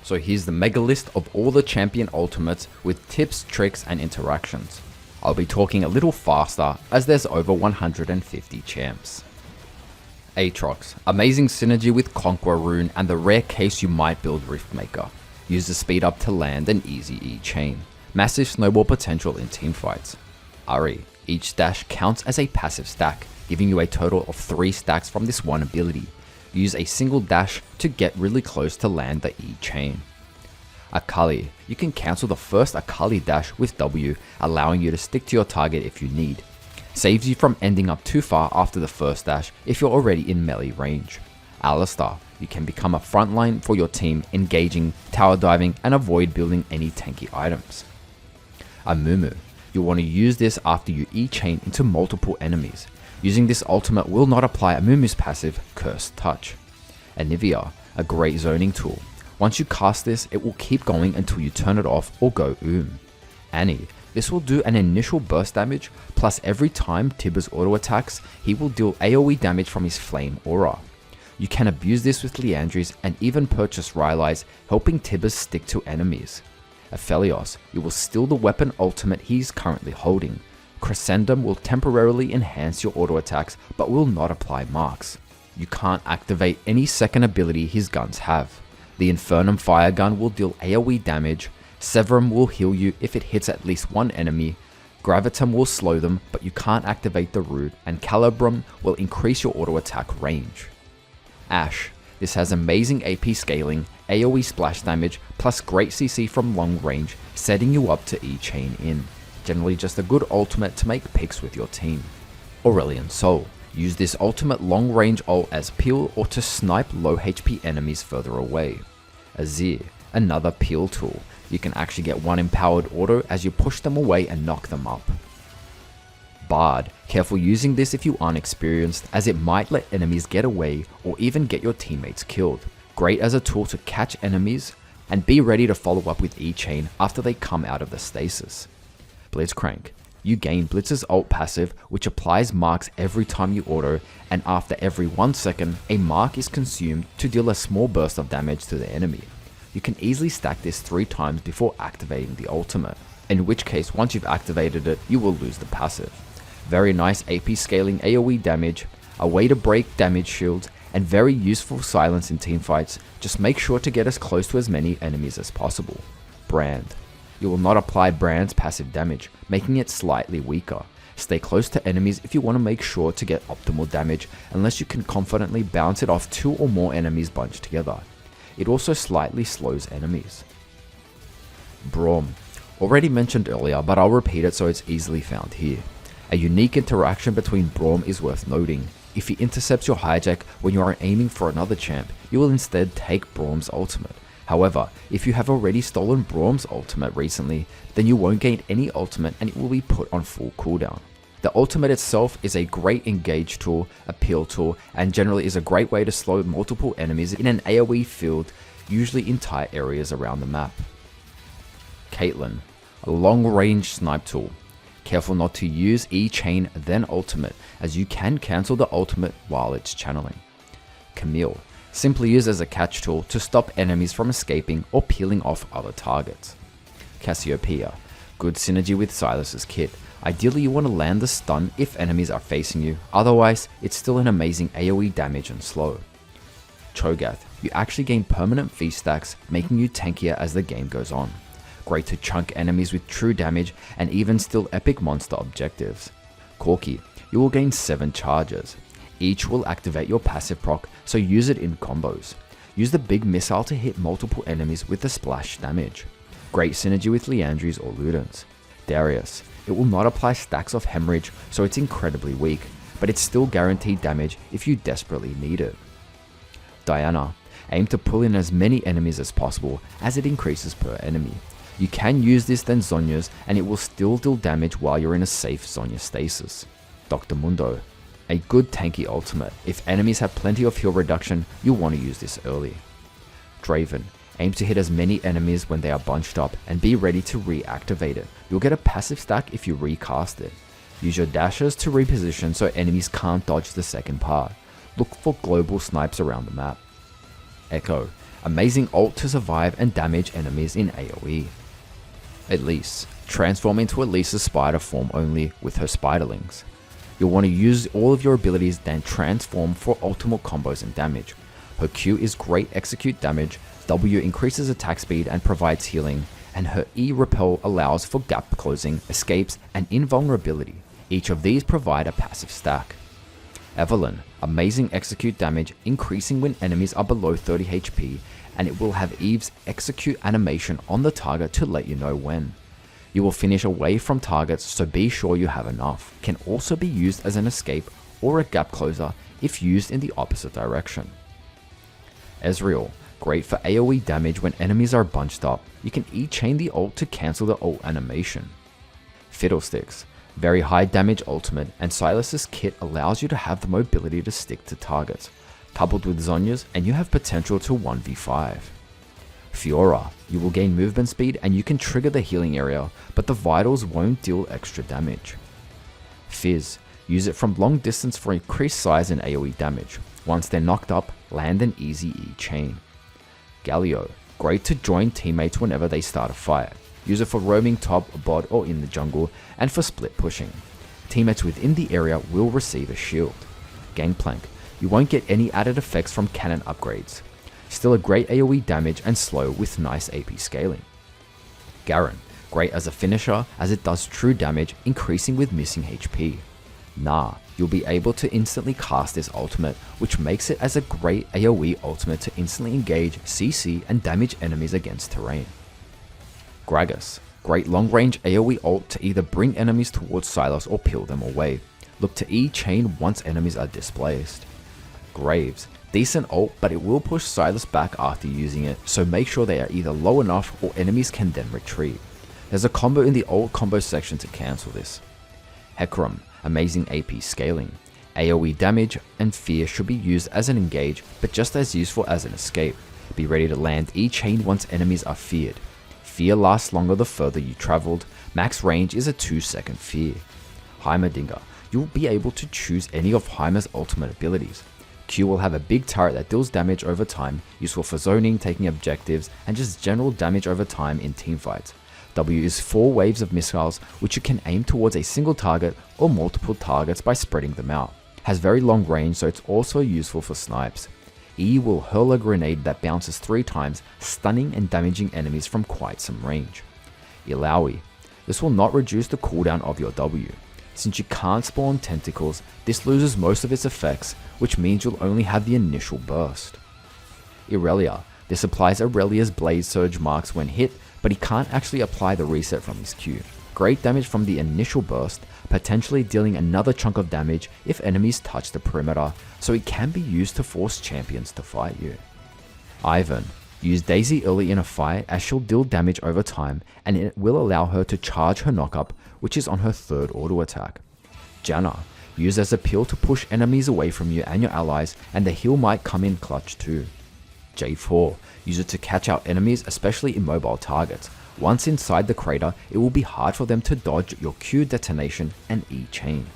Speaker 1: So here's the mega list of all the champion ultimates with tips, tricks and interactions. I'll be talking a little faster as there's over 150 champs. Aatrox, amazing synergy with Conqueror rune and the rare case you might build Riftmaker. Use the speed up to land an easy E chain. Massive snowball potential in teamfights. Ari, each dash counts as a passive stack, giving you a total of 3 stacks from this one ability. Use a single dash to get really close to land the E chain. Akali, you can cancel the first Akali dash with W, allowing you to stick to your target if you need. saves you from ending up too far after the first dash if you're already in melee range. Alistar, you can become a frontline for your team, engaging, tower diving, and avoid building any tanky items. Amumu, you'll want to use this after you E-chain into multiple enemies. Using this ultimate will not apply Amumu's passive, Cursed Touch. Anivia, a great zoning tool. Once you cast this, it will keep going until you turn it off or go Annie, this will do an initial burst damage, plus every time Tibber's auto attacks, he will deal AoE damage from his flame aura. You can abuse this with Liandries and even purchase Rylai's, helping Tibbers stick to enemies. Aphelios, you will steal the weapon ultimate he's currently holding. Crescendum will temporarily enhance your auto attacks but will not apply marks. You can't activate any second ability his guns have. The Infernum Fire Gun will deal AoE damage, Severum will heal you if it hits at least one enemy, Gravitum will slow them but you can't activate the root, and Calibrum will increase your auto attack range. Ash, this has amazing AP scaling, AoE splash damage, plus great CC from long range, setting you up to E-chain in. Generally just a good ultimate to make picks with your team. Aurelian Soul, use this ultimate long range ult as peel or to snipe low HP enemies further away. Azir, another peel tool. You can actually get one empowered auto as you push them away and knock them up. Bard, careful using this if you aren't experienced, as it might let enemies get away or even get your teammates killed. Great as a tool to catch enemies, and be ready to follow up with E-chain after they come out of the stasis. Blitzcrank, you gain Blitz's ult passive, which applies marks every time you auto, and after every 1 second, a mark is consumed to deal a small burst of damage to the enemy. You can easily stack this 3 times before activating the ultimate, in which case once you've activated it, you will lose the passive. Very nice AP scaling AoE damage, a way to break damage shields, and very useful silence in teamfights. Just make sure to get as close to as many enemies as possible. Brand, you will not apply Brand's passive damage, making it slightly weaker. Stay close to enemies if you want to make sure to get optimal damage, unless you can confidently bounce it off 2 or more enemies bunched together. It also slightly slows enemies. Braum, already mentioned earlier, but I'll repeat it so it's easily found here. A unique interaction between Braum is worth noting. If he intercepts your hijack when you are aiming for another champ, you will instead take Braum's ultimate. However, if you have already stolen Braum's ultimate recently, then you won't gain any ultimate and it will be put on full cooldown. The ultimate itself is a great engage tool, appeal tool, and generally is a great way to slow multiple enemies in an AoE field, usually in tight areas around the map. Caitlyn, a long range snipe tool. Careful not to use E-chain then ultimate, as you can cancel the ultimate while it's channeling. Camille, simply used as a catch tool to stop enemies from escaping or peeling off other targets. Cassiopeia, good synergy with Sylas's kit. Ideally you want to land the stun if enemies are facing you, otherwise it's still an amazing AoE damage and slow. Cho'Gath, you actually gain permanent feast stacks, making you tankier as the game goes on. Great to chunk enemies with true damage and even still epic monster objectives. Corki, you will gain 7 charges. Each will activate your passive proc, so use it in combos. Use the big missile to hit multiple enemies with the splash damage. Great synergy with Liandries or Ludens. Darius, it will not apply stacks of hemorrhage, so it's incredibly weak, but it's still guaranteed damage if you desperately need it. Diana, aim to pull in as many enemies as possible as it increases per enemy. You can use this then Zhonya's and it will still deal damage while you're in a safe Zhonya stasis. Dr. Mundo, a good tanky ultimate. If enemies have plenty of heal reduction, you'll want to use this early. Draven, aim to hit as many enemies when they are bunched up and be ready to reactivate it. You'll get a passive stack if you recast it. Use your dashes to reposition so enemies can't dodge the second part. Look for global snipes around the map. Echo, amazing ult to survive and damage enemies in AoE. Elise, transform into Elise's spider form only with her spiderlings. You'll want to use all of your abilities then transform for ultimate combos and damage. Her Q is great execute damage, W increases attack speed and provides healing, and her E repel allows for gap closing, escapes, and invulnerability. Each of these provide a passive stack. Evelyn, amazing execute damage, increasing when enemies are below 30 HP, and it will have Eve's execute animation on the target to let you know when. You will finish away from targets, so be sure you have enough. Can also be used as an escape or a gap closer if used in the opposite direction. Ezreal, great for AoE damage when enemies are bunched up. You can E-chain the ult to cancel the ult animation. Fiddlesticks, very high damage ultimate, and Sylas' kit allows you to have the mobility to stick to targets, coupled with Zhonya's, and you have potential to 1v5. Fiora, you will gain movement speed and you can trigger the healing area, but the vitals won't deal extra damage. Fizz, use it from long distance for increased size and AoE damage. Once they're knocked up, land an easy E-chain. Galio, great to join teammates whenever they start a fight. Use it for roaming top, bot or in the jungle, and for split pushing. Teammates within the area will receive a shield. Gangplank, you won't get any added effects from cannon upgrades. Still a great AoE damage and slow with nice AP scaling. Garen, great as a finisher as it does true damage, increasing with missing HP. Nah, you'll be able to instantly cast this ultimate, which makes it as a great AoE ultimate to instantly engage, CC and damage enemies against terrain. Gragas, great long range AoE ult to either bring enemies towards Sylas or peel them away. Look to E-chain once enemies are displaced. Graves, decent ult, but it will push Sylas back after using it, so make sure they are either low enough or enemies can then retreat. There's a combo in the ult combo section to cancel this. Hecarim, amazing AP scaling. AoE damage and fear should be used as an engage, but just as useful as an escape. Be ready to land E-chain once enemies are feared. Fear lasts longer the further you travelled. Max range is a 2-second fear. Heimerdinger, you'll be able to choose any of Heimer's ultimate abilities. Q will have a big turret that deals damage over time, useful for zoning, taking objectives, and just general damage over time in teamfights. W is 4 waves of missiles which you can aim towards a single target or multiple targets by spreading them out. Has very long range, so it's also useful for snipes. E will hurl a grenade that bounces 3 times, stunning and damaging enemies from quite some range. Illaoi, this will not reduce the cooldown of your W. Since you can't spawn tentacles, this loses most of its effects, which means you'll only have the initial burst. Irelia, this applies Aurelia's Blade Surge marks when hit, but he can't actually apply the reset from his Q. Great damage from the initial burst, potentially dealing another chunk of damage if enemies touch the perimeter, so it can be used to force champions to fight you. Ivan, use Daisy early in a fight as she'll deal damage over time, and it will allow her to charge her knockup, which is on her 3rd auto attack. Janna, use as a peel to push enemies away from you and your allies, and the heal might come in clutch too. J4, use it to catch out enemies, especially immobile targets. Once inside the crater, it will be hard for them to dodge your Q detonation and E-chain.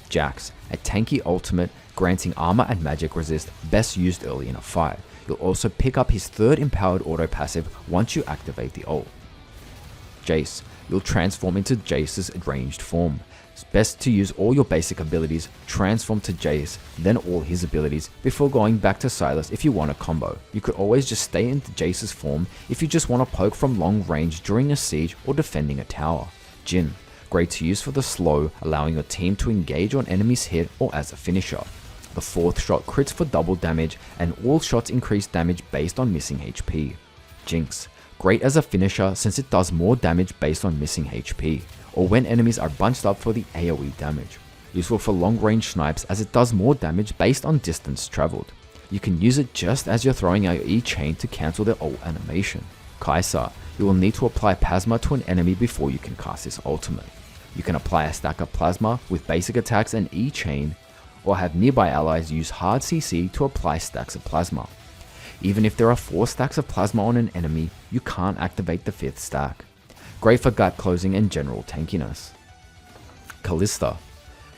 Speaker 1: Jax, a tanky ultimate granting armor and magic resist, best used early in a fight. You'll also pick up his 3rd empowered auto passive once you activate the ult. Jace, you'll transform into Jace's ranged form. It's best to use all your basic abilities, transform to Jace, then all his abilities, before going back to Sylas if you want a combo. You could always just stay into Jace's form if you just want to poke from long range during a siege or defending a tower. Jhin, great to use for the slow, allowing your team to engage on enemies hit or as a finisher. The 4th shot crits for double damage, and all shots increase damage based on missing HP. Jinx, great as a finisher since it does more damage based on missing HP, or when enemies are bunched up for the AoE damage. Useful for long range snipes as it does more damage based on distance travelled. You can use it just as you're throwing out your E-chain to cancel their ult animation. Kai'Sa, you will need to apply Plasma to an enemy before you can cast this ultimate. You can apply a stack of Plasma with basic attacks and E-chain, or have nearby allies use hard CC to apply stacks of Plasma. Even if there are 4 stacks of Plasma on an enemy, you can't activate the 5th stack. Great for gut closing and general tankiness. Kalista,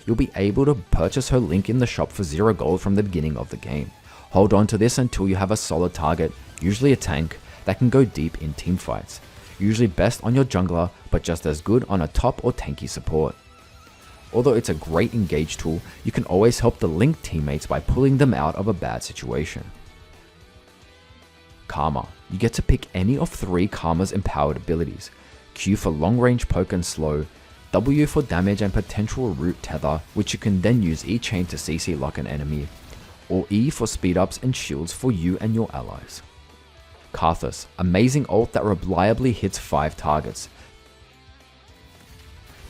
Speaker 1: you'll be able to purchase her link in the shop for 0 gold from the beginning of the game. Hold on to this until you have a solid target, usually a tank, that can go deep in teamfights. Usually best on your jungler, but just as good on a top or tanky support. Although it's a great engage tool, you can always help the linked teammates by pulling them out of a bad situation. Karma, you get to pick any of 3 Karma's empowered abilities. Q for long range poke and slow, W for damage and potential root tether, which you can then use E-chain to CC lock an enemy, or E for speed ups and shields for you and your allies. Karthus, amazing ult that reliably hits 5 targets.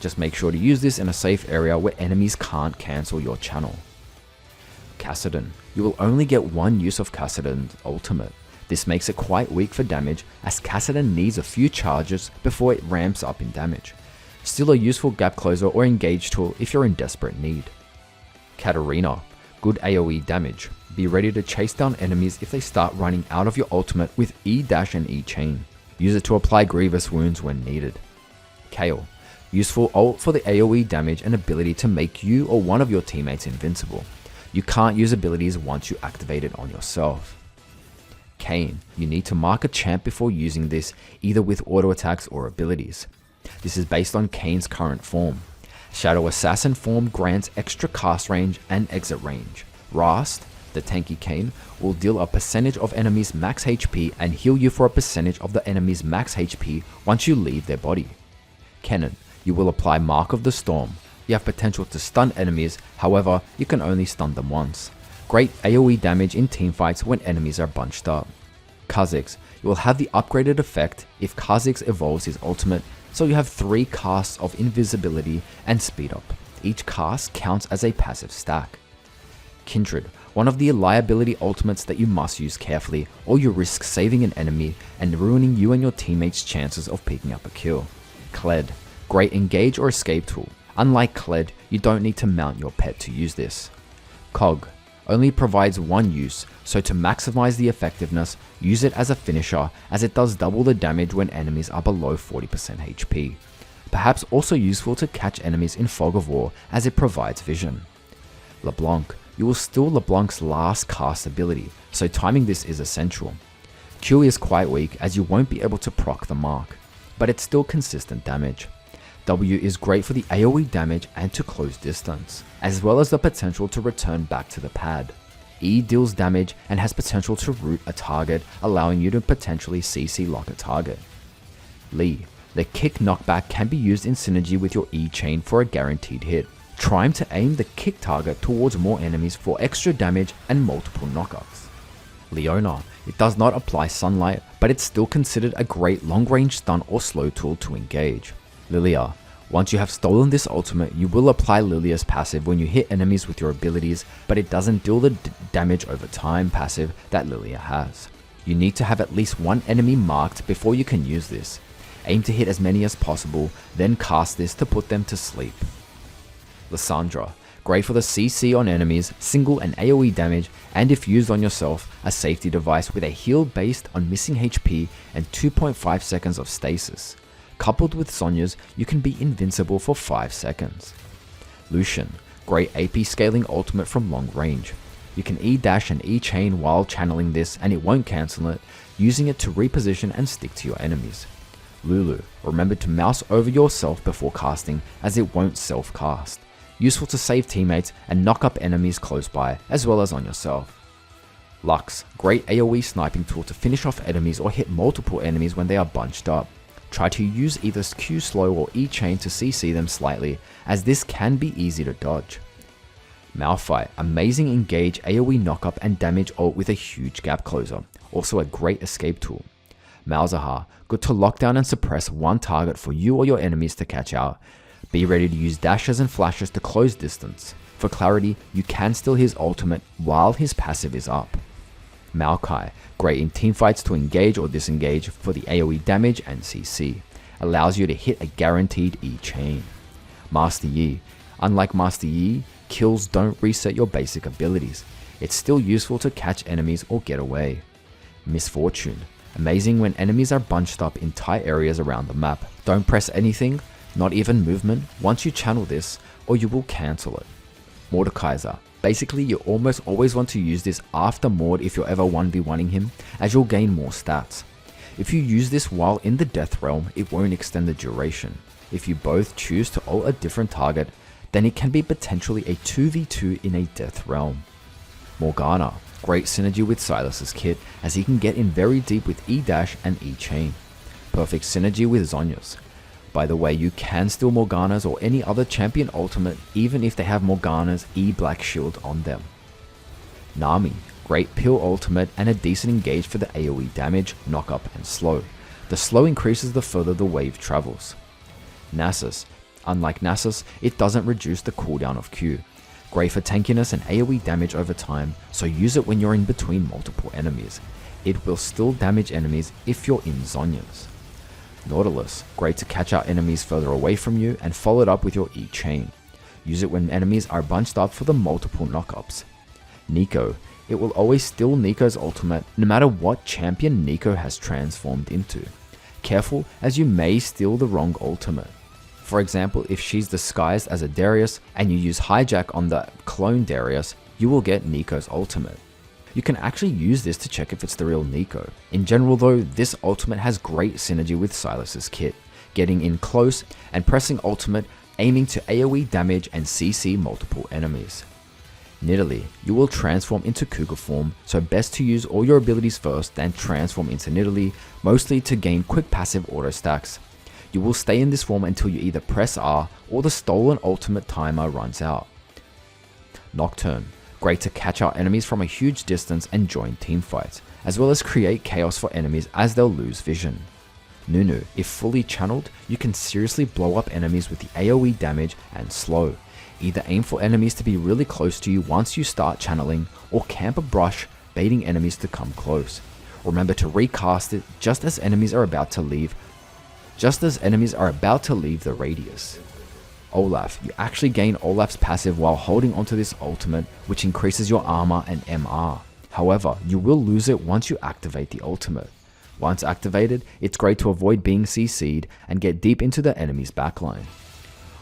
Speaker 1: Just make sure to use this in a safe area where enemies can't cancel your channel. Kassadin. You will only get one use of Kassadin's ultimate. This makes it quite weak for damage, as Kassadin needs a few charges before it ramps up in damage. Still a useful gap closer or engage tool if you're in desperate need. Katarina. Good AoE damage. Be ready to chase down enemies if they start running out of your ultimate with E-dash and E-chain. Use it to apply grievous wounds when needed. Kayle. Useful ult for the AoE damage and ability to make you or one of your teammates invincible. You can't use abilities once you activate it on yourself. Kayn. You need to mark a champ before using this, either with auto attacks or abilities. This is based on Kayn's current form. Shadow Assassin form grants extra cast range and exit range. Rast, the tanky Kayn, will deal a percentage of enemies' max HP and heal you for a percentage of the enemy's max HP once you leave their body. Kennen. You will apply Mark of the Storm. You have potential to stun enemies, however, you can only stun them once. Great AoE damage in teamfights when enemies are bunched up. Kha'Zix. You will have the upgraded effect if Kha'Zix evolves his ultimate, so you have 3 casts of invisibility and speed up. Each cast counts as a passive stack. Kindred. One of the liability ultimates that you must use carefully, or you risk saving an enemy and ruining you and your teammates' chances of picking up a kill. Kled. Great engage or escape tool. Unlike Kled, you don't need to mount your pet to use this. Cog. Only provides one use, so to maximize the effectiveness, use it as a finisher as it does double the damage when enemies are below 40% HP. Perhaps also useful to catch enemies in Fog of War as it provides vision. LeBlanc. You will steal LeBlanc's last cast ability, so timing this is essential. Q is quite weak as you won't be able to proc the mark, but it's still consistent damage. W is great for the AoE damage and to close distance, as well as the potential to return back to the pad. E deals damage and has potential to root a target, allowing you to potentially CC lock a target. Lee. The kick knockback can be used in synergy with your E chain for a guaranteed hit. Try to aim the kick target towards more enemies for extra damage and multiple knockups. Leona. It does not apply sunlight, but it's still considered a great long range stun or slow tool to engage. Lilia. Once you have stolen this ultimate, you will apply Lilia's passive when you hit enemies with your abilities, but it doesn't deal the damage over time passive that Lilia has. You need to have at least one enemy marked before you can use this. Aim to hit as many as possible, then cast this to put them to sleep. Lissandra. Great for the CC on enemies, single and AoE damage, and if used on yourself, a safety device with a heal based on missing HP and 2.5 seconds of stasis. Coupled with Zhonya's, you can be invincible for 5 seconds. Lucian. Great AP scaling ultimate from long range. You can E-dash and E-chain while channeling this and it won't cancel it, using it to reposition and stick to your enemies. Lulu. Remember to mouse over yourself before casting as it won't self-cast. Useful to save teammates and knock up enemies close by, as well as on yourself. Lux. Great AoE sniping tool to finish off enemies or hit multiple enemies when they are bunched up. Try to use either Q slow or E chain to CC them slightly, as this can be easy to dodge. Malphite. Amazing engage AoE knockup and damage ult with a huge gap closer, also a great escape tool. Malzahar. Good to lock down and suppress one target for you or your enemies to catch out. Be ready to use dashes and flashes to close distance. For clarity, you can steal his ultimate while his passive is up. Maokai. Great in teamfights to engage or disengage for the AoE damage and CC. Allows you to hit a guaranteed E-chain. Master Yi. Unlike Master Yi, kills don't reset your basic abilities. It's still useful to catch enemies or get away. Misfortune. Amazing when enemies are bunched up in tight areas around the map. Don't press anything, not even movement, once you channel this, or you will cancel it. Mordekaiser. Basically, you almost always want to use this after Mord if you're ever 1v1ing him, as you'll gain more stats. If you use this while in the Death Realm, it won't extend the duration. If you both choose to ult a different target, then it can be potentially a 2v2 in a Death Realm. Morgana. Great synergy with Sylas' kit, as he can get in very deep with E-dash and E-chain. Perfect synergy with Zhonya's. By the way, you can steal Morgana's or any other champion ultimate even if they have Morgana's E-Black Shield on them. Nami. Great peel ultimate and a decent engage for the AoE damage, knockup and slow. The slow increases the further the wave travels. Nasus. Unlike Nasus, it doesn't reduce the cooldown of Q. Great for tankiness and AoE damage over time, so use it when you're in between multiple enemies. It will still damage enemies if you're in Zhonyas. Nautilus, great to catch out enemies further away from you and follow it up with your E-chain. Use it when enemies are bunched up for the multiple knockups. Neeko, it will always steal Neeko's ultimate no matter what champion Neeko has transformed into. Careful, as you may steal the wrong ultimate. For example, if she's disguised as a Darius and you use Hijack on the clone Darius, you will get Neeko's ultimate. You can actually use this to check if it's the real Neeko. In general though, this ultimate has great synergy with Sylas' kit, getting in close and pressing ultimate, aiming to AoE damage and CC multiple enemies. Nidalee, you will transform into Cougar form, so best to use all your abilities first then transform into Nidalee, mostly to gain quick passive auto stacks. You will stay in this form until you either press R or the stolen ultimate timer runs out. Nocturne, great to catch out enemies from a huge distance and join teamfights, as well as create chaos for enemies as they'll lose vision. Nunu, if fully channeled, you can seriously blow up enemies with the AoE damage and slow. Either aim for enemies to be really close to you once you start channeling, or camp a brush, baiting enemies to come close. Remember to recast it just as enemies are about to leave the radius. Olaf, you actually gain Olaf's passive while holding onto this ultimate, which increases your armor and MR. However, you will lose it once you activate the ultimate. Once activated, it's great to avoid being CC'd and get deep into the enemy's backline.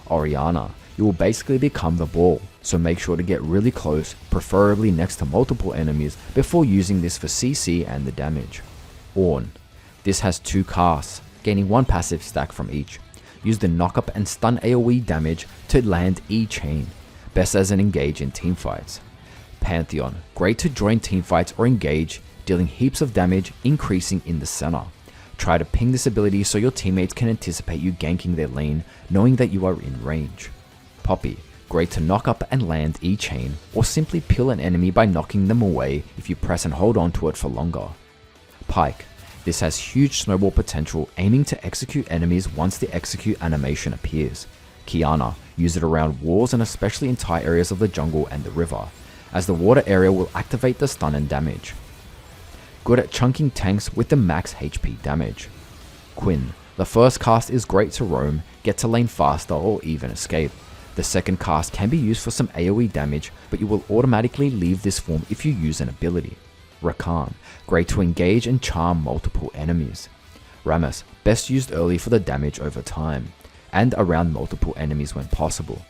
Speaker 1: Orianna, you will basically become the ball, so make sure to get really close, preferably next to multiple enemies, before using this for CC and the damage. Ornn, this has 2 casts, gaining 1 passive stack from each. Use the knock-up and stun AoE damage to land E-chain, best as an engage in teamfights. Pantheon, great to join teamfights or engage, dealing heaps of damage, increasing in the center. Try to ping this ability so your teammates can anticipate you ganking their lane, knowing that you are in range. Poppy, great to knock up and land E-chain, or simply peel an enemy by knocking them away if you press and hold on to it for longer. Pyke, this has huge snowball potential, aiming to execute enemies once the execute animation appears. Qiyana, use it around walls and especially in tight areas of the jungle and the river, as the water area will activate the stun and damage. Good at chunking tanks with the max HP damage. Quinn, the first cast is great to roam, get to lane faster or even escape. The second cast can be used for some AoE damage, but you will automatically leave this form if you use an ability. Rakan, great to engage and charm multiple enemies. Rammus, best used early for the damage over time, and around multiple enemies when possible.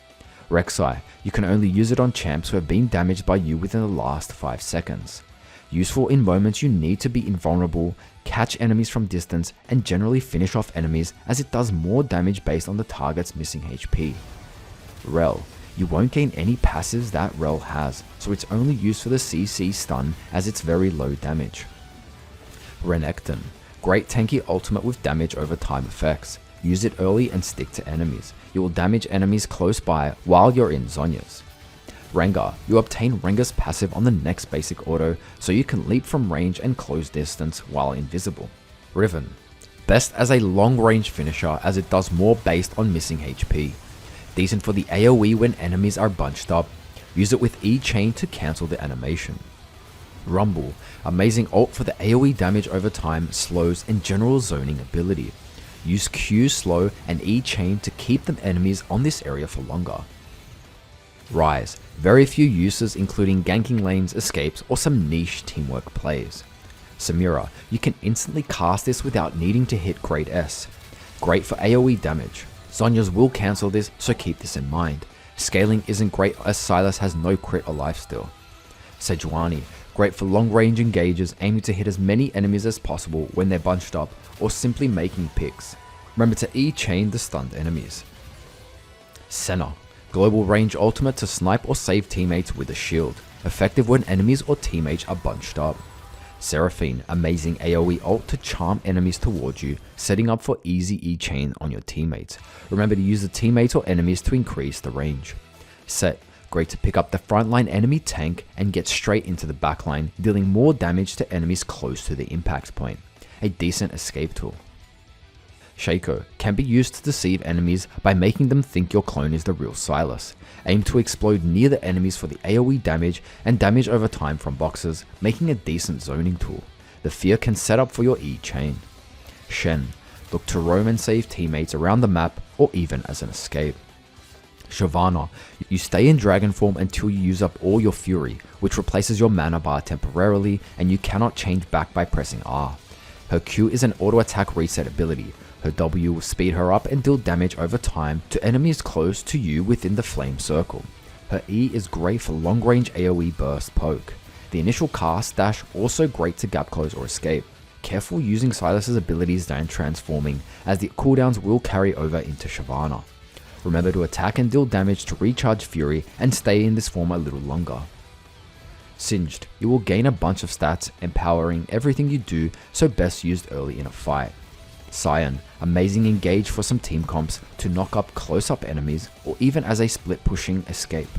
Speaker 1: Rek'Sai, you can only use it on champs who have been damaged by you within the last 5 seconds. Useful in moments you need to be invulnerable, catch enemies from distance, and generally finish off enemies as it does more damage based on the target's missing HP. Rel, you won't gain any passives that Rel has, so it's only used for the CC stun as it's very low damage. Renekton, great tanky ultimate with damage over time effects. Use it early and stick to enemies. You will damage enemies close by while you're in Zhonyas. Rengar, you obtain Rengar's passive on the next basic auto, so you can leap from range and close distance while invisible. Riven, best as a long range finisher as it does more based on missing HP. Decent for the AoE when enemies are bunched up. Use it with E-chain to cancel the animation. Rumble, amazing ult for the AoE damage over time, slows and general zoning ability. Use Q slow and E-chain to keep the enemies on this area for longer. Rise, very few uses including ganking lanes, escapes, or some niche teamwork plays. Samira, you can instantly cast this without needing to hit grade S. Great for AoE damage. Zhonyas will cancel this, so keep this in mind. Scaling isn't great as Sylas has no crit or lifesteal. Sejuani, great for long range engages aiming to hit as many enemies as possible when they're bunched up or simply making picks. Remember to E-chain the stunned enemies. Senna, global range ultimate to snipe or save teammates with a shield, effective when enemies or teammates are bunched up. Seraphine, amazing AoE ult to charm enemies towards you, setting up for easy E-chain on your teammates. Remember to use the teammates or enemies to increase the range. Set, great to pick up the frontline enemy tank and get straight into the backline, dealing more damage to enemies close to the impact point. A decent escape tool. Shaco can be used to deceive enemies by making them think your clone is the real Sylas. Aim to explode near the enemies for the AoE damage and damage over time from boxes, making a decent zoning tool. The fear can set up for your E chain. Shen, look to roam and save teammates around the map or even as an escape. Shyvana, you stay in dragon form until you use up all your fury, which replaces your mana bar temporarily and you cannot change back by pressing R. Her Q is an auto attack reset ability. Her W will speed her up and deal damage over time to enemies close to you within the flame circle. Her E is great for long range AoE burst poke. The initial cast dash also great to gap close or escape. Careful using Sylas' abilities during transforming, as the cooldowns will carry over into Shyvana. Remember to attack and deal damage to recharge fury and stay in this form a little longer. Singed, you will gain a bunch of stats, empowering everything you do, so best used early in a fight. Scion, amazing engage for some team comps to knock up close up enemies or even as a split pushing escape.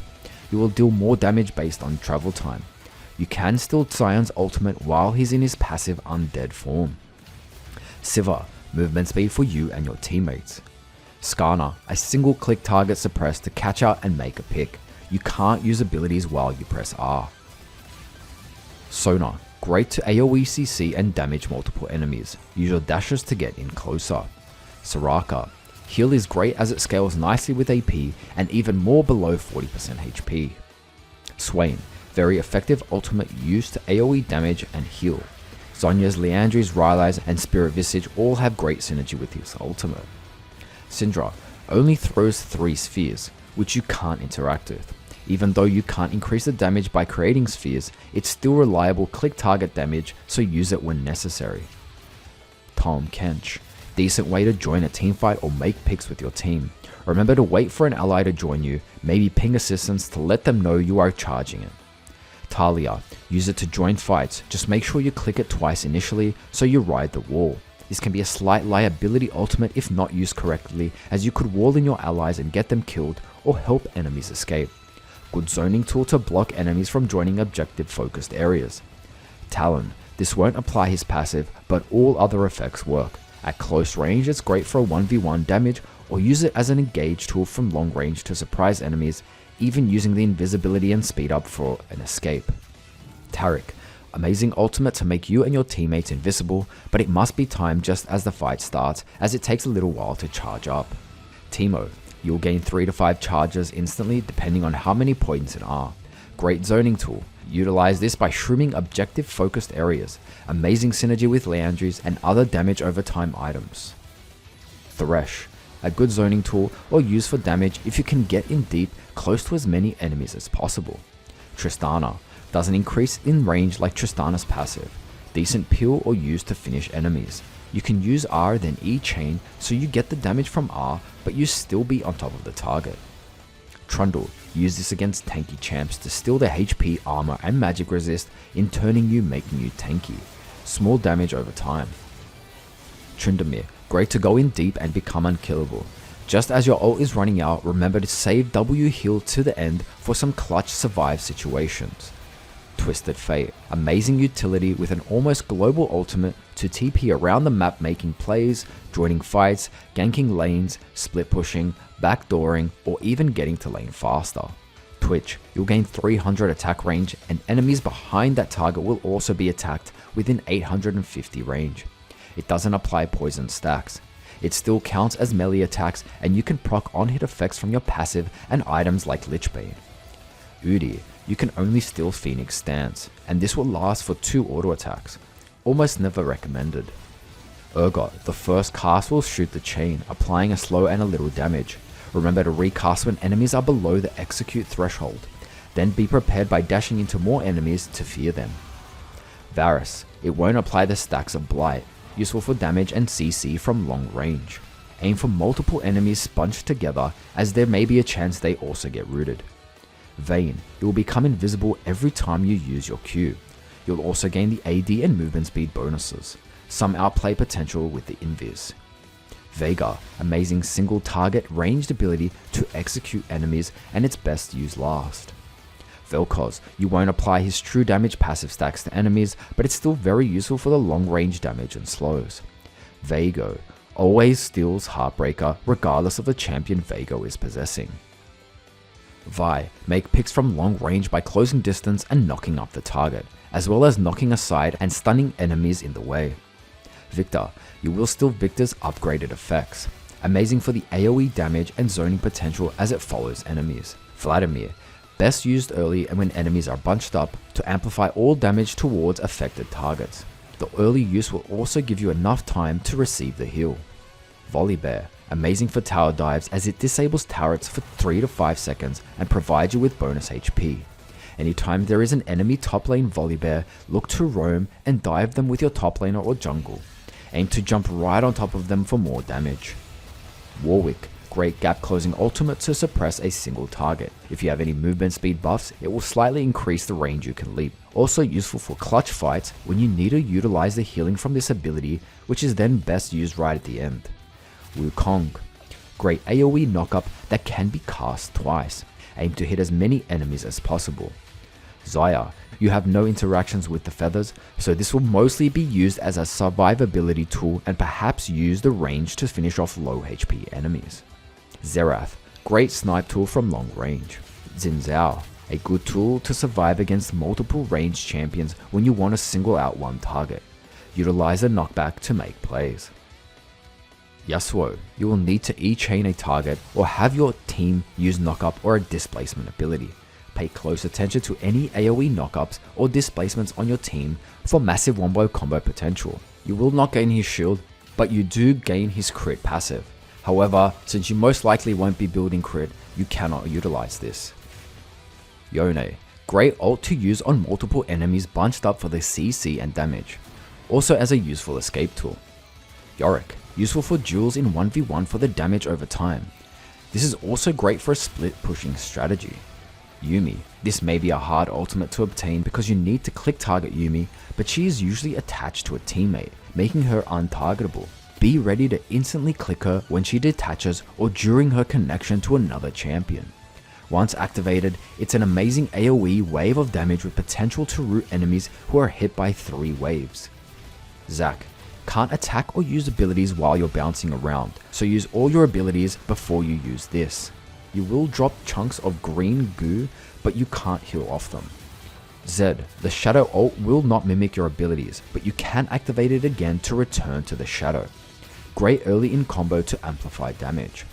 Speaker 1: You will deal more damage based on travel time. You can steal Scion's ultimate while he's in his passive undead form. Sivir, movement speed for you and your teammates. Skarner, a single click target suppress to catch out and make a pick. You can't use abilities while you press R. Sona, great to AoE CC and damage multiple enemies. Use your dashes to get in closer. Soraka, heal is great as it scales nicely with AP and even more below 40% HP. Swain, very effective ultimate used to AoE damage and heal. Zhonya's Liandries, Rylai's and Spirit Visage all have great synergy with his ultimate. Syndra only throws 3 spheres, which you can't interact with. Even though you can't increase the damage by creating spheres, it's still reliable click target damage, so use it when necessary. Tahm Kench, decent way to join a team fight or make picks with your team. Remember to wait for an ally to join you, maybe ping assistants to let them know you are charging it. Talia, use it to join fights, just make sure you click it twice initially so you ride the wall. This can be a slight liability ultimate if not used correctly, as you could wall in your allies and get them killed or help enemies escape. Good zoning tool to block enemies from joining objective focused areas. Talon, this won't apply his passive, but all other effects work. At close range it's great for a 1v1 damage, or use it as an engage tool from long range to surprise enemies, even using the invisibility and speed up for an escape. Taric, amazing ultimate to make you and your teammates invisible, but it must be timed just as the fight starts, as it takes a little while to charge up. Teemo, you'll gain 3 to 5 charges instantly depending on how many points it are. Great zoning tool. Utilize this by shrooming objective focused areas. Amazing synergy with Liandries and other damage over time items. Thresh, a good zoning tool or use for damage if you can get in deep close to as many enemies as possible. Tristana, doesn't increase in range like Tristana's passive. Decent peel or use to finish enemies. You can use R then E chain so you get the damage from R but you still be on top of the target. Trundle, use this against tanky champs to steal their HP, armor and magic resist, in turning you making you tanky. Small damage over time. Tryndamere, great to go in deep and become unkillable. Just as your ult is running out, remember to save W heal to the end for some clutch survive situations. Twisted Fate, amazing utility with an almost global ultimate to TP around the map, making plays, joining fights, ganking lanes, split pushing, backdooring, or even getting to lane faster. Twitch, you'll gain 300 attack range and enemies behind that target will also be attacked within 850 range. It doesn't apply poison stacks. It still counts as melee attacks and you can proc on-hit effects from your passive and items like Lich Bane. Udi, you can only steal Phoenix Stance, and this will last for 2 auto attacks. Almost never recommended. Urgot, the first cast will shoot the chain, applying a slow and a little damage. Remember to recast when enemies are below the execute threshold. Then be prepared by dashing into more enemies to fear them. Varus, it won't apply the stacks of Blight, useful for damage and CC from long range. Aim for multiple enemies sponged together, as there may be a chance they also get rooted. Vayne, it will become invisible every time you use your Q. You'll also gain the AD and movement speed bonuses. Some outplay potential with the invis. Veigar, amazing single target ranged ability to execute enemies, and it's best used last. Vel'Koz, you won't apply his true damage passive stacks to enemies, but it's still very useful for the long range damage and slows. Veigo, always steals Heartbreaker regardless of the champion Vago is possessing. Vi, make picks from long range by closing distance and knocking up the target, as well as knocking aside and stunning enemies in the way. Victor, you will steal Victor's upgraded effects, amazing for the AoE damage and zoning potential as it follows enemies. Vladimir, best used early and when enemies are bunched up to amplify all damage towards affected targets. The early use will also give you enough time to receive the heal. Volibear, amazing for tower dives as it disables turrets for 3 to 5 seconds and provides you with bonus HP. Anytime there is an enemy top lane Volibear, look to roam and dive them with your top laner or jungle. Aim to jump right on top of them for more damage. Warwick, great gap closing ultimate to suppress a single target. If you have any movement speed buffs, it will slightly increase the range you can leap. Also useful for clutch fights when you need to utilize the healing from this ability, which is then best used right at the end. Wukong, great AoE knockup that can be cast twice. Aim to hit as many enemies as possible. Xayah, you have no interactions with the feathers, so this will mostly be used as a survivability tool and perhaps use the range to finish off low HP enemies. Xerath, great snipe tool from long range. Xin Zhao, a good tool to survive against multiple ranged champions when you want to single out one target. Utilize a knockback to make plays. Yasuo, you will need to E-chain a target or have your team use knockup or a displacement ability. Pay close attention to any AoE knockups or displacements on your team for massive wombo combo potential. You will not gain his shield, but you do gain his crit passive. However, since you most likely won't be building crit, you cannot utilize this. Yone, great ult to use on multiple enemies bunched up for the CC and damage. Also as a useful escape tool. Yorick, useful for duels in 1v1 for the damage over time. This is also great for a split pushing strategy. Yuumi, this may be a hard ultimate to obtain because you need to click target Yuumi, but she is usually attached to a teammate, making her untargetable. Be ready to instantly click her when she detaches or during her connection to another champion. Once activated, it's an amazing AoE wave of damage with potential to root enemies who are hit by 3 waves. Zac, can't attack or use abilities while you're bouncing around, so use all your abilities before you use this. You will drop chunks of green goo, but you can't heal off them. Zed, the Shadow ult will not mimic your abilities, but you can activate it again to return to the Shadow. Great early in combo to amplify damage.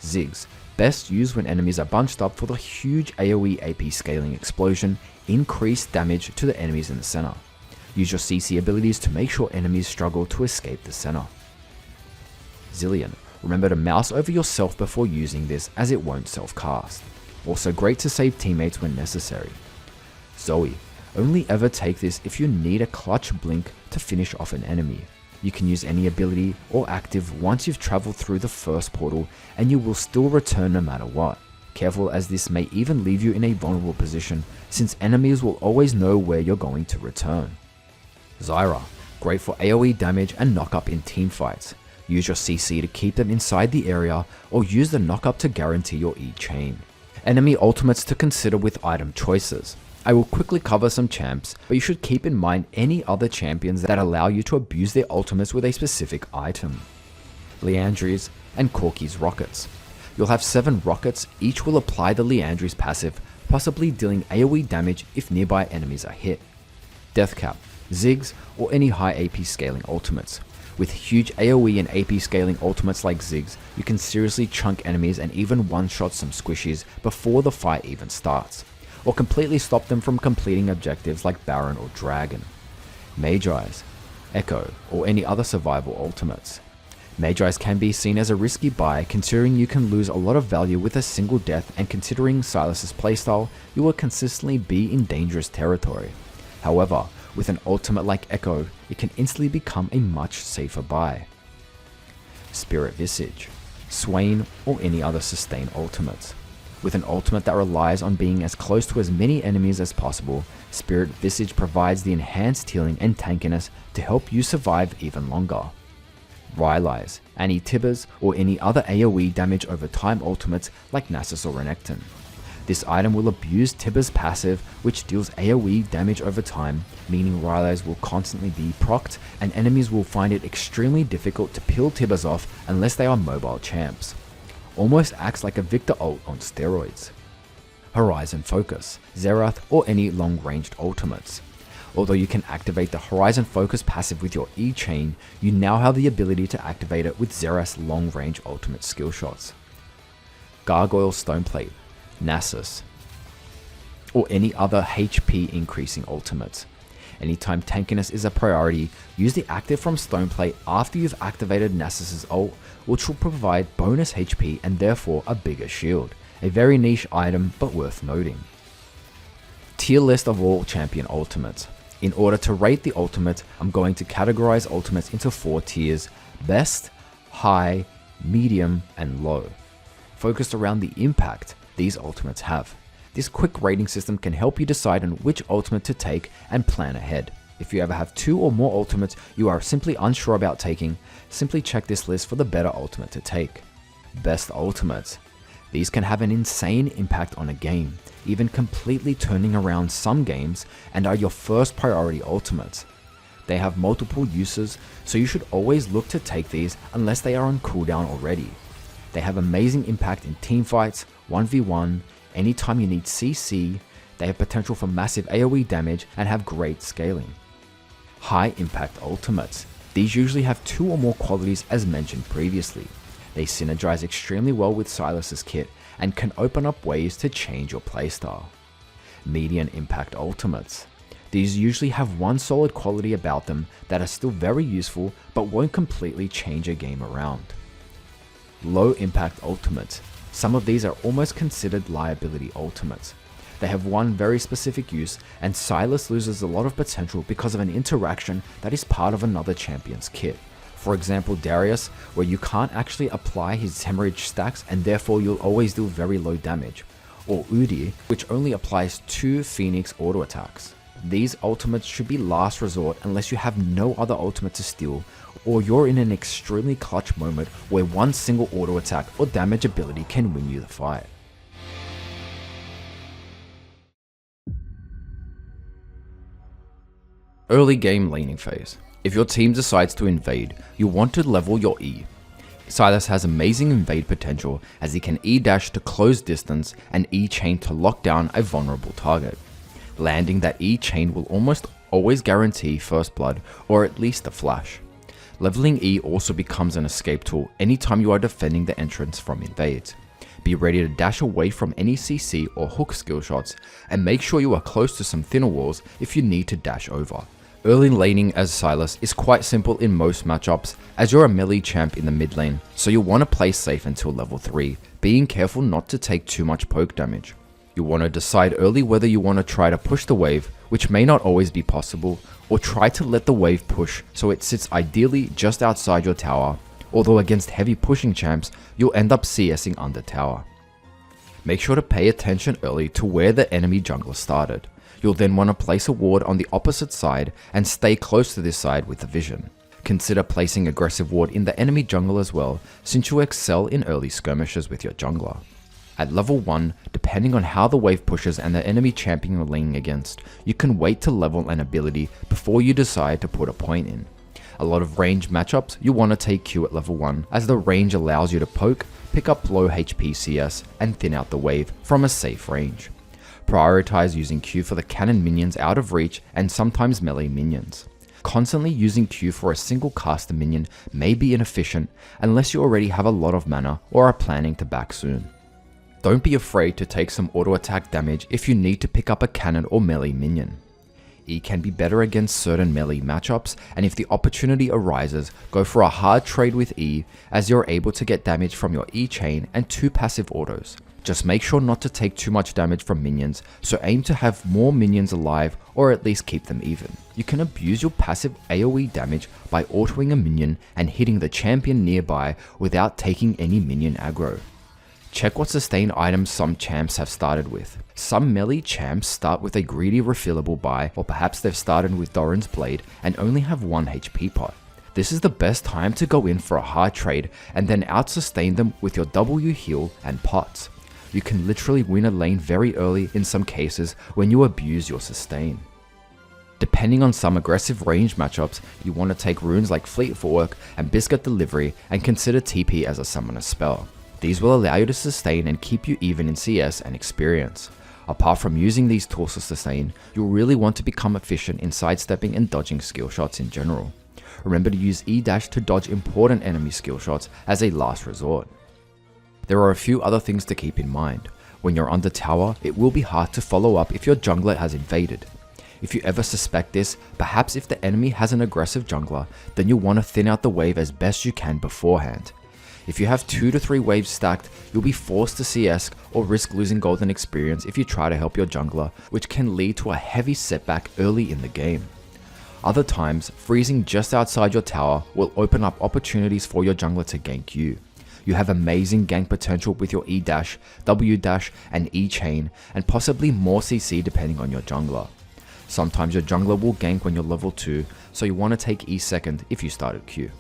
Speaker 1: Ziggs, best used when enemies are bunched up for the huge AoE AP scaling explosion, increased damage to the enemies in the center. Use your CC abilities to make sure enemies struggle to escape the center. Zillion, remember to mouse over yourself before using this as it won't self-cast. Also great to save teammates when necessary. Zoe, only ever take this if you need a clutch blink to finish off an enemy. You can use any ability or active once you've traveled through the first portal and you will still return no matter what. Careful as this may even leave you in a vulnerable position since enemies will always know where you're going to return. Zyra, great for AoE damage and knockup in teamfights. Use your CC to keep them inside the area or use the knockup to guarantee your E-chain. Enemy ultimates to consider with item choices. I will quickly cover some champs, but you should keep in mind any other champions that allow you to abuse their ultimates with a specific item. Liandries and Corki's rockets. You'll have 7 rockets, each will apply the Liandries passive, possibly dealing AoE damage if nearby enemies are hit. Deathcap, Ziggs, or any high AP scaling ultimates. With huge AoE and AP scaling ultimates like Ziggs, you can seriously chunk enemies and even one-shot some squishies before the fight even starts, or completely stop them from completing objectives like Baron or Dragon. Magi's, Echo, or any other survival ultimates. Magi's can be seen as a risky buy considering you can lose a lot of value with a single death, and considering Sylas' playstyle, you will consistently be in dangerous territory. However, with an ultimate like Echo, it can instantly become a much safer buy. Spirit Visage, Swain, or any other sustain ultimates. With an ultimate that relies on being as close to as many enemies as possible, Spirit Visage provides the enhanced healing and tankiness to help you survive even longer. Rylai's, Annie Tibbers, or any other AoE damage over time ultimates like Nasus or Renekton. This item will abuse Tibber's passive, which deals AoE damage over time, meaning Rylai's will constantly be procced, and enemies will find it extremely difficult to peel Tibbers off unless they are mobile champs. Almost acts like a Victor ult on steroids. Horizon Focus, Xerath, or any long-ranged ultimates. Although you can activate the Horizon Focus passive with your E chain, you now have the ability to activate it with Xerath's long-range ultimate skill shots. Gargoyle Stoneplate, Nasus, or any other HP increasing ultimates. Anytime tankiness is a priority, use the active from Stoneplate after you've activated Nasus's ult, which will provide bonus HP and therefore a bigger shield. A very niche item, but worth noting. Tier list of all champion ultimates. In order to rate the ultimates, I'm going to categorize ultimates into 4 tiers: best, high, medium, and low, focused around the impact these ultimates have. This quick rating system can help you decide on which ultimate to take and plan ahead. If you ever have 2 or more ultimates you are simply unsure about taking, simply check this list for the better ultimate to take. Best ultimates. These can have an insane impact on a game, even completely turning around some games, and are your first priority ultimates. They have multiple uses, so you should always look to take these unless they are on cooldown already. They have amazing impact in teamfights, 1v1, anytime you need CC, they have potential for massive AoE damage and have great scaling. High impact ultimates. These usually have 2 or more qualities as mentioned previously. They synergize extremely well with Sylas's kit and can open up ways to change your playstyle. Medium impact ultimates. These usually have one solid quality about them that are still very useful but won't completely change a game around. Low impact ultimates. Some of these are almost considered liability ultimates. They have one very specific use, and Sylas loses a lot of potential because of an interaction that is part of another champion's kit. For example, Darius, where you can't actually apply his hemorrhage stacks and therefore you'll always deal very low damage. Or Udi, which only applies 2 Phoenix auto attacks. These ultimates should be last resort unless you have no other ultimate to steal, or you're in an extremely clutch moment where one single auto attack or damage ability can win you the fight. Early game laning phase. If your team decides to invade, you want to level your E. Sylas has amazing invade potential as he can E-dash to close distance and E-chain to lock down a vulnerable target. Landing that E-chain will almost always guarantee first blood or at least a flash. Leveling E also becomes an escape tool anytime you are defending the entrance from invades. Be ready to dash away from any CC or hook skill shots, and make sure you are close to some thinner walls if you need to dash over. Early laning as Sylas is quite simple in most matchups, as you're a melee champ in the mid lane, so you'll want to play safe until level 3, being careful not to take too much poke damage. You want to decide early whether you want to try to push the wave, which may not always be possible, or try to let the wave push so it sits ideally just outside your tower, although against heavy pushing champs, you'll end up CSing under tower. Make sure to pay attention early to where the enemy jungler started. You'll then want to place a ward on the opposite side and stay close to this side with the vision. Consider placing aggressive ward in the enemy jungle as well, since you excel in early skirmishes with your jungler. At level 1, depending on how the wave pushes and the enemy champion you're laning against, you can wait to level an ability before you decide to put a point in. A lot of range matchups, you want to take Q at level 1, as the range allows you to poke, pick up low HP CS, and thin out the wave from a safe range. Prioritize using Q for the cannon minions out of reach and sometimes melee minions. Constantly using Q for a single caster minion may be inefficient unless you already have a lot of mana or are planning to back soon. Don't be afraid to take some auto attack damage if you need to pick up a cannon or melee minion. E can be better against certain melee matchups, and if the opportunity arises, go for a hard trade with E, as you're able to get damage from your E chain and 2 passive autos. Just make sure not to take too much damage from minions, so aim to have more minions alive or at least keep them even. You can abuse your passive AoE damage by autoing a minion and hitting the champion nearby without taking any minion aggro. Check what sustain items some champs have started with. Some melee champs start with a greedy refillable buy, or perhaps they've started with Doran's Blade and only have 1 HP pot. This is the best time to go in for a hard trade and then out sustain them with your W heal and pots. you can literally win a lane very early in some cases when you abuse your sustain. Depending on some aggressive range matchups, you want to take runes like Fleet Footwork and Biscuit Delivery and consider TP as a summoner spell. These will allow you to sustain and keep you even in CS and experience. Apart from using these tools to sustain, you'll really want to become efficient in sidestepping and dodging skill shots in general. Remember to use E- to dodge important enemy skill shots as a last resort. There are a few other things to keep in mind. When you're under tower, it will be hard to follow up if your jungler has invaded. If you ever suspect this, perhaps if the enemy has an aggressive jungler, then you'll want to thin out the wave as best you can beforehand. If you have 2 to 3 waves stacked, you'll be forced to CS or risk losing golden experience if you try to help your jungler, which can lead to a heavy setback early in the game. Other times, freezing just outside your tower will open up opportunities for your jungler to gank you. You have amazing gank potential with your E-, W- and E-chain, and possibly more CC depending on your jungler. Sometimes your jungler will gank when you're level 2, so you want to take E second if you start at Q.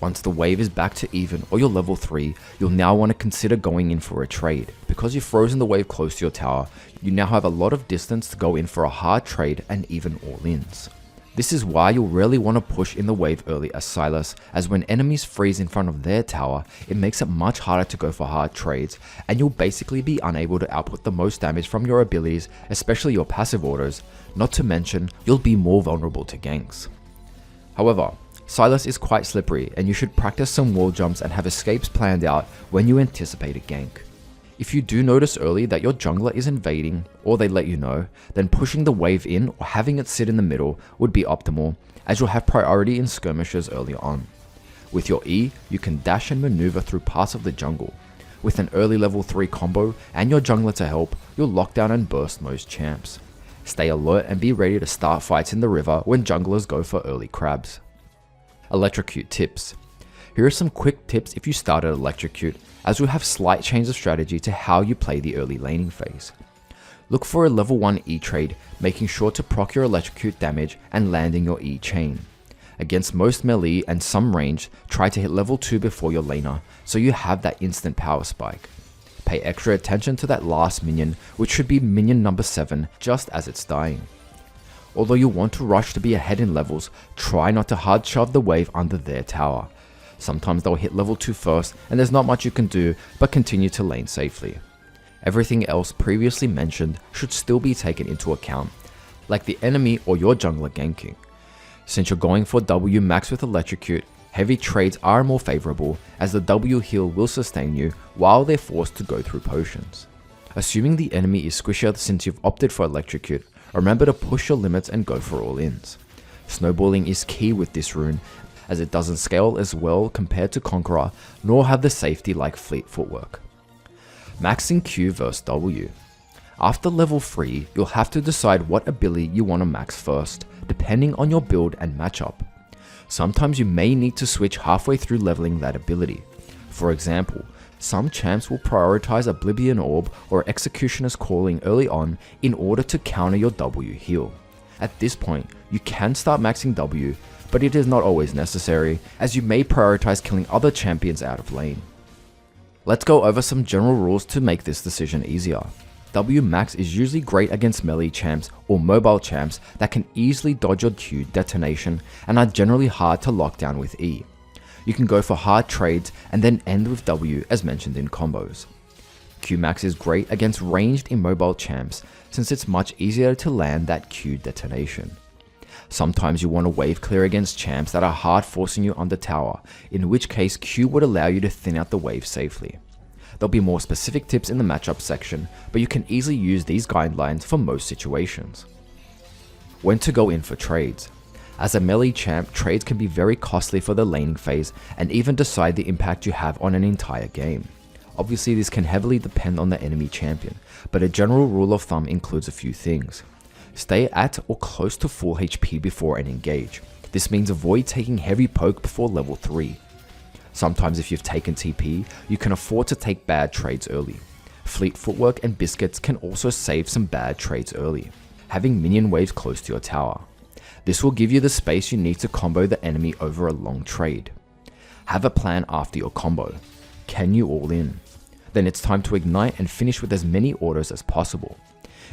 Speaker 1: Once the wave is back to even or you're level 3, you'll now want to consider going in for a trade. Because you've frozen the wave close to your tower, you now have a lot of distance to go in for a hard trade and even all-ins. This is why you'll really want to push in the wave early as Sylas, as when enemies freeze in front of their tower, it makes it much harder to go for hard trades, and you'll basically be unable to output the most damage from your abilities, especially your passive orders, not to mention you'll be more vulnerable to ganks. However, Sylas is quite slippery and you should practice some wall jumps and have escapes planned out when you anticipate a gank. If you do notice early that your jungler is invading or they let you know, then pushing the wave in or having it sit in the middle would be optimal, as you'll have priority in skirmishes early on. With your E, you can dash and maneuver through parts of the jungle. With an early level 3 combo and your jungler to help, you'll lock down and burst most champs. Stay alert and be ready to start fights in the river when junglers go for early crabs. Electrocute tips. Here are some quick tips if you start at Electrocute, as we'll have slight change of strategy to how you play the early laning phase. Look for a level 1 E trade, making sure to proc your Electrocute damage and landing your E chain. Against most melee and some range, try to hit level 2 before your laner, so you have that instant power spike. Pay extra attention to that last minion, which should be minion number 7, just as it's dying. Although you want to rush to be ahead in levels, try not to hard shove the wave under their tower. Sometimes they'll hit level 2 first and there's not much you can do but continue to lane safely. Everything else previously mentioned should still be taken into account, like the enemy or your jungler ganking. Since you're going for W max with Electrocute, heavy trades are more favourable, as the W heal will sustain you while they're forced to go through potions. Assuming the enemy is squishier since you've opted for Electrocute, remember to push your limits and go for all-ins. Snowballing is key with this rune, as it doesn't scale as well compared to Conqueror, nor have the safety like Fleet Footwork. Maxing Q vs W. After level 3, you'll have to decide what ability you want to max first, depending on your build and matchup. Sometimes you may need to switch halfway through leveling that ability. For example, some champs will prioritize Oblivion Orb or Executioner's Calling early on in order to counter your W heal. At this point, you can start maxing W, but it is not always necessary, as you may prioritize killing other champions out of lane. Let's go over some general rules to make this decision easier. W max is usually great against melee champs or mobile champs that can easily dodge your Q detonation and are generally hard to lock down with E. You can go for hard trades and then end with W as mentioned in combos. Qmax is great against ranged immobile champs since it's much easier to land that Q detonation. Sometimes you want to wave clear against champs that are hard forcing you under tower, in which case Q would allow you to thin out the wave safely. There'll be more specific tips in the matchup section, but you can easily use these guidelines for most situations. When to go in for trades. As a melee champ, trades can be very costly for the laning phase and even decide the impact you have on an entire game. Obviously this can heavily depend on the enemy champion, but a general rule of thumb includes a few things. Stay at or close to full HP before an engage. This means avoid taking heavy poke before level 3. Sometimes if you've taken TP, you can afford to take bad trades early. Fleet Footwork and Biscuits can also save some bad trades early. Having minion waves close to your tower. This will give you the space you need to combo the enemy over a long trade. Have a plan after your combo. Can you all in? Then it's time to ignite and finish with as many autos as possible.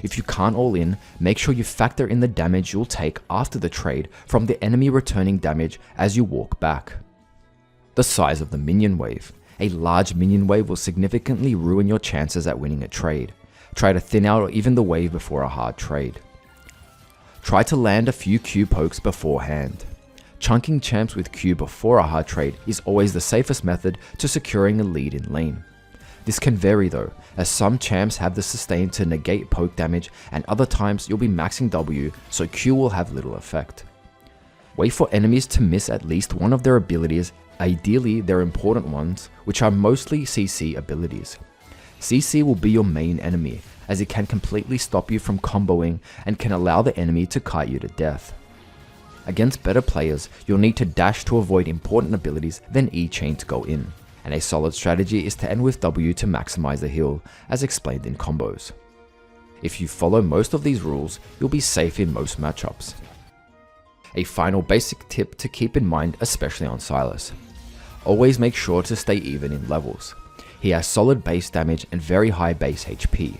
Speaker 1: If you can't all in, make sure you factor in the damage you'll take after the trade from the enemy returning damage as you walk back. The size of the minion wave. A large minion wave will significantly ruin your chances at winning a trade. Try to thin out or even the wave before a hard trade. Try to land a few Q pokes beforehand. Chunking champs with Q before a hard trade is always the safest method to securing a lead in lane. This can vary though, as some champs have the sustain to negate poke damage and other times you'll be maxing W, so Q will have little effect. Wait for enemies to miss at least one of their abilities, ideally their important ones, which are mostly CC abilities. CC will be your main enemy, as it can completely stop you from comboing and can allow the enemy to kite you to death. Against better players, you'll need to dash to avoid important abilities, then E-chain to go in. And a solid strategy is to end with W to maximize the heal, as explained in combos. If you follow most of these rules, you'll be safe in most matchups. A final basic tip to keep in mind, especially on Sylas. Always make sure to stay even in levels. He has solid base damage and very high base HP.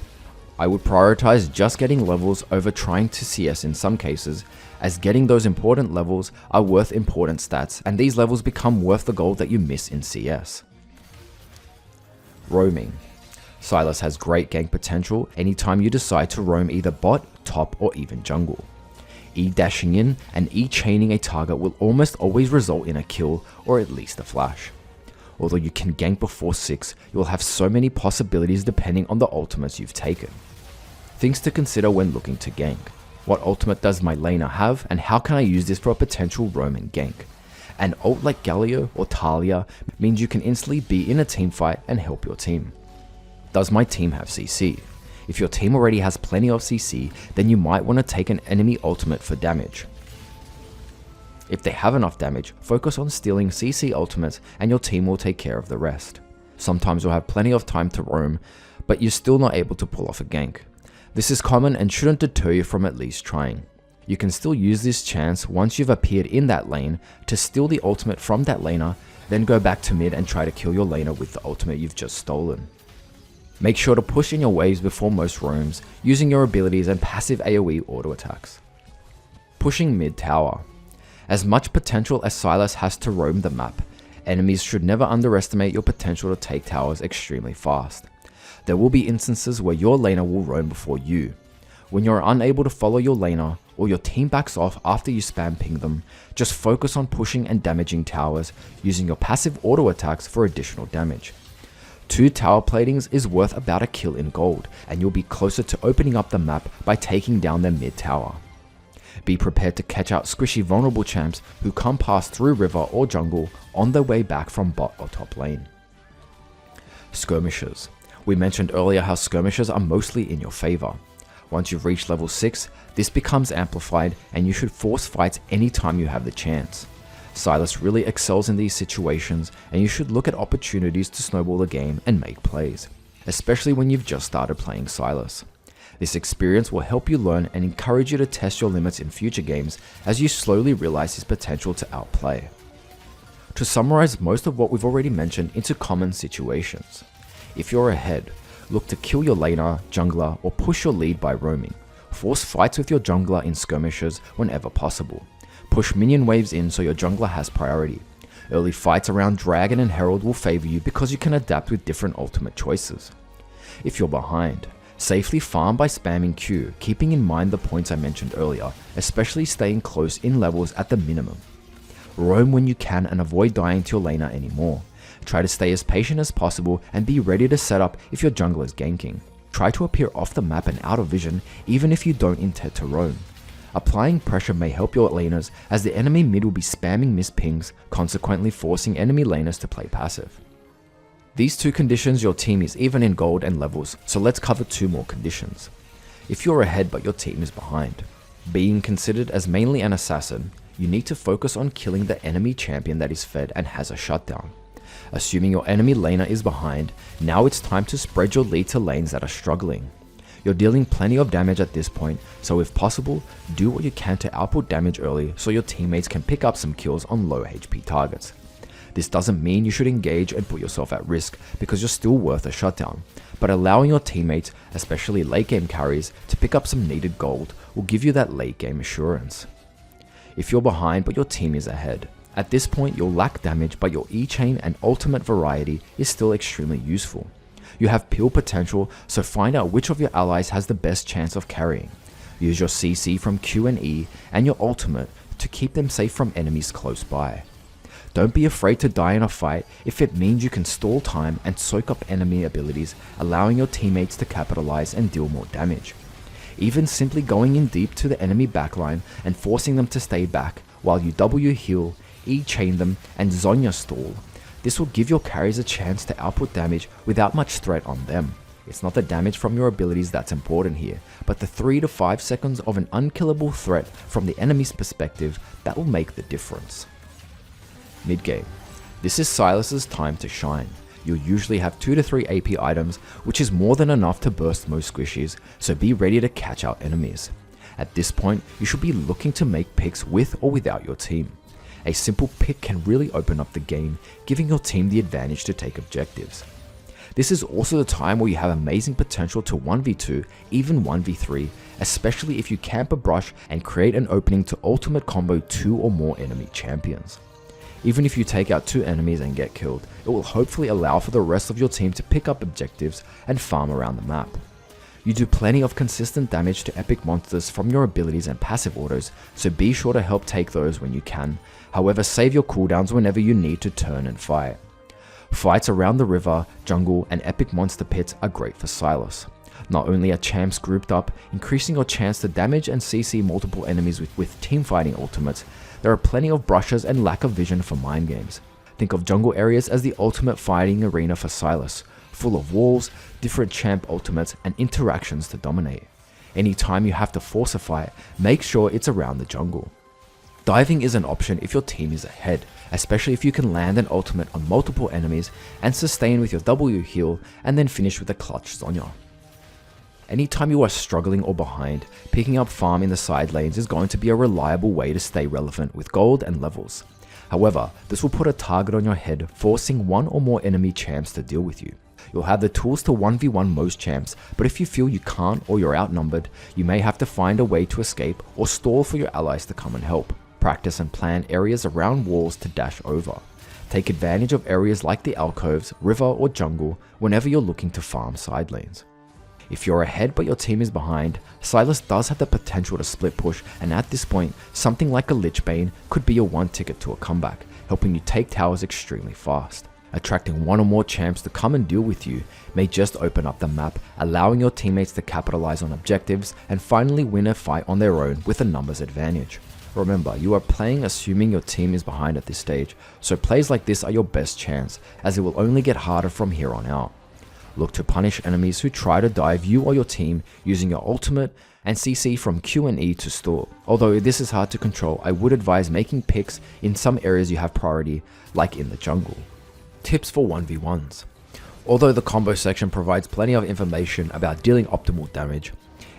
Speaker 1: I would prioritize just getting levels over trying to CS in some cases, as getting those important levels are worth important stats and these levels become worth the gold that you miss in CS. Roaming. Sylas has great gank potential anytime you decide to roam either bot, top or even jungle. E-dashing in and E-chaining a target will almost always result in a kill or at least a flash. Although you can gank before 6, you will have so many possibilities depending on the ultimates you've taken. Things to consider when looking to gank. What ultimate does my laner have and how can I use this for a potential roam and gank? An ult like Galio or Talia means you can instantly be in a team fight and help your team. Does my team have CC? If your team already has plenty of CC, then you might want to take an enemy ultimate for damage. If they have enough damage, focus on stealing CC ultimates and your team will take care of the rest. Sometimes you'll have plenty of time to roam, but you're still not able to pull off a gank. This is common and shouldn't deter you from at least trying. You can still use this chance once you've appeared in that lane to steal the ultimate from that laner, then go back to mid and try to kill your laner with the ultimate you've just stolen. Make sure to push in your waves before most roams, using your abilities and passive AoE auto attacks. Pushing mid tower. As much potential as Sylas has to roam the map, enemies should never underestimate your potential to take towers extremely fast. There will be instances where your laner will roam before you. When you're unable to follow your laner, or your team backs off after you spam ping them, just focus on pushing and damaging towers, using your passive auto attacks for additional damage. 2 tower platings is worth about a kill in gold, and you'll be closer to opening up the map by taking down their mid tower. Be prepared to catch out squishy vulnerable champs who come past through river or jungle on their way back from bot or top lane. Skirmishes. We mentioned earlier how skirmishes are mostly in your favor. Once you've reached level 6, this becomes amplified and you should force fights anytime you have the chance. Sylas really excels in these situations and you should look at opportunities to snowball the game and make plays, especially when you've just started playing Sylas. This experience will help you learn and encourage you to test your limits in future games as you slowly realize his potential to outplay. To summarize most of what we've already mentioned into common situations. If you're ahead, look to kill your laner, jungler, or push your lead by roaming. Force fights with your jungler in skirmishes whenever possible. Push minion waves in so your jungler has priority. Early fights around Dragon and Herald will favor you because you can adapt with different ultimate choices. If you're behind, safely farm by spamming Q, keeping in mind the points I mentioned earlier, especially staying close in levels at the minimum. Roam when you can and avoid dying to your laner anymore. Try to stay as patient as possible and be ready to set up if your jungler is ganking. Try to appear off the map and out of vision even if you don't intend to roam. Applying pressure may help your laners as the enemy mid will be spamming miss pings, consequently forcing enemy laners to play passive. These 2 conditions your team is even in gold and levels, so let's cover 2 more conditions. If you're ahead but your team is behind. Being considered as mainly an assassin, you need to focus on killing the enemy champion that is fed and has a shutdown. Assuming your enemy laner is behind, now it's time to spread your lead to lanes that are struggling. You're dealing plenty of damage at this point, so if possible, do what you can to output damage early so your teammates can pick up some kills on low HP targets. This doesn't mean you should engage and put yourself at risk, because you're still worth a shutdown, but allowing your teammates, especially late game carries, to pick up some needed gold will give you that late game assurance. If you're behind but your team is ahead, at this point you'll lack damage, but your E-chain and ultimate variety is still extremely useful. You have peel potential, so find out which of your allies has the best chance of carrying. Use your CC from Q and E and your ultimate to keep them safe from enemies close by. Don't be afraid to die in a fight if it means you can stall time and soak up enemy abilities, allowing your teammates to capitalize and deal more damage. Even simply going in deep to the enemy backline and forcing them to stay back while you W heal, E-chain them and Zhonya stall. This will give your carries a chance to output damage without much threat on them. It's not the damage from your abilities that's important here, but the 3 to 5 seconds of an unkillable threat from the enemy's perspective that will make the difference. Mid-game. This is Sylas's time to shine. You'll usually have 2 to 3 AP items, which is more than enough to burst most squishies, so be ready to catch out enemies. At this point, you should be looking to make picks with or without your team. A simple pick can really open up the game, giving your team the advantage to take objectives. This is also the time where you have amazing potential to 1v2, even 1v3, especially if you camp a brush and create an opening to ultimate combo 2 or more enemy champions. Even if you take out 2 enemies and get killed, it will hopefully allow for the rest of your team to pick up objectives and farm around the map. You do plenty of consistent damage to epic monsters from your abilities and passive autos, so be sure to help take those when you can. However, save your cooldowns whenever you need to turn and fight. Fights around the river, jungle, and epic monster pits are great for Sylas. Not only are champs grouped up, increasing your chance to damage and CC multiple enemies with teamfighting ultimates, there are plenty of brushes and lack of vision for mind games. Think of jungle areas as the ultimate fighting arena for Sylas, full of walls, different champ ultimates, and interactions to dominate. Anytime you have to force a fight, make sure it's around the jungle. Diving is an option if your team is ahead, especially if you can land an ultimate on multiple enemies and sustain with your W heal and then finish with a clutch Zhonya. Anytime you are struggling or behind, picking up farm in the side lanes is going to be a reliable way to stay relevant with gold and levels. However, this will put a target on your head, forcing 1 or more enemy champs to deal with you. You'll have the tools to 1v1 most champs, but if you feel you can't or you're outnumbered, you may have to find a way to escape or stall for your allies to come and help. Practice and plan areas around walls to dash over. Take advantage of areas like the alcoves, river or jungle whenever you're looking to farm side lanes. If you're ahead but your team is behind, Sylas does have the potential to split push, and at this point, something like a Lich Bane could be your one ticket to a comeback, helping you take towers extremely fast. Attracting 1 or more champs to come and deal with you may just open up the map, allowing your teammates to capitalize on objectives and finally win a fight on their own with a numbers advantage. Remember, you are playing assuming your team is behind at this stage, so plays like this are your best chance, as it will only get harder from here on out. Look to punish enemies who try to dive you or your team using your ultimate and CC from Q and E to stall. Although this is hard to control, I would advise making picks in some areas you have priority, like in the jungle. Tips for 1v1s. Although the combo section provides plenty of information about dealing optimal damage,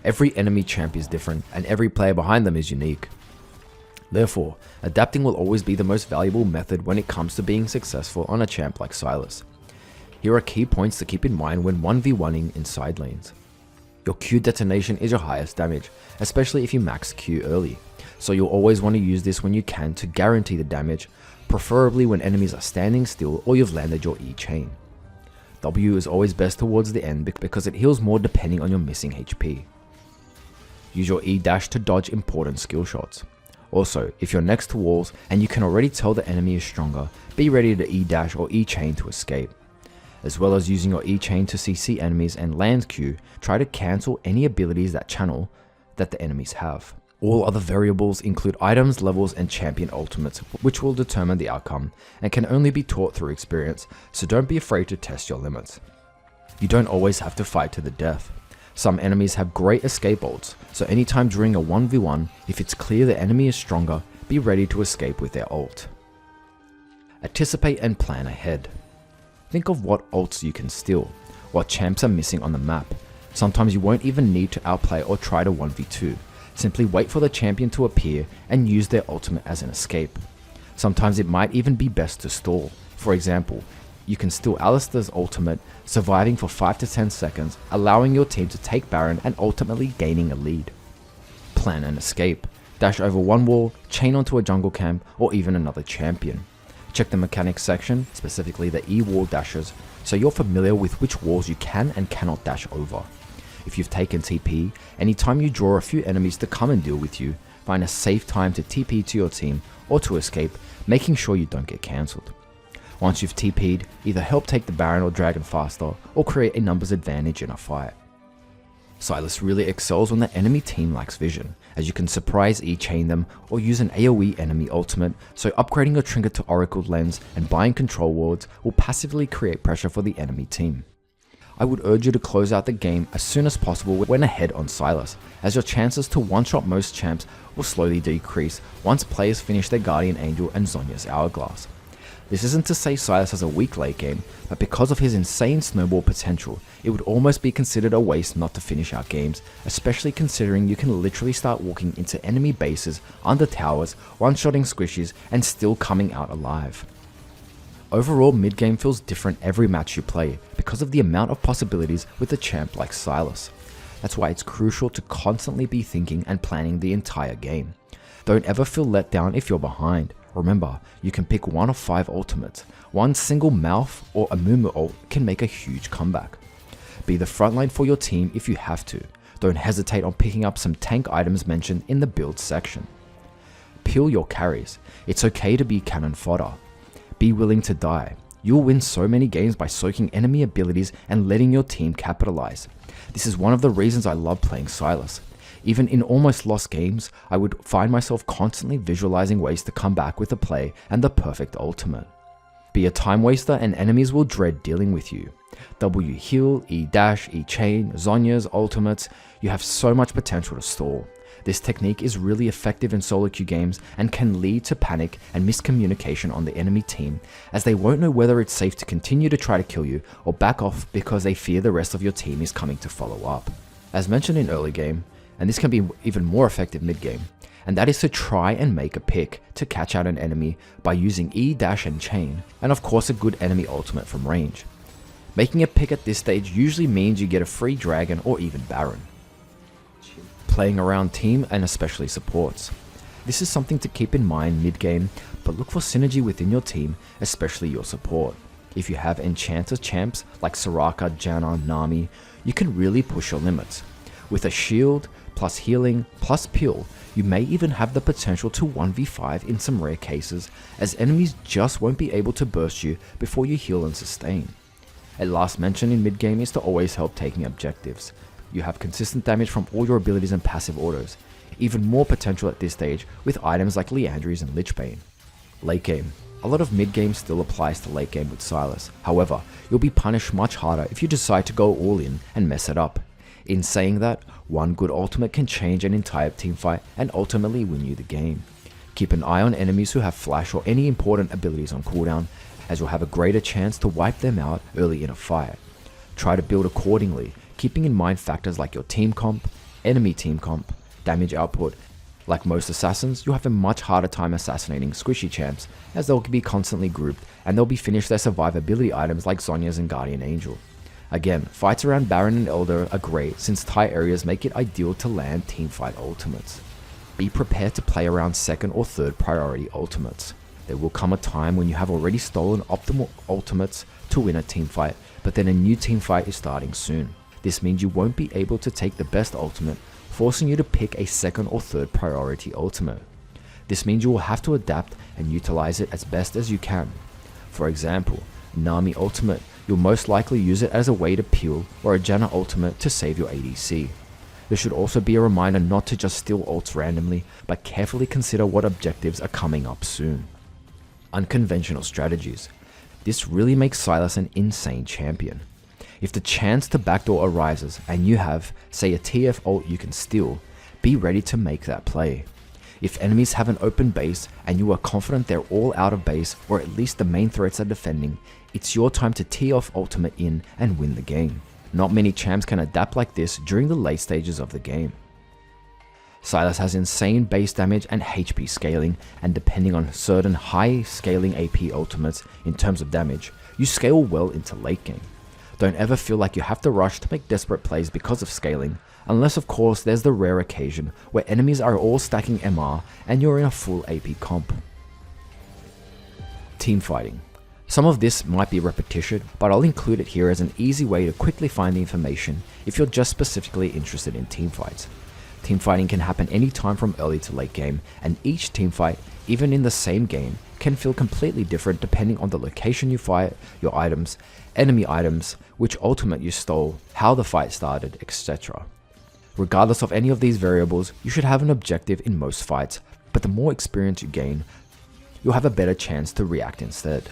Speaker 1: every enemy champ is different and every player behind them is unique. Therefore, adapting will always be the most valuable method when it comes to being successful on a champ like Sylas. Here are key points to keep in mind when 1v1ing in side lanes. Your Q detonation is your highest damage, especially if you max Q early, so you'll always want to use this when you can to guarantee the damage, preferably when enemies are standing still or you've landed your E chain. W is always best towards the end because it heals more depending on your missing HP. Use your E dash to dodge important skill shots. Also, if you're next to walls and you can already tell the enemy is stronger, be ready to E dash or E chain to escape. As well as using your E chain to CC enemies and land Q, try to cancel any abilities that channel that the enemies have. All other variables include items, levels, and champion ultimates, which will determine the outcome and can only be taught through experience, so don't be afraid to test your limits. You don't always have to fight to the death. Some enemies have great escape ults, so anytime during a 1v1, if it's clear the enemy is stronger, be ready to escape with their ult. Anticipate and plan ahead. Think of what ults you can steal, what champs are missing on the map. Sometimes you won't even need to outplay or try to 1v2. Simply wait for the champion to appear and use their ultimate as an escape. Sometimes it might even be best to stall. For example, you can steal Alistair's ultimate, surviving for 5 to 10 seconds, allowing your team to take Baron and ultimately gaining a lead. Plan an escape. Dash over one wall, chain onto a jungle camp, or even another champion. Check the mechanics section, specifically the E-wall dashes, so you're familiar with which walls you can and cannot dash over. If you've taken TP, anytime you draw a few enemies to come and deal with you, find a safe time to TP to your team or to escape, making sure you don't get cancelled. Once you've TP'd, either help take the Baron or Dragon faster, or create a numbers advantage in a fight. Sylas really excels when the enemy team lacks vision, as you can surprise E-chain them or use an AoE enemy ultimate, so upgrading your trinket to Oracle Lens and buying control wards will passively create pressure for the enemy team. I would urge you to close out the game as soon as possible when ahead on Sylas, as your chances to one-shot most champs will slowly decrease once players finish their Guardian Angel and Zhonya's Hourglass. This isn't to say Sylas has a weak late game, but because of his insane snowball potential, it would almost be considered a waste not to finish out games, especially considering you can literally start walking into enemy bases, under towers, one-shotting squishies, and still coming out alive. Overall, mid-game feels different every match you play, because of the amount of possibilities with a champ like Sylas. That's why it's crucial to constantly be thinking and planning the entire game. Don't ever feel let down if you're behind. Remember, you can pick one of 5 ultimates. One single mouth or a Mumu ult can make a huge comeback. Be the frontline for your team if you have to. Don't hesitate on picking up some tank items mentioned in the build section. Peel your carries. It's okay to be cannon fodder. Be willing to die. You'll win so many games by soaking enemy abilities and letting your team capitalize. This is one of the reasons I love playing Sylas. Even in almost lost games, I would find myself constantly visualizing ways to come back with a play and the perfect ultimate. Be a time waster and enemies will dread dealing with you. W heal, E dash, E chain, Zhonya's ultimates, you have so much potential to stall. This technique is really effective in solo queue games and can lead to panic and miscommunication on the enemy team, as they won't know whether it's safe to continue to try to kill you or back off because they fear the rest of your team is coming to follow up. As mentioned in early game, and this can be even more effective mid-game, and that is to try and make a pick to catch out an enemy by using E, dash and chain, and of course a good enemy ultimate from range. Making a pick at this stage usually means you get a free dragon or even Baron. Playing around team and especially supports. This is something to keep in mind mid-game, but look for synergy within your team, especially your support. If you have enchanter champs like Soraka, Janna, Nami, you can really push your limits. With a shield, plus healing, plus peel, you may even have the potential to 1v5 in some rare cases, as enemies just won't be able to burst you before you heal and sustain. A last mention in mid-game is to always help taking objectives. You have consistent damage from all your abilities and passive autos, even more potential at this stage with items like Liandries and Lich Bane. Late game. A lot of mid-game still applies to late game with Sylas, however, you'll be punished much harder if you decide to go all in and mess it up. In saying that, one good ultimate can change an entire teamfight and ultimately win you the game. Keep an eye on enemies who have flash or any important abilities on cooldown, as you'll have a greater chance to wipe them out early in a fight. Try to build accordingly, keeping in mind factors like your team comp, enemy team comp, damage output. Like most assassins, you'll have a much harder time assassinating squishy champs, as they'll be constantly grouped and they'll be finished their survivability items like Zhonya's and Guardian Angel. Again, fights around Baron and Elder are great since tight areas make it ideal to land teamfight ultimates. Be prepared to play around second or third priority ultimates. There will come a time when you have already stolen optimal ultimates to win a teamfight, but then a new teamfight is starting soon. This means you won't be able to take the best ultimate, forcing you to pick a second or third priority ultimate. This means you will have to adapt and utilize it as best as you can. For example, Nami ultimate, you'll most likely use it as a way to peel, or a Janna ultimate to save your ADC. There should also be a reminder not to just steal ults randomly, but carefully consider what objectives are coming up soon. Unconventional strategies. This really makes Sylas an insane champion. If the chance to backdoor arises and you have, say, a TF ult you can steal, be ready to make that play. If enemies have an open base and you are confident they're all out of base, or at least the main threats are defending, it's your time to tee off ultimate in and win the game. Not many champs can adapt like this during the late stages of the game. Sylas has insane base damage and HP scaling, and depending on certain high scaling AP ultimates in terms of damage, you scale well into late game. Don't ever feel like you have to rush to make desperate plays because of scaling, unless of course there's the rare occasion where enemies are all stacking MR and you're in a full AP comp. Teamfighting. Some of this might be repetition, but I'll include it here as an easy way to quickly find the information if you're just specifically interested in teamfights. Teamfighting can happen anytime from early to late game, and each teamfight, even in the same game, can feel completely different depending on the location you fight, your items, enemy items, which ultimate you stole, how the fight started, etc. Regardless of any of these variables, you should have an objective in most fights, but the more experience you gain, you'll have a better chance to react instead.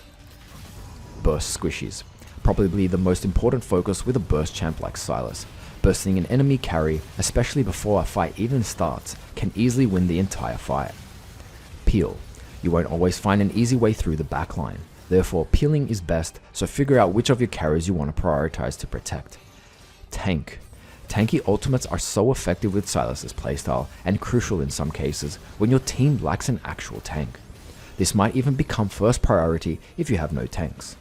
Speaker 1: Burst squishies. Probably the most important focus with a burst champ like Sylas. Bursting an enemy carry, especially before a fight even starts, can easily win the entire fight. Peel. You won't always find an easy way through the backline, therefore peeling is best, so figure out which of your carries you want to prioritize to protect. Tank. Tanky ultimates are so effective with Sylas' playstyle, and crucial in some cases when your team lacks an actual tank. This might even become first priority if you have no tanks.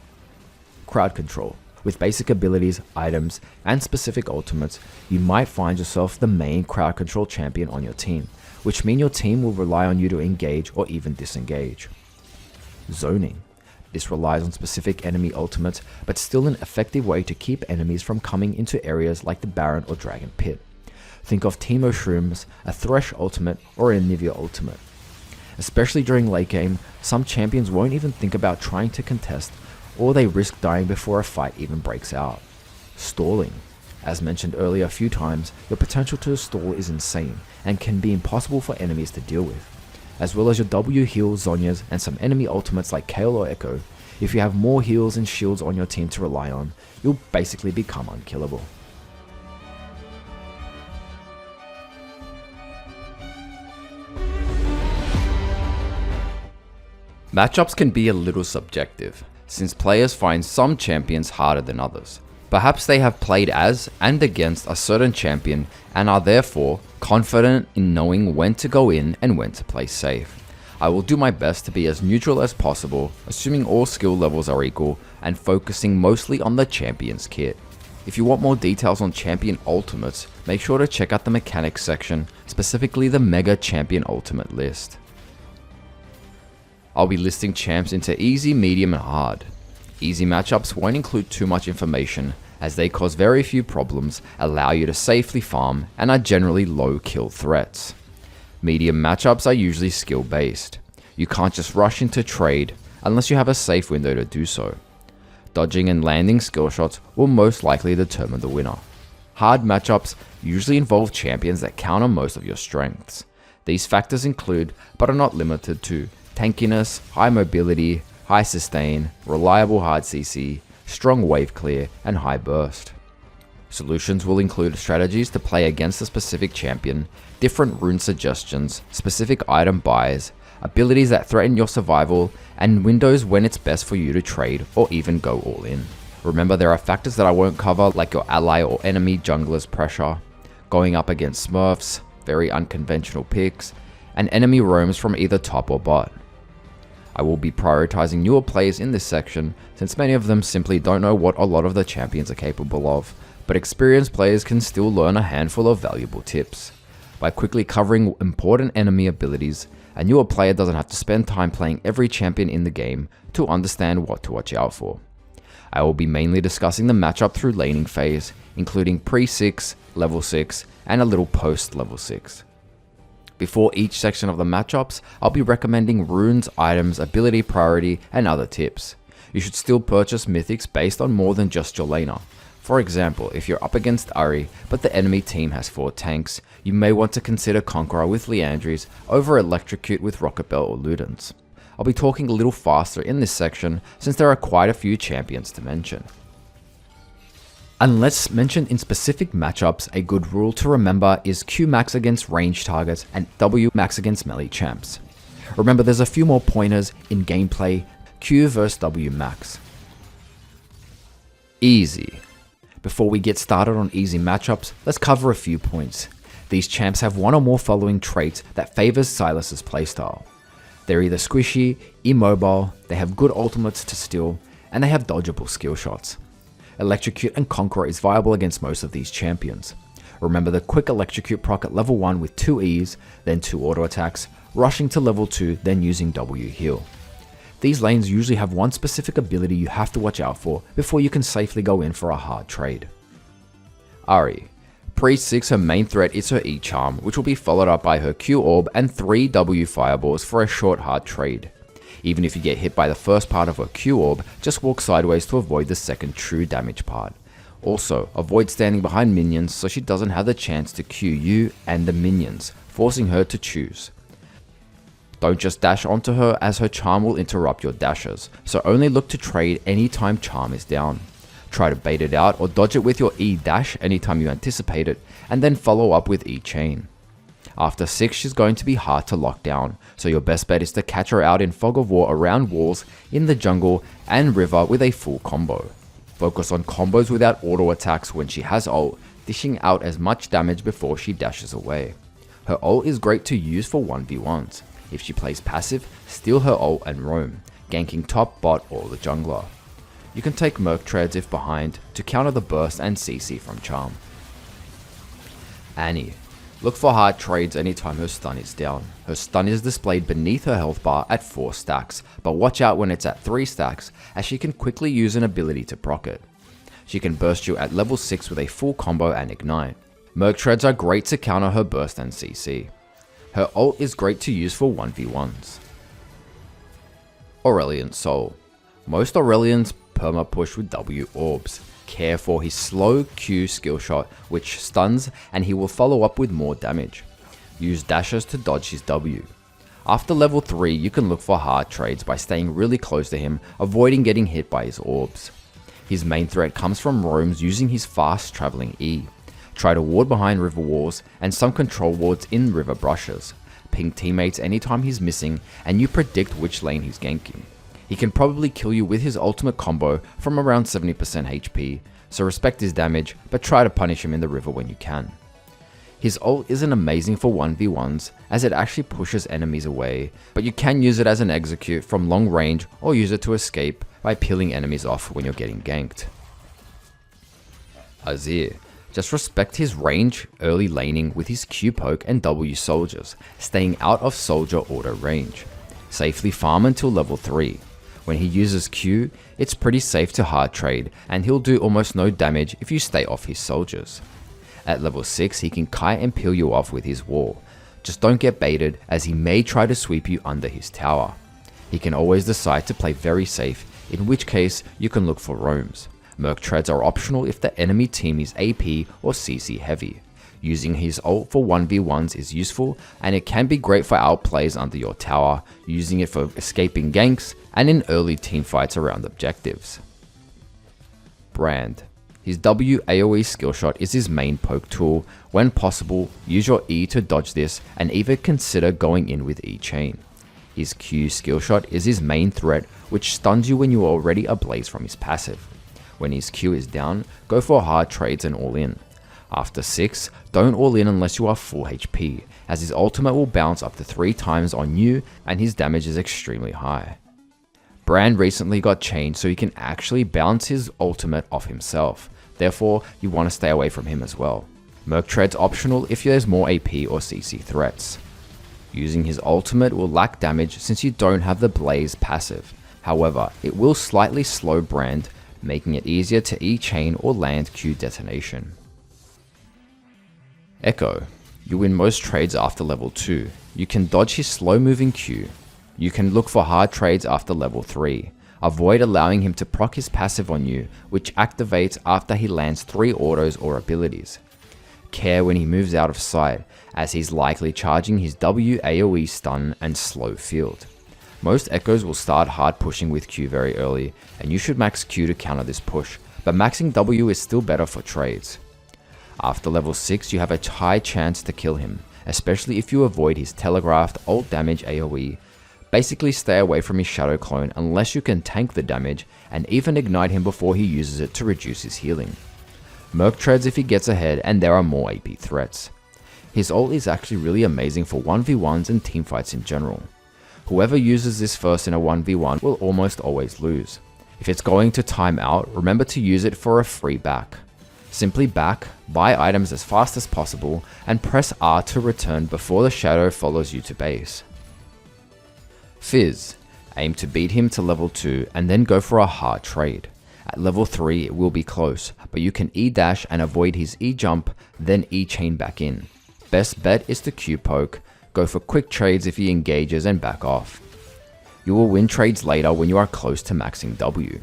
Speaker 1: Crowd control. With basic abilities, items, and specific ultimates, you might find yourself the main crowd control champion on your team, which means your team will rely on you to engage or even disengage. Zoning. This relies on specific enemy ultimates, but still an effective way to keep enemies from coming into areas like the Baron or Dragon Pit. Think of Teemo Shrooms, a Thresh ultimate, or a Nivea ultimate. Especially during late game, some champions won't even think about trying to contest, or they risk dying before a fight even breaks out. Stalling. As mentioned earlier a few times, your potential to stall is insane and can be impossible for enemies to deal with. As well as your W heal Zhonyas and some enemy ultimates like Kayle or Echo, if you have more heals and shields on your team to rely on, you'll basically become unkillable. Matchups can be a little subjective, since players find some champions harder than others. Perhaps they have played as and against a certain champion and are therefore confident in knowing when to go in and when to play safe. I will do my best to be as neutral as possible, assuming all skill levels are equal and focusing mostly on the champion's kit. If you want more details on champion ultimates, make sure to check out the mechanics section, specifically the Mega Champion Ultimate list. I'll be listing champs into easy, medium and hard. Easy matchups won't include too much information, as they cause very few problems, allow you to safely farm, and are generally low kill threats. Medium matchups are usually skill based. You can't just rush into trade, unless you have a safe window to do so. Dodging and landing skill shots will most likely determine the winner. Hard matchups usually involve champions that counter most of your strengths. These factors include, but are not limited to, tankiness, high mobility, high sustain, reliable hard CC, strong wave clear, and high burst. Solutions will include strategies to play against a specific champion, different rune suggestions, specific item buys, abilities that threaten your survival, and windows when it's best for you to trade or even go all in. Remember, there are factors that I won't cover, like your ally or enemy jungler's pressure, going up against smurfs, very unconventional picks, and enemy roams from either top or bot. I will be prioritizing newer players in this section, since many of them simply don't know what a lot of the champions are capable of, but experienced players can still learn a handful of valuable tips. By quickly covering important enemy abilities, a newer player doesn't have to spend time playing every champion in the game to understand what to watch out for. I will be mainly discussing the matchup through laning phase, including pre-6, level 6, and a little post-level 6. Before each section of the matchups, I'll be recommending runes, items, ability priority, and other tips. You should still purchase mythics based on more than just your laner. For example, if you're up against Ahri, but the enemy team has 4 tanks, you may want to consider Conqueror with Liandries over Electrocute with Rocketbelt or Ludens. I'll be talking a little faster in this section since there are quite a few champions to mention. Unless mentioned in specific matchups, a good rule to remember is Q max against range targets and W max against melee champs. Remember, there's a few more pointers in gameplay. Q vs W max. Easy. Before we get started on easy matchups, let's cover a few points. These champs have one or more following traits that favors Sylas' playstyle. They're either squishy, immobile, they have good ultimates to steal, and they have dodgeable skill shots. Electrocute and Conqueror is viable against most of these champions. Remember the quick Electrocute proc at level 1 with 2 E's, then 2 auto attacks, rushing to level 2, then using W heal. These lanes usually have one specific ability you have to watch out for before you can safely go in for a hard trade. Ahri. Pre-6, her main threat is her E charm, which will be followed up by her Q orb and 3 W fireballs for a short hard trade. Even if you get hit by the first part of her Q orb, just walk sideways to avoid the second true damage part. Also, avoid standing behind minions so she doesn't have the chance to Q you and the minions, forcing her to choose. Don't just dash onto her as her charm will interrupt your dashes, so only look to trade anytime charm is down. Try to bait it out or dodge it with your E dash anytime you anticipate it, and then follow up with E chain. After 6 she's going to be hard to lock down, so your best bet is to catch her out in Fog of War around walls, in the jungle and river with a full combo. Focus on combos without auto attacks when she has ult, dishing out as much damage before she dashes away. Her ult is great to use for 1v1s. If she plays passive, steal her ult and roam, ganking top, bot or the jungler. You can take Merc Treads if behind to counter the burst and CC from charm. Annie. Look for hard trades anytime her stun is down. Her stun is displayed beneath her health bar at 4 stacks, but watch out when it's at 3 stacks as she can quickly use an ability to proc it. She can burst you at level 6 with a full combo and ignite. Merc Treads are great to counter her burst and CC. Her ult is great to use for 1v1s. Aurelion Soul. Most Aurelions perma push with W orbs. Care for his slow Q skill shot which stuns and he will follow up with more damage. Use dashes to dodge his W. After level 3 you can look for hard trades by staying really close to him, avoiding getting hit by his orbs. His main threat comes from roams using his fast travelling E. Try to ward behind river walls and some control wards in river brushes. Ping teammates anytime he's missing and you predict which lane he's ganking. He can probably kill you with his ultimate combo from around 70% HP, so respect his damage, but try to punish him in the river when you can. His ult isn't amazing for 1v1s, as it actually pushes enemies away, but you can use it as an execute from long range or use it to escape by peeling enemies off when you're getting ganked. Azir. Just respect his range, early laning with his Q poke and W soldiers, staying out of soldier auto range. Safely farm until level 3. When he uses Q, it's pretty safe to hard trade and he'll do almost no damage if you stay off his soldiers. At level 6 he can kite and peel you off with his wall. Just don't get baited as he may try to sweep you under his tower. He can always decide to play very safe, in which case you can look for roams. Merc Treads are optional if the enemy team is AP or CC heavy. Using his ult for 1v1s is useful and it can be great for outplays under your tower, using it for escaping ganks and in early teamfights around objectives. Brand. His W AoE skill shot is his main poke tool. When possible, use your E to dodge this and even consider going in with E chain. His Q skill shot is his main threat which stuns you when you are already ablaze from his passive. When his Q is down, go for hard trades and all in. After 6, don't all in unless you are full HP, as his ultimate will bounce up to 3 times on you and his damage is extremely high. Brand recently got changed so he can actually bounce his ultimate off himself, therefore you want to stay away from him as well. Merc Tread's optional if there's more AP or CC threats. Using his ultimate will lack damage since you don't have the Blaze passive, however it will slightly slow Brand, making it easier to E-chain or land Q detonation. Echo. You win most trades after level 2. You can dodge his slow moving Q. You can look for hard trades after level 3. Avoid allowing him to proc his passive on you, which activates after he lands 3 autos or abilities. Care when he moves out of sight, as he's likely charging his W AoE stun and slow field. Most Echoes will start hard pushing with Q very early, and you should max Q to counter this push, but maxing W is still better for trades. After level 6 you have a high chance to kill him, especially if you avoid his telegraphed ult damage AoE. Basically stay away from his shadow clone unless you can tank the damage and even ignite him before he uses it to reduce his healing. Merc Treads if he gets ahead and there are more AP threats. His ult is actually really amazing for 1v1s and teamfights in general. Whoever uses this first in a 1v1 will almost always lose. If it's going to time out, remember to use it for a free back. Simply back, buy items as fast as possible, and press R to return before the shadow follows you to base. Fizz. Aim to beat him to level 2 and then go for a hard trade. At level 3 it will be close, but you can E-dash and avoid his E-jump, then E-chain back in. Best bet is to Q-poke, go for quick trades if he engages and back off. You will win trades later when you are close to maxing W.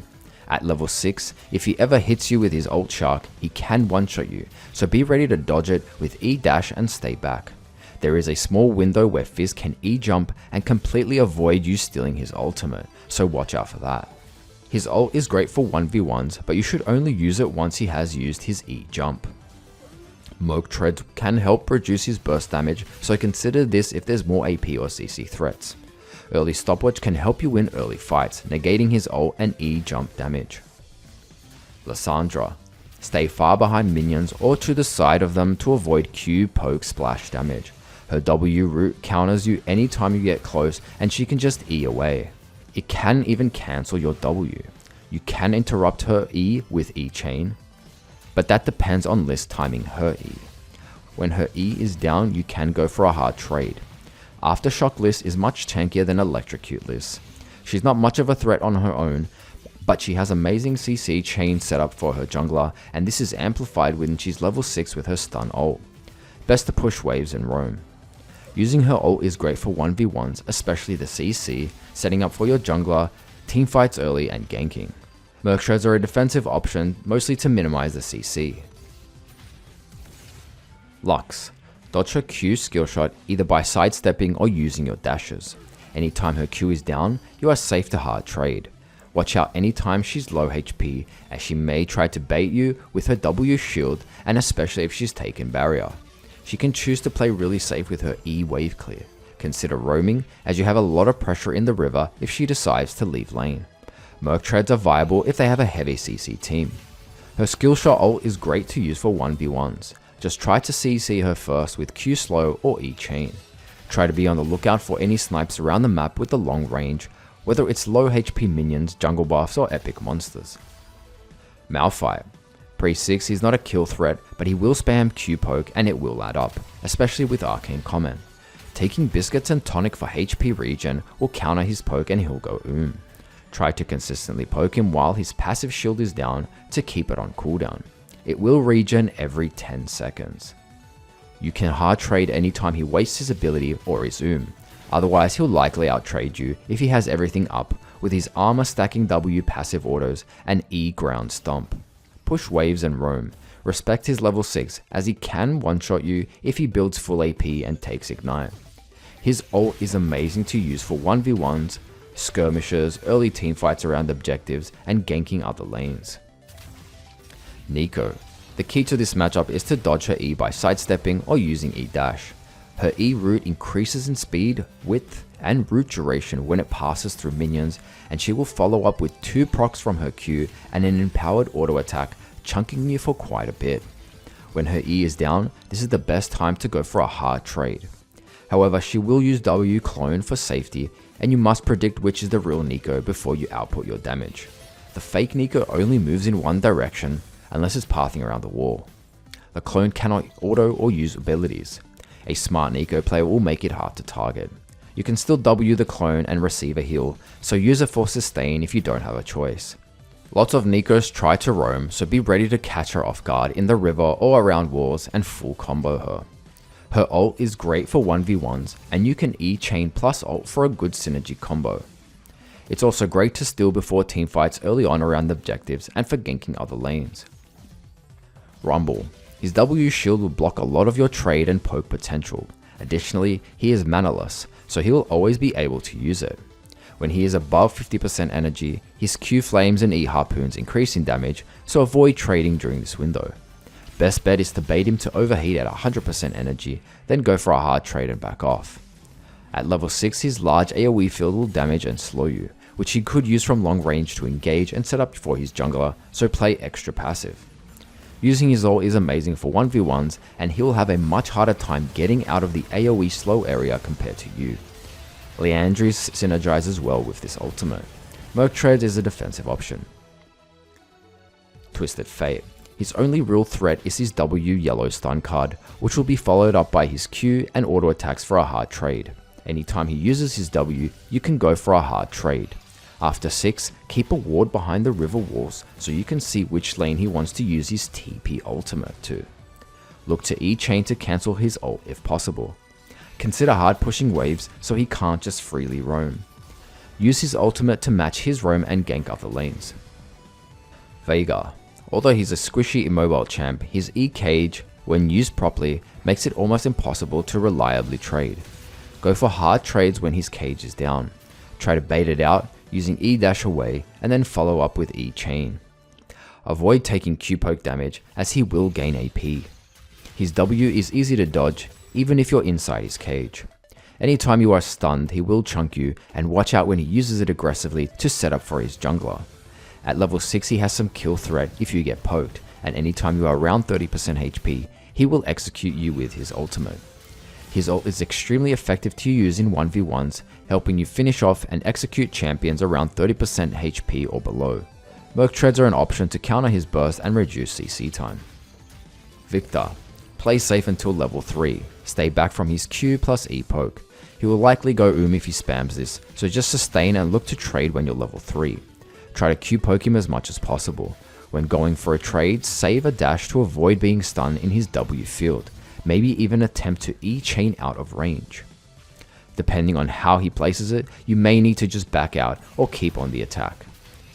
Speaker 1: At level 6, if he ever hits you with his ult shark, he can one-shot you, so be ready to dodge it with E-dash and stay back. There is a small window where Fizz can E-jump and completely avoid you stealing his ultimate, so watch out for that. His ult is great for 1v1s, but you should only use it once he has used his E-jump. Moke Treads can help reduce his burst damage, so consider this if there's more AP or CC threats. Early Stopwatch can help you win early fights, negating his ult and E-jump damage. Lysandra. Stay far behind minions or to the side of them to avoid Q poke splash damage. Her W root counters you anytime you get close and she can just E away. It can even cancel your W. You can interrupt her E with E-chain, but that depends on Lys timing her E. When her E is down, you can go for a hard trade. Aftershock Lys is much tankier than Electrocute Lys. She's not much of a threat on her own, but she has amazing CC chain set up for her jungler, and this is amplified when she's level 6 with her stun ult. Best to push waves and roam. Using her ult is great for 1v1s, especially the CC, setting up for your jungler, teamfights early and ganking. Merc Shreds are a defensive option, mostly to minimize the CC. Lux. Dodge her Q skill shot either by sidestepping or using your dashes. Anytime her Q is down, you are safe to hard trade. Watch out anytime she's low HP, as she may try to bait you with her W shield, and especially if she's taken barrier. She can choose to play really safe with her E wave clear. Consider roaming, as you have a lot of pressure in the river if she decides to leave lane. Merc Treads are viable if they have a heavy CC team. Her skill shot ult is great to use for 1v1s. Just try to CC her first with Q slow or E chain. Try to be on the lookout for any snipes around the map with the long range, whether it's low HP minions, jungle buffs or epic monsters. Malphite. Pre-6 is not a kill threat, but he will spam Q-poke and it will add up, especially with Arcane Comet. Taking biscuits and tonic for HP regen will counter his poke and he'll go Try to consistently poke him while his passive shield is down to keep it on cooldown. It will regen every 10 seconds. You can hard trade anytime he wastes his ability or his otherwise he'll likely outtrade you if he has everything up with his armor stacking W passive autos and E ground stomp. Push waves and roam. Respect his level 6 as he can one-shot you if he builds full AP and takes ignite. His ult is amazing to use for 1v1s, skirmishes, early teamfights around objectives, and ganking other lanes. Neeko. The key to this matchup is to dodge her E by sidestepping or using E-dash. Her E root increases in speed, width, and root duration when it passes through minions, and she will follow up with 2 procs from her Q and an empowered auto attack, chunking you for quite a bit. When her E is down, this is the best time to go for a hard trade. However, she will use W clone for safety, and you must predict which is the real Neeko before you output your damage. The fake Neeko only moves in one direction, unless it's pathing around the wall. The clone cannot auto or use abilities. A smart Neeko player will make it hard to target. You can still W the clone and receive a heal, so use it for sustain if you don't have a choice. Lots of Neekos try to roam, so be ready to catch her off guard in the river or around walls and full combo her. Her ult is great for 1v1s, and you can E-chain plus ult for a good synergy combo. It's also great to steal before teamfights early on around objectives and for ganking other lanes. Rumble. His W shield will block a lot of your trade and poke potential. Additionally, he is manaless, so he will always be able to use it. When he is above 50% energy, his Q flames and E harpoons increase in damage, so avoid trading during this window. Best bet is to bait him to overheat at 100% energy, then go for a hard trade and back off. At level 6, his large AoE field will damage and slow you, which he could use from long range to engage and set up for his jungler, so play extra passive. Using his ult is amazing for 1v1s, and he'll have a much harder time getting out of the AoE slow area compared to you. Liandries synergizes well with this ultimate. Merc Treads is a defensive option. Twisted Fate. His only real threat is his W yellow stun card, which will be followed up by his Q and auto attacks for a hard trade. Anytime he uses his W, you can go for a hard trade. After 6, keep a ward behind the river walls so you can see which lane he wants to use his TP ultimate to. Look to E-chain to cancel his ult if possible. Consider hard pushing waves so he can't just freely roam. Use his ultimate to match his roam and gank other lanes. Veigar. Although he's a squishy immobile champ, his E-cage, when used properly, makes it almost impossible to reliably trade. Go for hard trades when his cage is down. Try to bait it out using E-dash away and then follow up with E-chain. Avoid taking Q-poke damage as he will gain AP. His W is easy to dodge even if you're inside his cage. Anytime you are stunned, he will chunk you, and watch out when he uses it aggressively to set up for his jungler. At level 6 he has some kill threat if you get poked, and anytime you are around 30% HP, he will execute you with his ultimate. His ult is extremely effective to use in 1v1s, helping you finish off and execute champions around 30% HP or below. Merc Treads are an option to counter his burst and reduce CC time. Victor. Play safe until level 3, stay back from his Q plus E poke. He will likely go if he spams this, so just sustain and look to trade when you're level 3. Try to Q poke him as much as possible. When going for a trade, save a dash to avoid being stunned in his W field, maybe even attempt to E-chain out of range. Depending on how he places it, you may need to just back out or keep on the attack.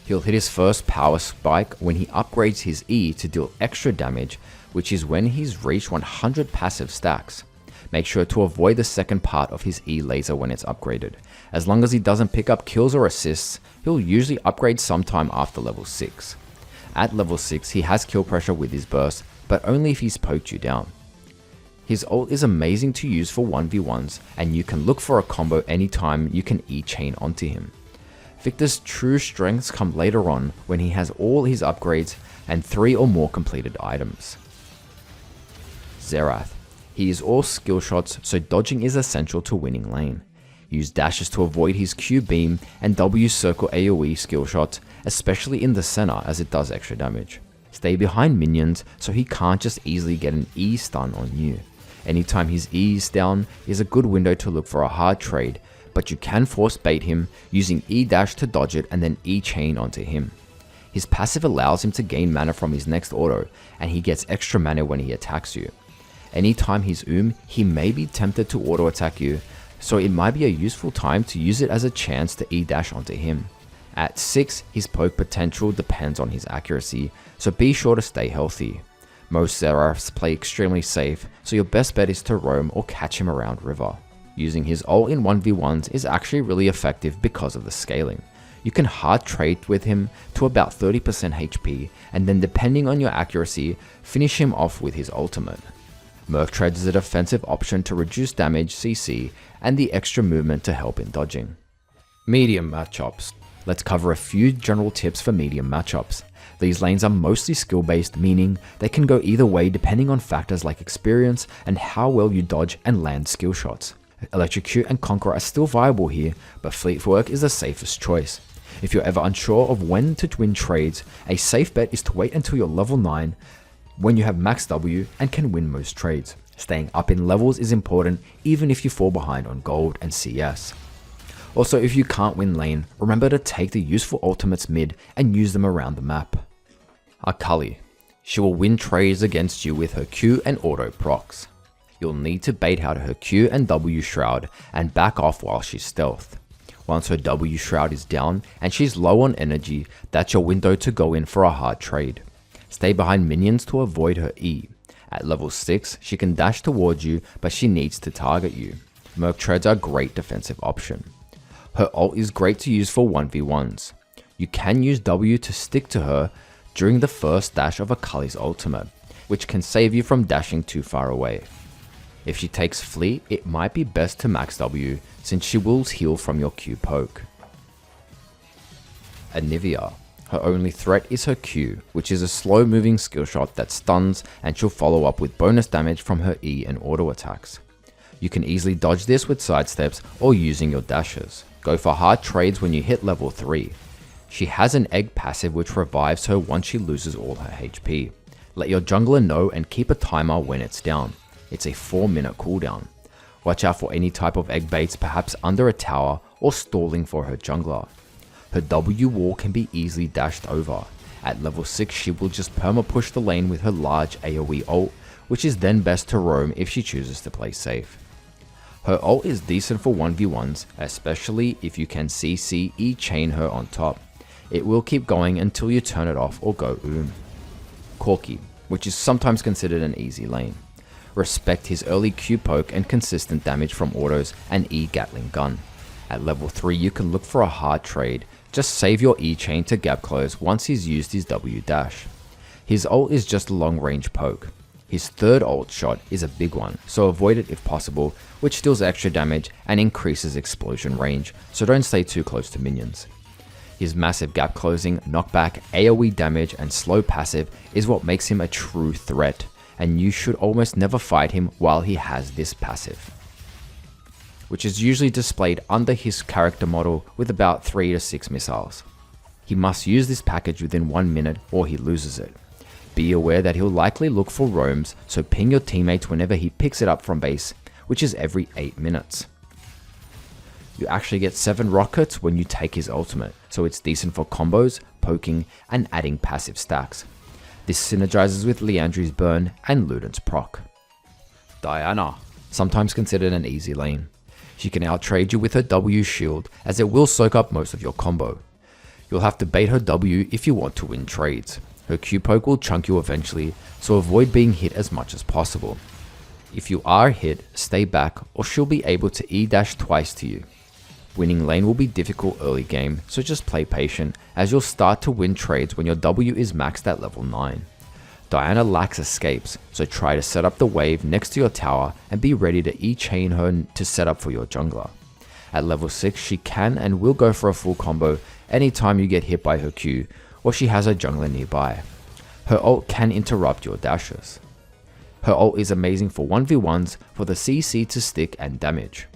Speaker 1: He'll hit his first power spike when he upgrades his E to deal extra damage, which is when he's reached 100 passive stacks. Make sure to avoid the second part of his E laser when it's upgraded. As long as he doesn't pick up kills or assists, he'll usually upgrade sometime after level 6. At level 6 he has kill pressure with his burst, but only if he's poked you down. His ult is amazing to use for 1v1s, and you can look for a combo anytime you can E-chain onto him. Victor's true strengths come later on when he has all his upgrades and 3 or more completed items. Xerath. He is all skill shots, so dodging is essential to winning lane. Use dashes to avoid his Q beam and W circle AoE skill shots, especially in the center as it does extra damage. Stay behind minions so he can't just easily get an E stun on you. Anytime his E is down is a good window to look for a hard trade, but you can force bait him using E dash to dodge it and then E chain onto him. His passive allows him to gain mana from his next auto, and he gets extra mana when he attacks you. Anytime he's he may be tempted to auto attack you, so it might be a useful time to use it as a chance to E dash onto him. At 6, his poke potential depends on his accuracy, so be sure to stay healthy. Most Xeraths play extremely safe, so your best bet is to roam or catch him around river. Using his ult in 1v1s is actually really effective because of the scaling. You can hard trade with him to about 30% HP, and then depending on your accuracy, finish him off with his ultimate. Merc Treads is a defensive option to reduce damage, CC, and the extra movement to help in dodging. Medium matchups. Let's cover a few general tips for medium matchups. These lanes are mostly skill based, meaning they can go either way depending on factors like experience and how well you dodge and land skill shots. Electrocute and Conqueror are still viable here, but Footwork is the safest choice. If you're ever unsure of when to win trades, a safe bet is to wait until you're level 9, when you have max W and can win most trades. Staying up in levels is important even if you fall behind on gold and CS. Also, if you can't win lane, remember to take the useful ultimates mid and use them around the map. Akali. She will win trades against you with her Q and auto procs. You'll need to bait out her Q and W shroud and back off while she's stealth. Once her W shroud is down and she's low on energy, that's your window to go in for a hard trade. Stay behind minions to avoid her E. At level 6, she can dash towards you, but she needs to target you. Merc Treads are a great defensive option. Her ult is great to use for 1v1s. You can use W to stick to her during the first dash of Akali's ultimate, which can save you from dashing too far away. If she takes fleet, it might be best to max W, since she will heal from your Q poke. Anivia. Her only threat is her Q, which is a slow moving skill shot that stuns, and she'll follow up with bonus damage from her E and auto attacks. You can easily dodge this with sidesteps or using your dashes. Go for hard trades when you hit level 3. She has an egg passive which revives her once she loses all her HP. Let your jungler know and keep a timer when it's down. It's a 4-minute cooldown. Watch out for any type of egg baits, perhaps under a tower or stalling for her jungler. Her W wall can be easily dashed over. At level 6 she will just perma push the lane with her large AoE ult, which is then best to roam if she chooses to play safe. Her ult is decent for 1v1s, especially if you can CC E chain her on top. It will keep going until you turn it off or go Corki, which is sometimes considered an easy lane. Respect his early Q poke and consistent damage from autos and E Gatling gun. At level 3 you can look for a hard trade. Just save your E chain to gap close once he's used his W dash. His ult is just a long range poke. His third ult shot is a big one, so avoid it if possible, which deals extra damage and increases explosion range, so don't stay too close to minions. His massive gap closing, knockback, AoE damage and slow passive is what makes him a true threat, and you should almost never fight him while he has this passive, which is usually displayed under his character model with about 3 to 6 missiles. He must use this package within 1 minute or he loses it. Be aware that he'll likely look for roams, so ping your teammates whenever he picks it up from base, which is every 8 minutes. You actually get 7 rockets when you take his ultimate, so it's decent for combos, poking, and adding passive stacks. This synergizes with Liandries burn and Ludens proc. Diana, sometimes considered an easy lane. She can outtrade you with her W shield, as it will soak up most of your combo. You'll have to bait her W if you want to win trades. Her Q poke will chunk you eventually, so avoid being hit as much as possible. If you are hit, stay back or she'll be able to E-dash twice to you. Winning lane will be difficult early game, so just play patient as you'll start to win trades when your W is maxed at level 9. Diana lacks escapes, so try to set up the wave next to your tower and be ready to E-chain her to set up for your jungler. At level 6 she can and will go for a full combo anytime you get hit by her Q, or she has a jungler nearby. Her ult can interrupt your dashes. Her ult is amazing for 1v1s for the CC to stick and damage.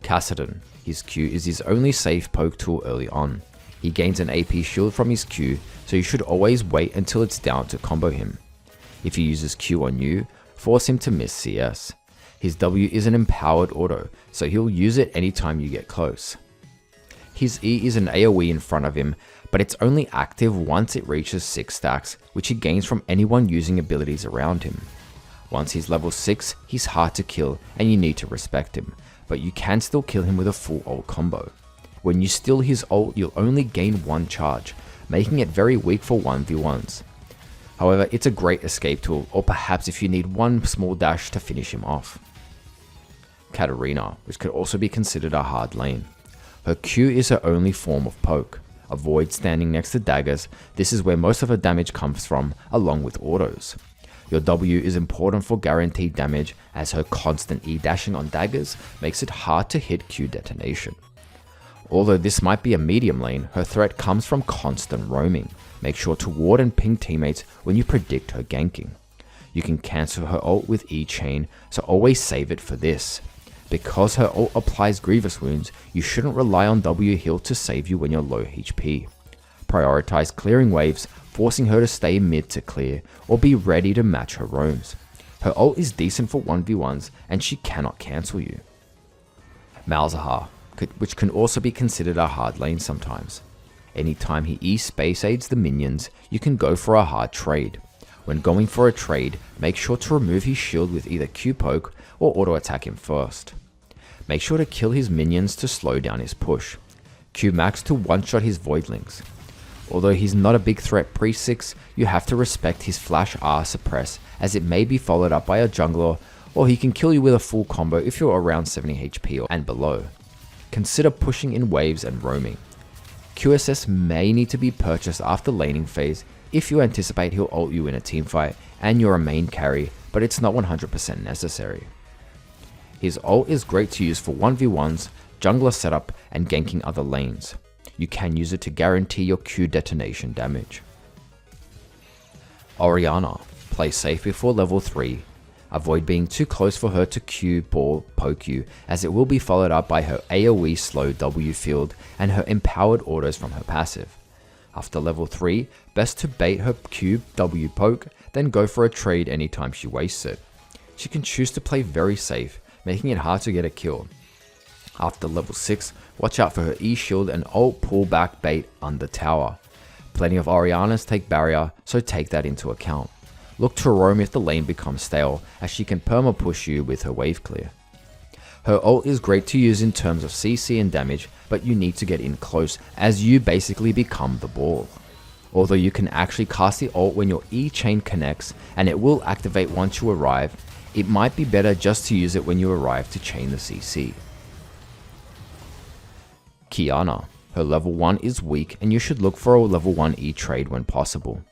Speaker 1: Kassadin, his Q is his only safe poke tool early on. He gains an AP shield from his Q, so you should always wait until it's down to combo him. If he uses Q on you, force him to miss CS. His W is an empowered auto, so he'll use it anytime you get close. His E is an AoE in front of him, but it's only active once it reaches 6 stacks, which he gains from anyone using abilities around him. Once he's level 6, he's hard to kill and you need to respect him, but you can still kill him with a full ult combo. When you steal his ult, you'll only gain 1 charge, making it very weak for 1v1s. However, it's a great escape tool, or perhaps if you need one small dash to finish him off. Katarina, which could also be considered a hard lane. Her Q is her only form of poke. Avoid standing next to daggers, this is where most of her damage comes from, along with autos. Your W is important for guaranteed damage, as her constant E-dashing on daggers makes it hard to hit Q detonation. Although this might be a medium lane, her threat comes from constant roaming. Make sure to ward and ping teammates when you predict her ganking. You can cancel her ult with E-chain, so always save it for this. Because her ult applies grievous wounds, you shouldn't rely on W heal to save you when you're low HP. Prioritize clearing waves, forcing her to stay mid to clear, or be ready to match her roams. Her ult is decent for 1v1s and she cannot cancel you. Malzahar, which can also be considered a hard lane sometimes. Anytime he E-space aids the minions, you can go for a hard trade. When going for a trade, make sure to remove his shield with either Q poke or auto attack him first. Make sure to kill his minions to slow down his push. Q max to one-shot his voidlings. Although he's not a big threat pre-6, you have to respect his flash R suppress, as it may be followed up by a jungler, or he can kill you with a full combo if you're around 70 HP and below. Consider pushing in waves and roaming. QSS may need to be purchased after laning phase if you anticipate he'll ult you in a teamfight and you're a main carry, but it's not 100% necessary. His ult is great to use for 1v1s, jungler setup, and ganking other lanes. You can use it to guarantee your Q detonation damage. Orianna. Play safe before level 3. Avoid being too close for her to Q ball poke you, as it will be followed up by her AoE slow W field and her empowered autos from her passive. After level 3, best to bait her Q W poke, then go for a trade anytime she wastes it. She can choose to play very safe, making it hard to get a kill. After level 6, watch out for her E shield and ult pullback bait under tower. Plenty of Oriannas take barrier, so take that into account. Look to roam if the lane becomes stale, as she can perma push you with her wave clear. Her ult is great to use in terms of CC and damage, but you need to get in close, as you basically become the ball. Although you can actually cast the ult when your E chain connects, and it will activate once you arrive, it might be better just to use it when you arrive to chain the CC. Qiyana. Her level 1 is weak, and you should look for a level 1 E trade when possible.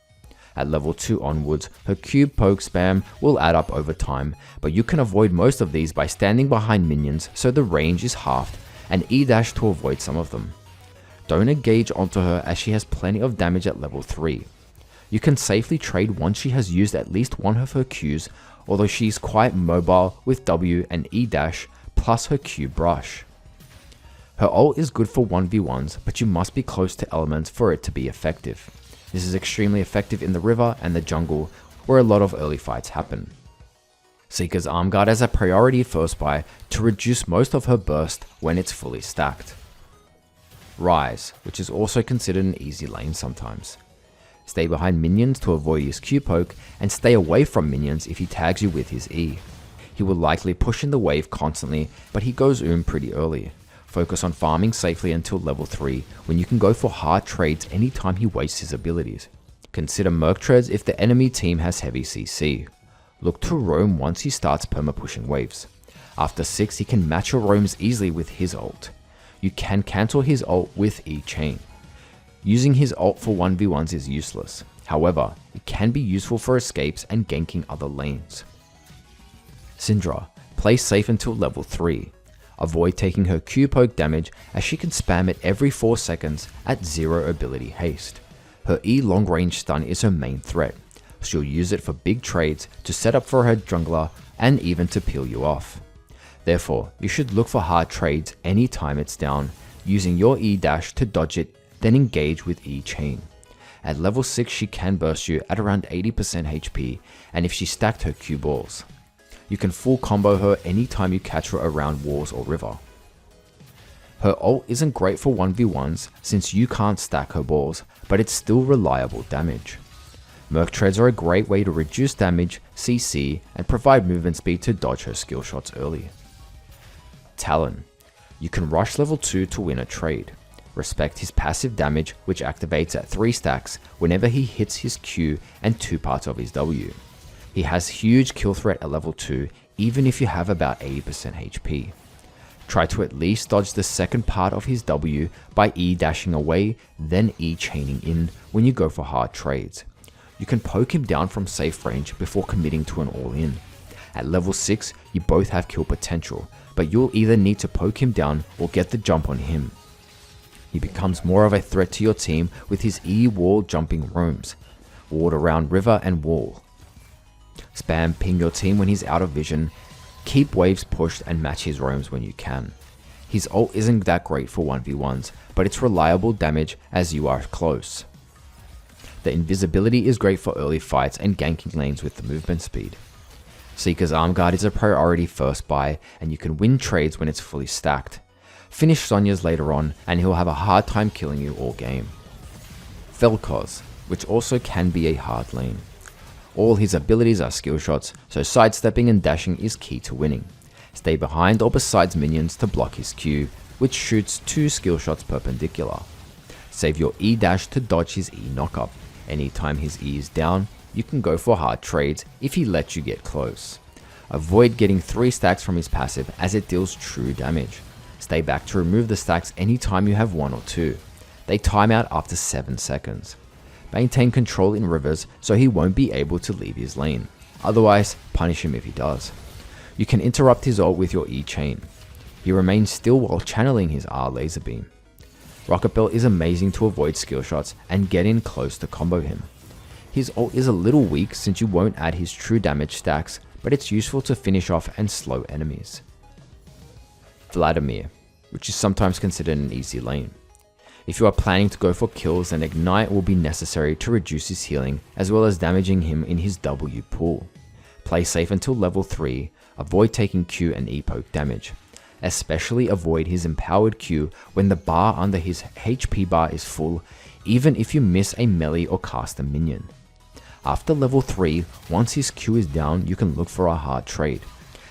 Speaker 1: At level 2 onwards, her Q poke spam will add up over time, but you can avoid most of these by standing behind minions so the range is halved, and E dash to avoid some of them. Don't engage onto her as she has plenty of damage at level 3. You can safely trade once she has used at least one of her Qs, although she is quite mobile with W and E dash plus her Q brush. Her ult is good for 1v1s, but you must be close to elements for it to be effective. This is extremely effective in the river and the jungle, where a lot of early fights happen. Seeker's Arm Guard as a priority first buy to reduce most of her burst when it's fully stacked. Rise, which is also considered an easy lane sometimes. Stay behind minions to avoid his Q poke, and stay away from minions if he tags you with his E. He will likely push in the wave constantly, but he goes pretty early. Focus on farming safely until level 3, when you can go for hard trades anytime he wastes his abilities. Consider Merc Treads if the enemy team has heavy CC. Look to roam once he starts perma-pushing waves. After 6, he can match your roams easily with his ult. You can cancel his ult with E-Chain. Using his ult for 1v1s is useless. However, it can be useful for escapes and ganking other lanes. Syndra. Play safe until level 3. Avoid taking her Q poke damage, as she can spam it every 4 seconds at 0 ability haste. Her E long range stun is her main threat. She'll use it for big trades, to set up for her jungler, and even to peel you off. Therefore, you should look for hard trades anytime it's down, using your E dash to dodge it, then engage with E chain. At level 6 she can burst you at around 80% HP, and if she stacked her Q balls. You can full combo her anytime you catch her around walls or river. Her ult isn't great for 1v1s since you can't stack her balls, but it's still reliable damage. Merc Treads are a great way to reduce damage, CC, and provide movement speed to dodge her skill shots early. Talon. You can rush level 2 to win a trade. Respect his passive damage, which activates at 3 stacks whenever he hits his Q and 2 parts of his W. He has huge kill threat at level 2, even if you have about 80% HP. Try to at least dodge the second part of his W by E dashing away, then E chaining in when you go for hard trades. You can poke him down from safe range before committing to an all-in. At level 6, you both have kill potential, but you'll either need to poke him down or get the jump on him. He becomes more of a threat to your team with his E wall jumping roams. Ward around river and wall. Spam ping your team when he's out of vision, keep waves pushed and match his roams when you can. His ult isn't that great for 1v1s, but it's reliable damage as you are close. The invisibility is great for early fights and ganking lanes with the movement speed. Seeker's Arm Guard is a priority first buy, and you can win trades when it's fully stacked. Finish Zhonya's later on, and he'll have a hard time killing you all game. Vel'Koz, which also can be a hard lane. All his abilities are skill shots, so sidestepping and dashing is key to winning. Stay behind or besides minions to block his Q, which shoots 2 skill shots perpendicular. Save your E dash to dodge his E knockup. Anytime his E is down, you can go for hard trades if he lets you get close. Avoid getting 3 stacks from his passive as it deals true damage. Stay back to remove the stacks anytime you have 1 or 2. They time out after 7 seconds. Maintain control in rivers so he won't be able to leave his lane. Otherwise, punish him if he does. You can interrupt his ult with your E chain. He remains still while channeling his R laser beam. Rocketbelt is amazing to avoid skill shots and get in close to combo him. His ult is a little weak since you won't add his true damage stacks, but it's useful to finish off and slow enemies. Vladimir, which is sometimes considered an easy lane. If you are planning to go for kills, then Ignite will be necessary to reduce his healing as well as damaging him in his W pool. Play safe until level 3, avoid taking Q and E poke damage. Especially avoid his empowered Q when the bar under his HP bar is full, even if you miss a melee or cast a minion. After level 3, once his Q is down, you can look for a hard trade.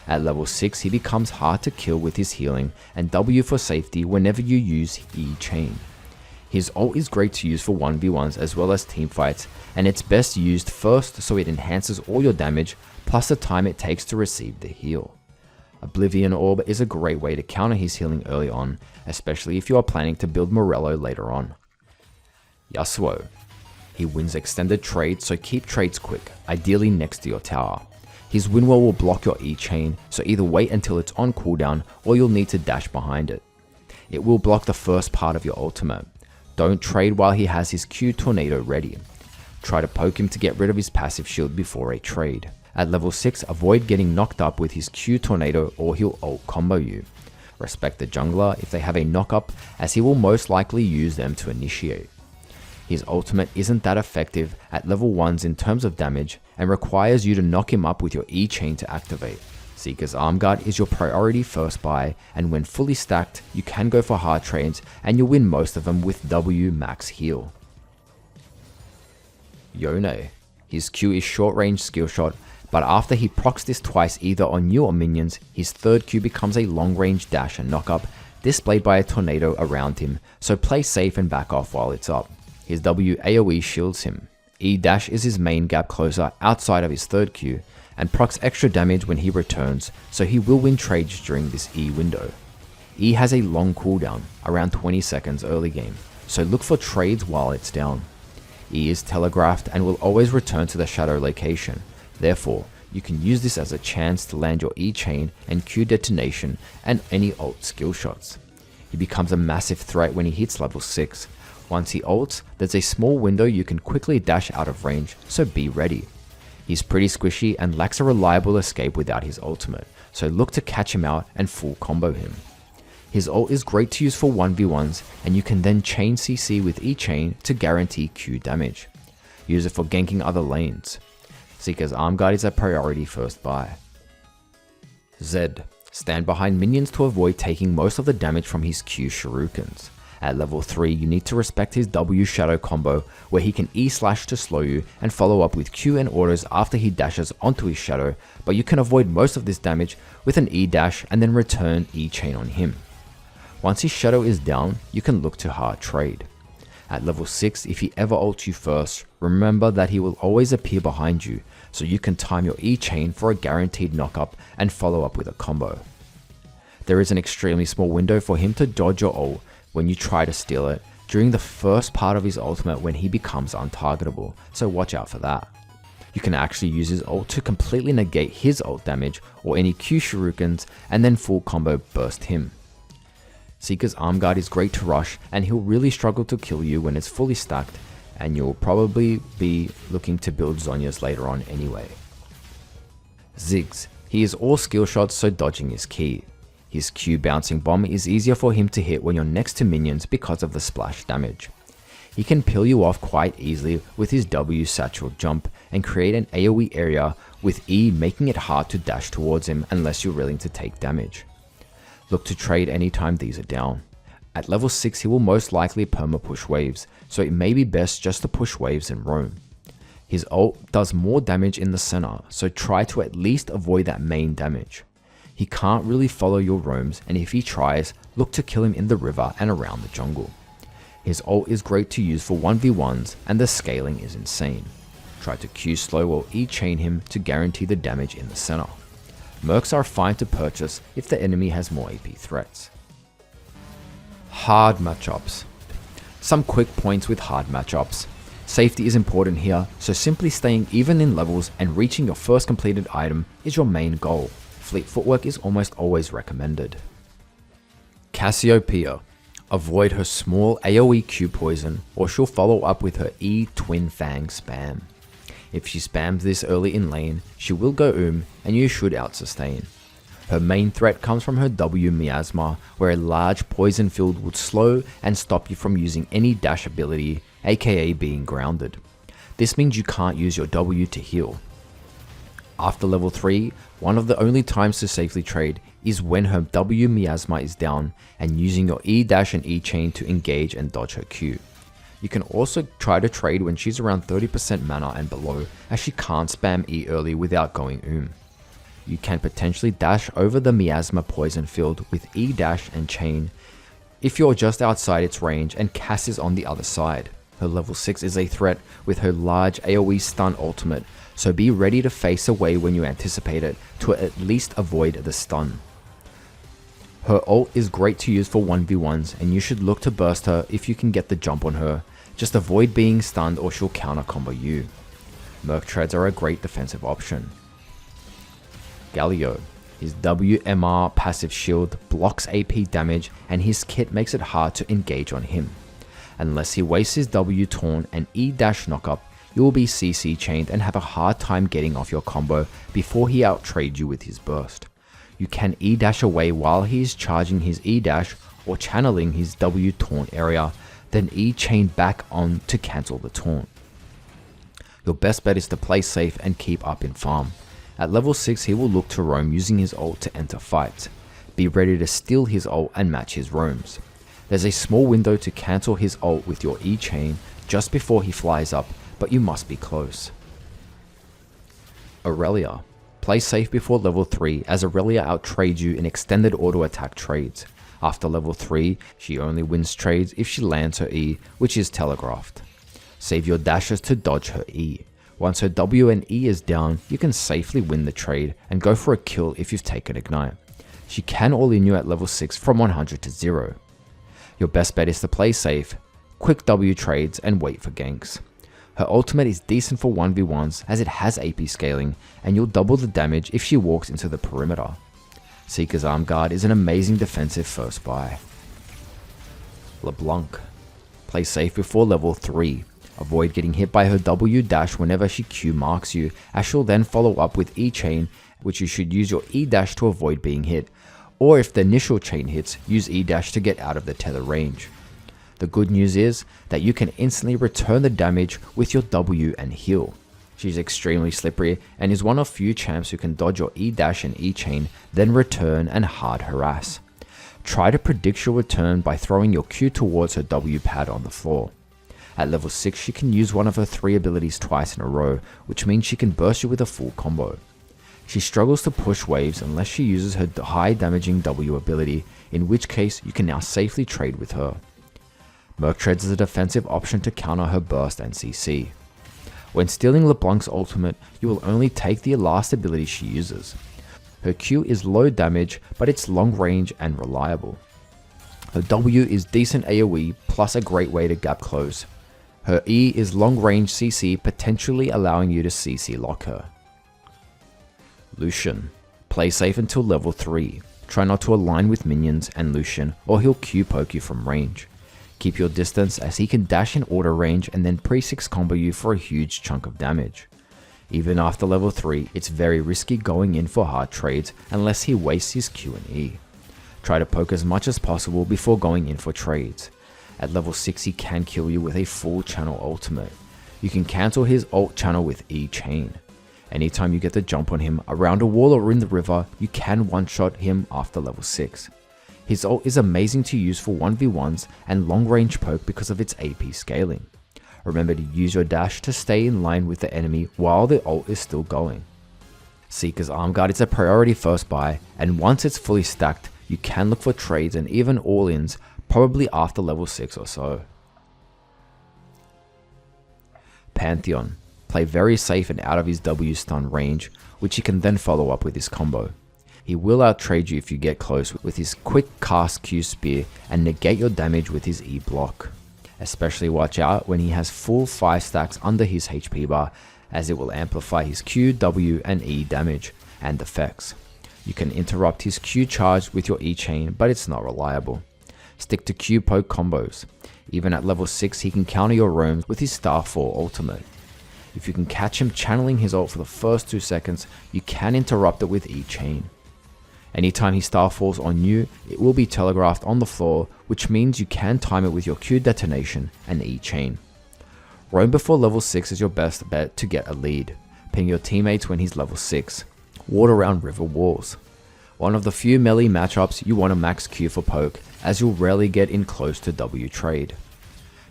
Speaker 1: At level 6, he becomes hard to kill with his healing and W for safety whenever you use E chain. His ult is great to use for 1v1s as well as teamfights, and it's best used first so it enhances all your damage plus the time it takes to receive the heal. Oblivion Orb is a great way to counter his healing early on, especially if you are planning to build Morello later on. Yasuo. He wins extended trades, so keep trades quick, ideally next to your tower. His Windwall will block your E chain, so either wait until it's on cooldown or you'll need to dash behind it. It will block the first part of your ultimate. Don't trade while he has his Q Tornado ready. Try to poke him to get rid of his passive shield before a trade. At level 6, avoid getting knocked up with his Q Tornado or he'll ult combo you. Respect the jungler if they have a knock up, as he will most likely use them to initiate. His ultimate isn't that effective at level 1s in terms of damage and requires you to knock him up with your E chain to activate. Seeker's Armguard is your priority first buy, and when fully stacked, you can go for hard trades and you'll win most of them with W max heal. Zhonya. His Q is short range skill shot, but after he procs this twice either on you or minions, his third Q becomes a long range dash and knock up, displayed by a tornado around him, so play safe and back off while it's up. His W AoE shields him. E dash is his main gap closer outside of his third Q, and procs extra damage when he returns, so he will win trades during this E window. E has a long cooldown, around 20 seconds early game, so look for trades while it's down. E is telegraphed and will always return to the shadow location. Therefore, you can use this as a chance to land your E chain and Q detonation and any ult skill shots. He becomes a massive threat when he hits level 6. Once he ults, there's a small window you can quickly dash out of range, so be ready. He's pretty squishy and lacks a reliable escape without his ultimate, so look to catch him out and full combo him. His ult is great to use for 1v1s, and you can then chain CC with E chain to guarantee Q damage. Use it for ganking other lanes. Seeker's Armguard is a priority first buy. Zed. Stand behind minions to avoid taking most of the damage from his Q shurikens. At level 3, you need to respect his W shadow combo, where he can E slash to slow you and follow up with Q and autos after he dashes onto his shadow, but you can avoid most of this damage with an E dash and then return E chain on him. Once his shadow is down, you can look to hard trade. At level 6, if he ever ults you first, remember that he will always appear behind you, so you can time your E chain for a guaranteed knockup and follow up with a combo. There is an extremely small window for him to dodge your ult when you try to steal it during the first part of his ultimate when he becomes untargetable, so watch out for that. You can actually use his ult to completely negate his ult damage or any Q shurikens and then full combo burst him. Seeker's Armguard is great to rush, and he'll really struggle to kill you when it's fully stacked, and you'll probably be looking to build Zhonyas later on anyway. Ziggs. He is all skill shots, so dodging is key. His Q bouncing bomb is easier for him to hit when you're next to minions because of the splash damage. He can peel you off quite easily with his W satchel jump and create an AoE area, with E making it hard to dash towards him unless you're willing to take damage. Look to trade anytime these are down. At level 6 he will most likely perma-push waves, so it may be best just to push waves and roam. His ult does more damage in the center, so try to at least avoid that main damage. He can't really follow your roams, and if he tries, look to kill him in the river and around the jungle. His ult is great to use for 1v1s, and the scaling is insane. Try to Q slow or E chain him to guarantee the damage in the center. Mercs are fine to purchase if the enemy has more AP threats. Hard matchups. Some quick points with hard matchups. Safety is important here, so simply staying even in levels and reaching your first completed item is your main goal. Fleet footwork is almost always recommended. Cassiopeia. Avoid her small AoE Q poison, or she'll follow up with her E Twin Fang spam. If she spams this early in lane, she will go and you should out-sustain. Her main threat comes from her W Miasma, where a large poison field would slow and stop you from using any dash ability, aka being grounded. This means you can't use your W to heal. After level 3, one of the only times to safely trade is when her W Miasma is down and using your E dash and E chain to engage and dodge her Q. You can also try to trade when she's around 30% mana and below, as she can't spam E early without going You can potentially dash over the Miasma poison field with E dash and chain if you're just outside its range and Cass is on the other side. Her level 6 is a threat with her large AoE stun ultimate, so be ready to face away when you anticipate it to at least avoid the stun. Her ult is great to use for 1v1s and you should look to burst her if you can get the jump on her. Just avoid being stunned or she'll counter combo you. Merc treads are a great defensive option. Galio. His WMR passive shield blocks AP damage and his kit makes it hard to engage on him. Unless he wastes his W taunt and E dash knockup, you will be CC chained and have a hard time getting off your combo before he outtrades you with his burst. You can E dash away while he is charging his E dash or channeling his W taunt area, then E chain back on to cancel the taunt. Your best bet is to play safe and keep up in farm. At level 6 he will look to roam using his ult to enter fights. Be ready to steal his ult and match his roams. There's a small window to cancel his ult with your E chain just before he flies up, but you must be close. Aurelia. Play safe before level 3 as Aurelia outtrades you in extended auto attack trades. After level 3, she only wins trades if she lands her E, which is telegraphed. Save your dashes to dodge her E. Once her W and E is down, you can safely win the trade and go for a kill if you've taken Ignite. She can all-in you at level 6 from 100 to 0. Your best bet is to play safe, quick W trades and wait for ganks. Her ultimate is decent for 1v1s as it has AP scaling and you'll double the damage if she walks into the perimeter. Seeker's Arm Guard is an amazing defensive first buy. LeBlanc. Play safe before level 3. Avoid getting hit by her W dash whenever she Q marks you, as she'll then follow up with E chain, which you should use your E dash to avoid being hit, or if the initial chain hits, use E dash to get out of the tether range. The good news is that you can instantly return the damage with your W and heal. She's extremely slippery and is one of few champs who can dodge your E dash and E chain, then return and hard harass. Try to predict your return by throwing your Q towards her W pad on the floor. At level 6 she can use one of her 3 abilities twice in a row, which means she can burst you with a full combo. She struggles to push waves unless she uses her high damaging W ability, in which case you can now safely trade with her. Merc treads is a defensive option to counter her burst and CC. When stealing LeBlanc's ultimate, you will only take the last ability she uses. Her Q is low damage, but it's long range and reliable. Her W is decent AoE plus a great way to gap close. Her E is long range CC, potentially allowing you to CC lock her. Lucian. Play safe until level 3. Try not to align with minions and Lucian or he'll Q poke you from range. Keep your distance as he can dash in auto range and then pre-6 combo you for a huge chunk of damage. Even after level 3, it's very risky going in for hard trades unless he wastes his Q and E. Try to poke as much as possible before going in for trades. At level 6 he can kill you with a full channel ultimate. You can cancel his ult channel with E chain. Anytime you get the jump on him around a wall or in the river, you can one-shot him after level 6. His ult is amazing to use for 1v1s and long range poke because of its AP scaling. Remember to use your dash to stay in line with the enemy while the ult is still going. Seeker's Arm Guard is a priority first buy, and once it's fully stacked, you can look for trades and even all-ins, probably after level 6 or so. Pantheon. Play very safe and out of his W stun range, which he can then follow up with his combo. He will outtrade you if you get close with his quick cast Q spear and negate your damage with his E block. Especially watch out when he has full 5 stacks under his HP bar, as it will amplify his Q, W and E damage and effects. You can interrupt his Q charge with your E chain, but it's not reliable. Stick to Q poke combos. Even at level 6 he can counter your roams with his Starfall ultimate. If you can catch him channeling his ult for the first 2 seconds, you can interrupt it with E-Chain. Anytime he Starfalls on you, it will be telegraphed on the floor, which means you can time it with your Q detonation and E-Chain. Roam before level 6 is your best bet to get a lead. Ping your teammates when he's level 6. Ward around river walls. One of the few melee matchups you want to max Q for poke, as you'll rarely get in close to W trade.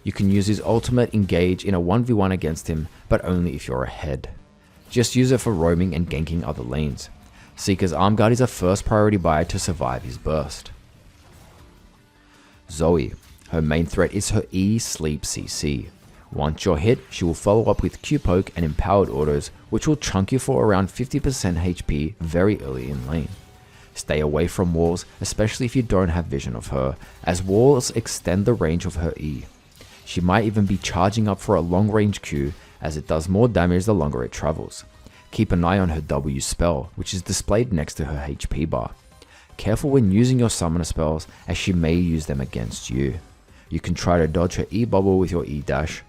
Speaker 1: You can use his ultimate engage in a 1v1 against him, but only if you're ahead. Just use it for roaming and ganking other lanes. Seeker's Arm Guard is a first priority buy to survive his burst. Zoe. Her main threat is her E sleep CC. Once you're hit, she will follow up with Q poke and empowered autos, which will chunk you for around 50% HP very early in lane. Stay away from walls, especially if you don't have vision of her, as walls extend the range of her E. She might even be charging up for a long range Q, as it does more damage the longer it travels. Keep an eye on her W spell, which is displayed next to her HP bar. Careful when using your summoner spells, as she may use them against you. You can try to dodge her E bubble with your E dash.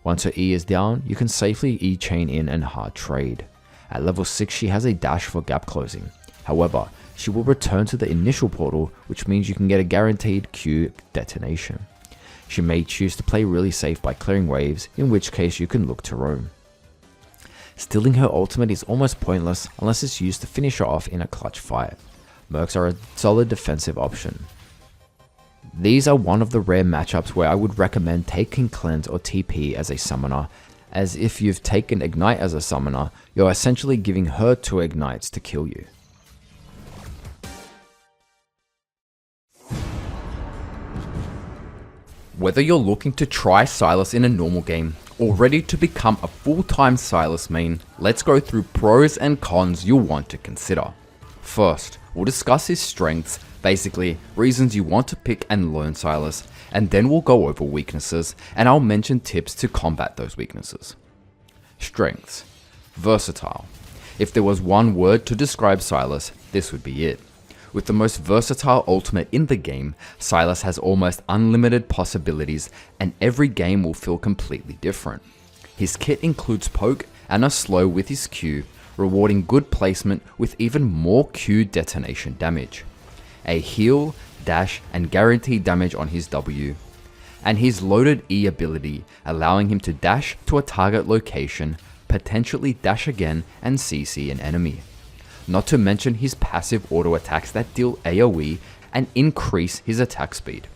Speaker 1: Once her E is down, you can safely E chain in and hard trade. At level 6 she has a dash for gap closing. However, she will return to the initial portal, which means you can get a guaranteed Q detonation. She may choose to play really safe by clearing waves, in which case you can look to roam. Stealing her ultimate is almost pointless unless it's used to finish her off in a clutch fight. Mercs are a solid defensive option. These are one of the rare matchups where I would recommend taking Cleanse or TP as a summoner, as if you've taken Ignite as a summoner, you're essentially giving her 2 Ignites to kill you. Whether you're looking to try Sylas in a normal game, or ready to become a full-time Sylas main, let's go through pros and cons you'll want to consider. First, we'll discuss his strengths, basically reasons you want to pick and learn Sylas, and then we'll go over weaknesses, and I'll mention tips to combat those weaknesses. Strengths. Versatile. If there was one word to describe Sylas, this would be it. With the most versatile ultimate in the game, Sylas has almost unlimited possibilities, and every game will feel completely different. His kit includes poke and a slow with his Q, rewarding good placement with even more Q detonation damage. A heal, dash and guaranteed damage on his W. And his loaded E ability, allowing him to dash to a target location, potentially dash again and CC an enemy. Not to mention his passive auto attacks that deal AoE and increase his attack speed.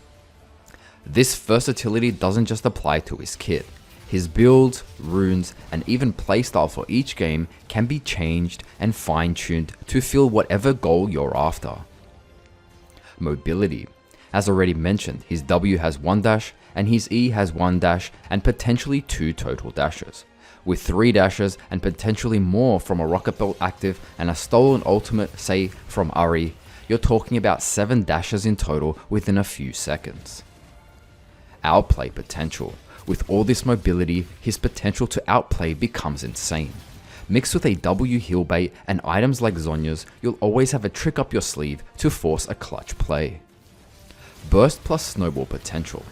Speaker 1: This versatility doesn't just apply to his kit. His builds, runes, and even playstyle for each game can be changed and fine-tuned to fill whatever goal you're after. Mobility. As already mentioned, his W has 1 dash and his E has 1 dash and potentially 2 total dashes. With 3 dashes and potentially more from a Rocketbelt active and a stolen ultimate, say from Ari, you're talking about 7 dashes in total within a few seconds. Outplay potential. With all this mobility, his potential to outplay becomes insane. Mixed with a W heal bait and items like Zhonya's, you'll always have a trick up your sleeve to force a clutch play. Burst plus snowball potential.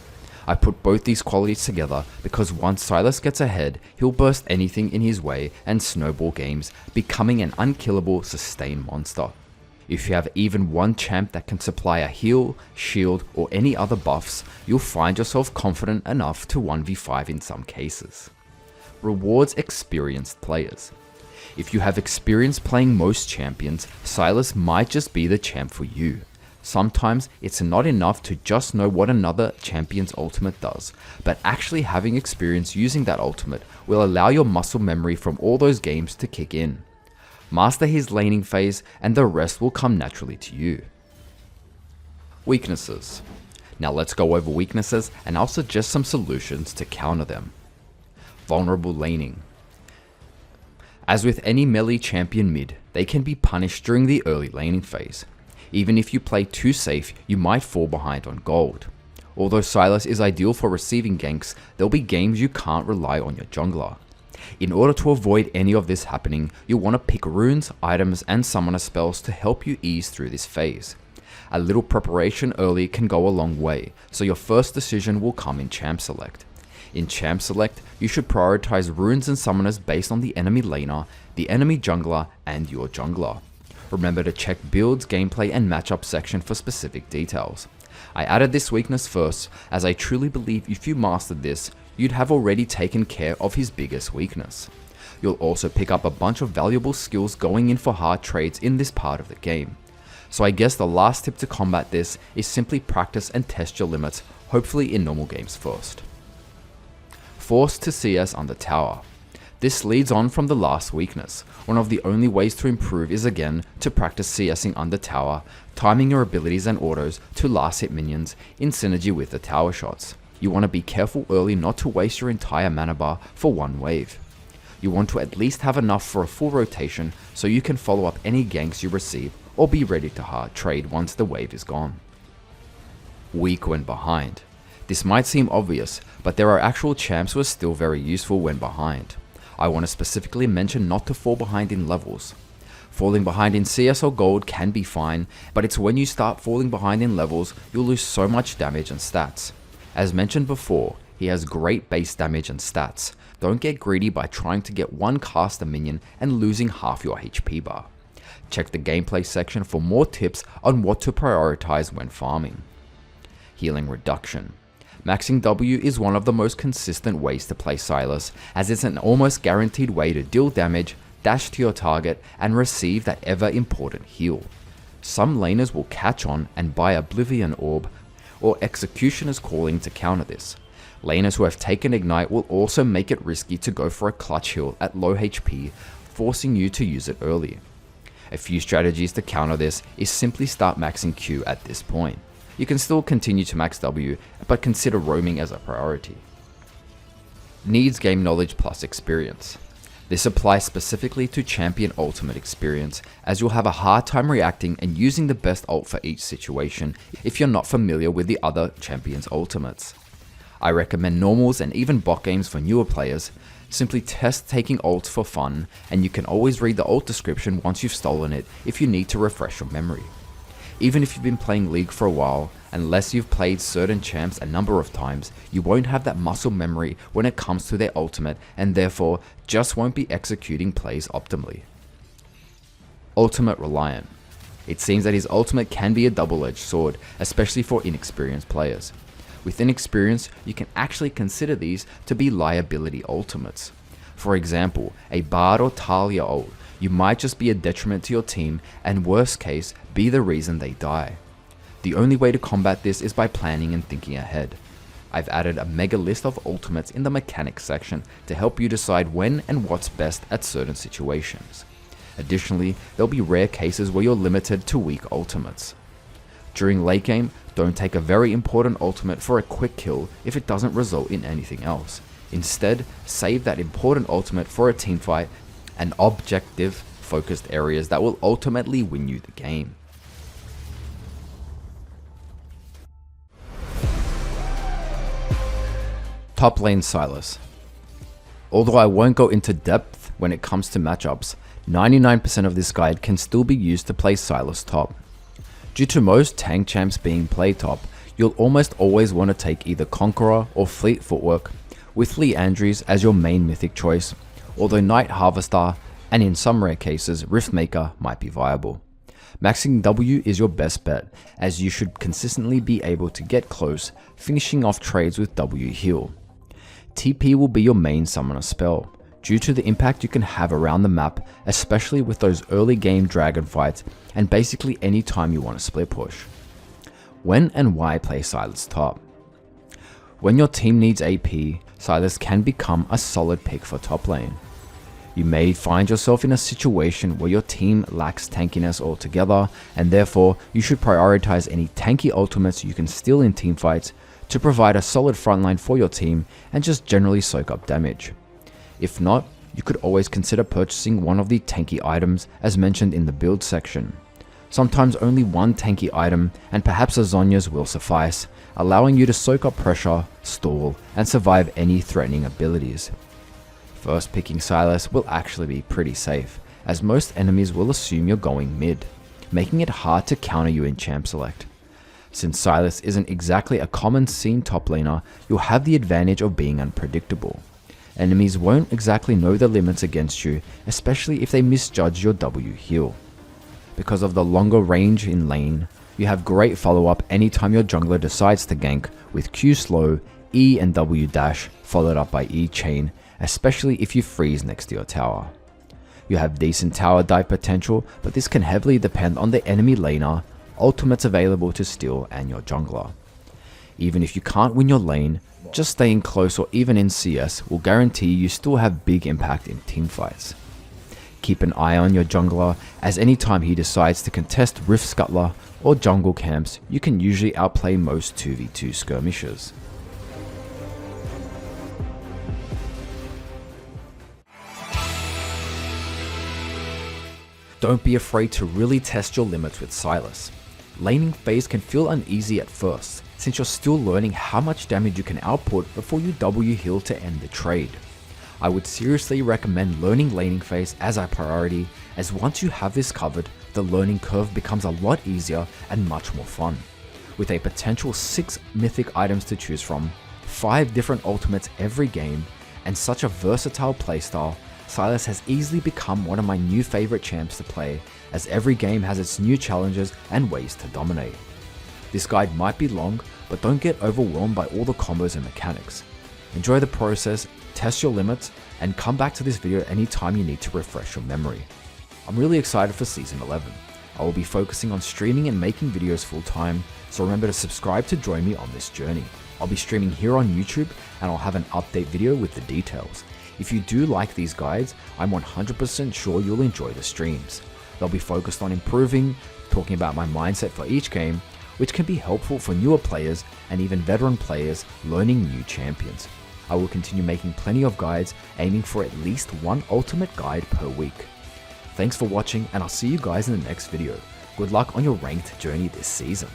Speaker 1: I put both these qualities together because once Sylas gets ahead, he'll burst anything in his way and snowball games, becoming an unkillable sustain monster. If you have even one champ that can supply a heal, shield or any other buffs, you'll find yourself confident enough to 1v5 in some cases. Rewards experienced players. If you have experience playing most champions, Sylas might just be the champ for you. Sometimes it's not enough to just know what another champion's ultimate does, but actually having experience using that ultimate will allow your muscle memory from all those games to kick in. Master his laning phase and the rest will come naturally to you. Weaknesses. Now let's go over weaknesses and I'll suggest some solutions to counter them. Vulnerable laning. As with any melee champion mid, they can be punished during the early laning phase. Even if you play too safe, you might fall behind on gold. Although Sylas is ideal for receiving ganks, there'll be games you can't rely on your jungler. In order to avoid any of this happening, you'll want to pick runes, items and summoner spells to help you ease through this phase. A little preparation early can go a long way, so your first decision will come in Champ Select. In Champ Select, you should prioritize runes and summoners based on the enemy laner, the enemy jungler, and your jungler. Remember to check builds, gameplay, and matchup section for specific details. I added this weakness first, as I truly believe if you mastered this, you'd have already taken care of his biggest weakness. You'll also pick up a bunch of valuable skills going in for hard trades in this part of the game. So I guess the last tip to combat this is simply practice and test your limits, hopefully in normal games first. Force to CS under tower. This leads on from the last weakness. One of the only ways to improve is again to practice CSing under tower, timing your abilities and autos to last hit minions in synergy with the tower shots. You want to be careful early not to waste your entire mana bar for one wave. You want to at least have enough for a full rotation so you can follow up any ganks you receive or be ready to hard trade once the wave is gone. Weak when behind. This might seem obvious, but there are actual champs who are still very useful when behind. I want to specifically mention not to fall behind in levels. Falling behind in CS or gold can be fine, but it's when you start falling behind in levels you'll lose so much damage and stats. As mentioned before, he has great base damage and stats. Don't get greedy by trying to get one caster minion and losing half your HP bar. Check the gameplay section for more tips on what to prioritize when farming. Healing reduction. Maxing W is one of the most consistent ways to play Sylas, as it's an almost guaranteed way to deal damage, dash to your target, and receive that ever important heal. Some laners will catch on and buy Oblivion Orb or Executioner's Calling to counter this. Laners who have taken Ignite will also make it risky to go for a clutch heal at low HP, forcing you to use it early. A few strategies to counter this is simply start maxing Q at this point. You can still continue to max W, but consider roaming as a priority. Needs game knowledge plus experience. This applies specifically to champion ultimate experience, as you'll have a hard time reacting and using the best ult for each situation if you're not familiar with the other champions' ultimates. I recommend normals and even bot games for newer players. Simply test taking ults for fun, and you can always read the ult description once you've stolen it if you need to refresh your memory. Even if you've been playing League for a while, unless you've played certain champs a number of times, you won't have that muscle memory when it comes to their ultimate, and therefore just won't be executing plays optimally. Ultimate reliant. It seems that his ultimate can be a double-edged sword, especially for inexperienced players. With inexperience, you can actually consider these to be liability ultimates. For example, a Bard or Talia ult, you might just be a detriment to your team and worst case, be the reason they die. The only way to combat this is by planning and thinking ahead. I've added a mega list of ultimates in the mechanics section to help you decide when and what's best at certain situations. Additionally, there'll be rare cases where you're limited to weak ultimates. During late game, don't take a very important ultimate for a quick kill if it doesn't result in anything else. Instead, save that important ultimate for a teamfight and objective focused areas that will ultimately win you the game. Top lane Sylas. Although I won't go into depth when it comes to matchups, 99% of this guide can still be used to play Sylas top. Due to most tank champs being played top, you'll almost always want to take either Conqueror or Fleet Footwork, with Liandries as your main mythic choice, although Night Harvester and in some rare cases Riftmaker might be viable. Maxing W is your best bet, as you should consistently be able to get close, finishing off trades with W heal. TP will be your main summoner spell, due to the impact you can have around the map, especially with those early game dragon fights and basically any time you want to split push. When and why play Sylas top? When your team needs AP, Sylas can become a solid pick for top lane. You may find yourself in a situation where your team lacks tankiness altogether, and therefore you should prioritize any tanky ultimates you can steal in teamfights to provide a solid frontline for your team and just generally soak up damage. If not, you could always consider purchasing one of the tanky items as mentioned in the build section. Sometimes only one tanky item and perhaps a Zhonya's will suffice, allowing you to soak up pressure, stall, and survive any threatening abilities. First picking Sylas will actually be pretty safe, as most enemies will assume you're going mid. making it hard to counter you in champ select. Since Sylas isn't exactly a common seen top laner, you'll have the advantage of being unpredictable. Enemies won't exactly know the limits against you, especially if they misjudge your W heal. Because of the longer range in lane, you have great follow up anytime your jungler decides to gank with Q slow, E and W dash followed up by E chain, especially if you freeze next to your tower. You have decent tower dive potential, but this can heavily depend on the enemy laner, ultimates available to steal, and your jungler. Even if you can't win your lane, just staying close or even in CS will guarantee you still have big impact in teamfights. Keep an eye on your jungler, as anytime he decides to contest Rift Scuttler or jungle camps, you can usually outplay most 2v2 skirmishers. Don't be afraid to really test your limits with Sylas. Laning phase can feel uneasy at first, since you're still learning how much damage you can output before you W heal to end the trade. I would seriously recommend learning laning phase as a priority, as once you have this covered, the learning curve becomes a lot easier and much more fun. With a potential 6 mythic items to choose from, 5 different ultimates every game, and such a versatile playstyle, Sylas has easily become one of my new favorite champs to play, as every game has its new challenges and ways to dominate. This guide might be long, but don't get overwhelmed by all the combos and mechanics. Enjoy the process, test your limits, and come back to this video anytime you need to refresh your memory. I'm really excited for Season 11. I will be focusing on streaming and making videos full time, so remember to subscribe to join me on this journey. I'll be streaming here on YouTube, and I'll have an update video with the details. If you do like these guides, I'm 100% sure you'll enjoy the streams. They'll be focused on improving, talking about my mindset for each game, which can be helpful for newer players and even veteran players learning new champions. I will continue making plenty of guides, aiming for at least one ultimate guide per week. Thanks for watching, and I'll see you guys in the next video. Good luck on your ranked journey this season.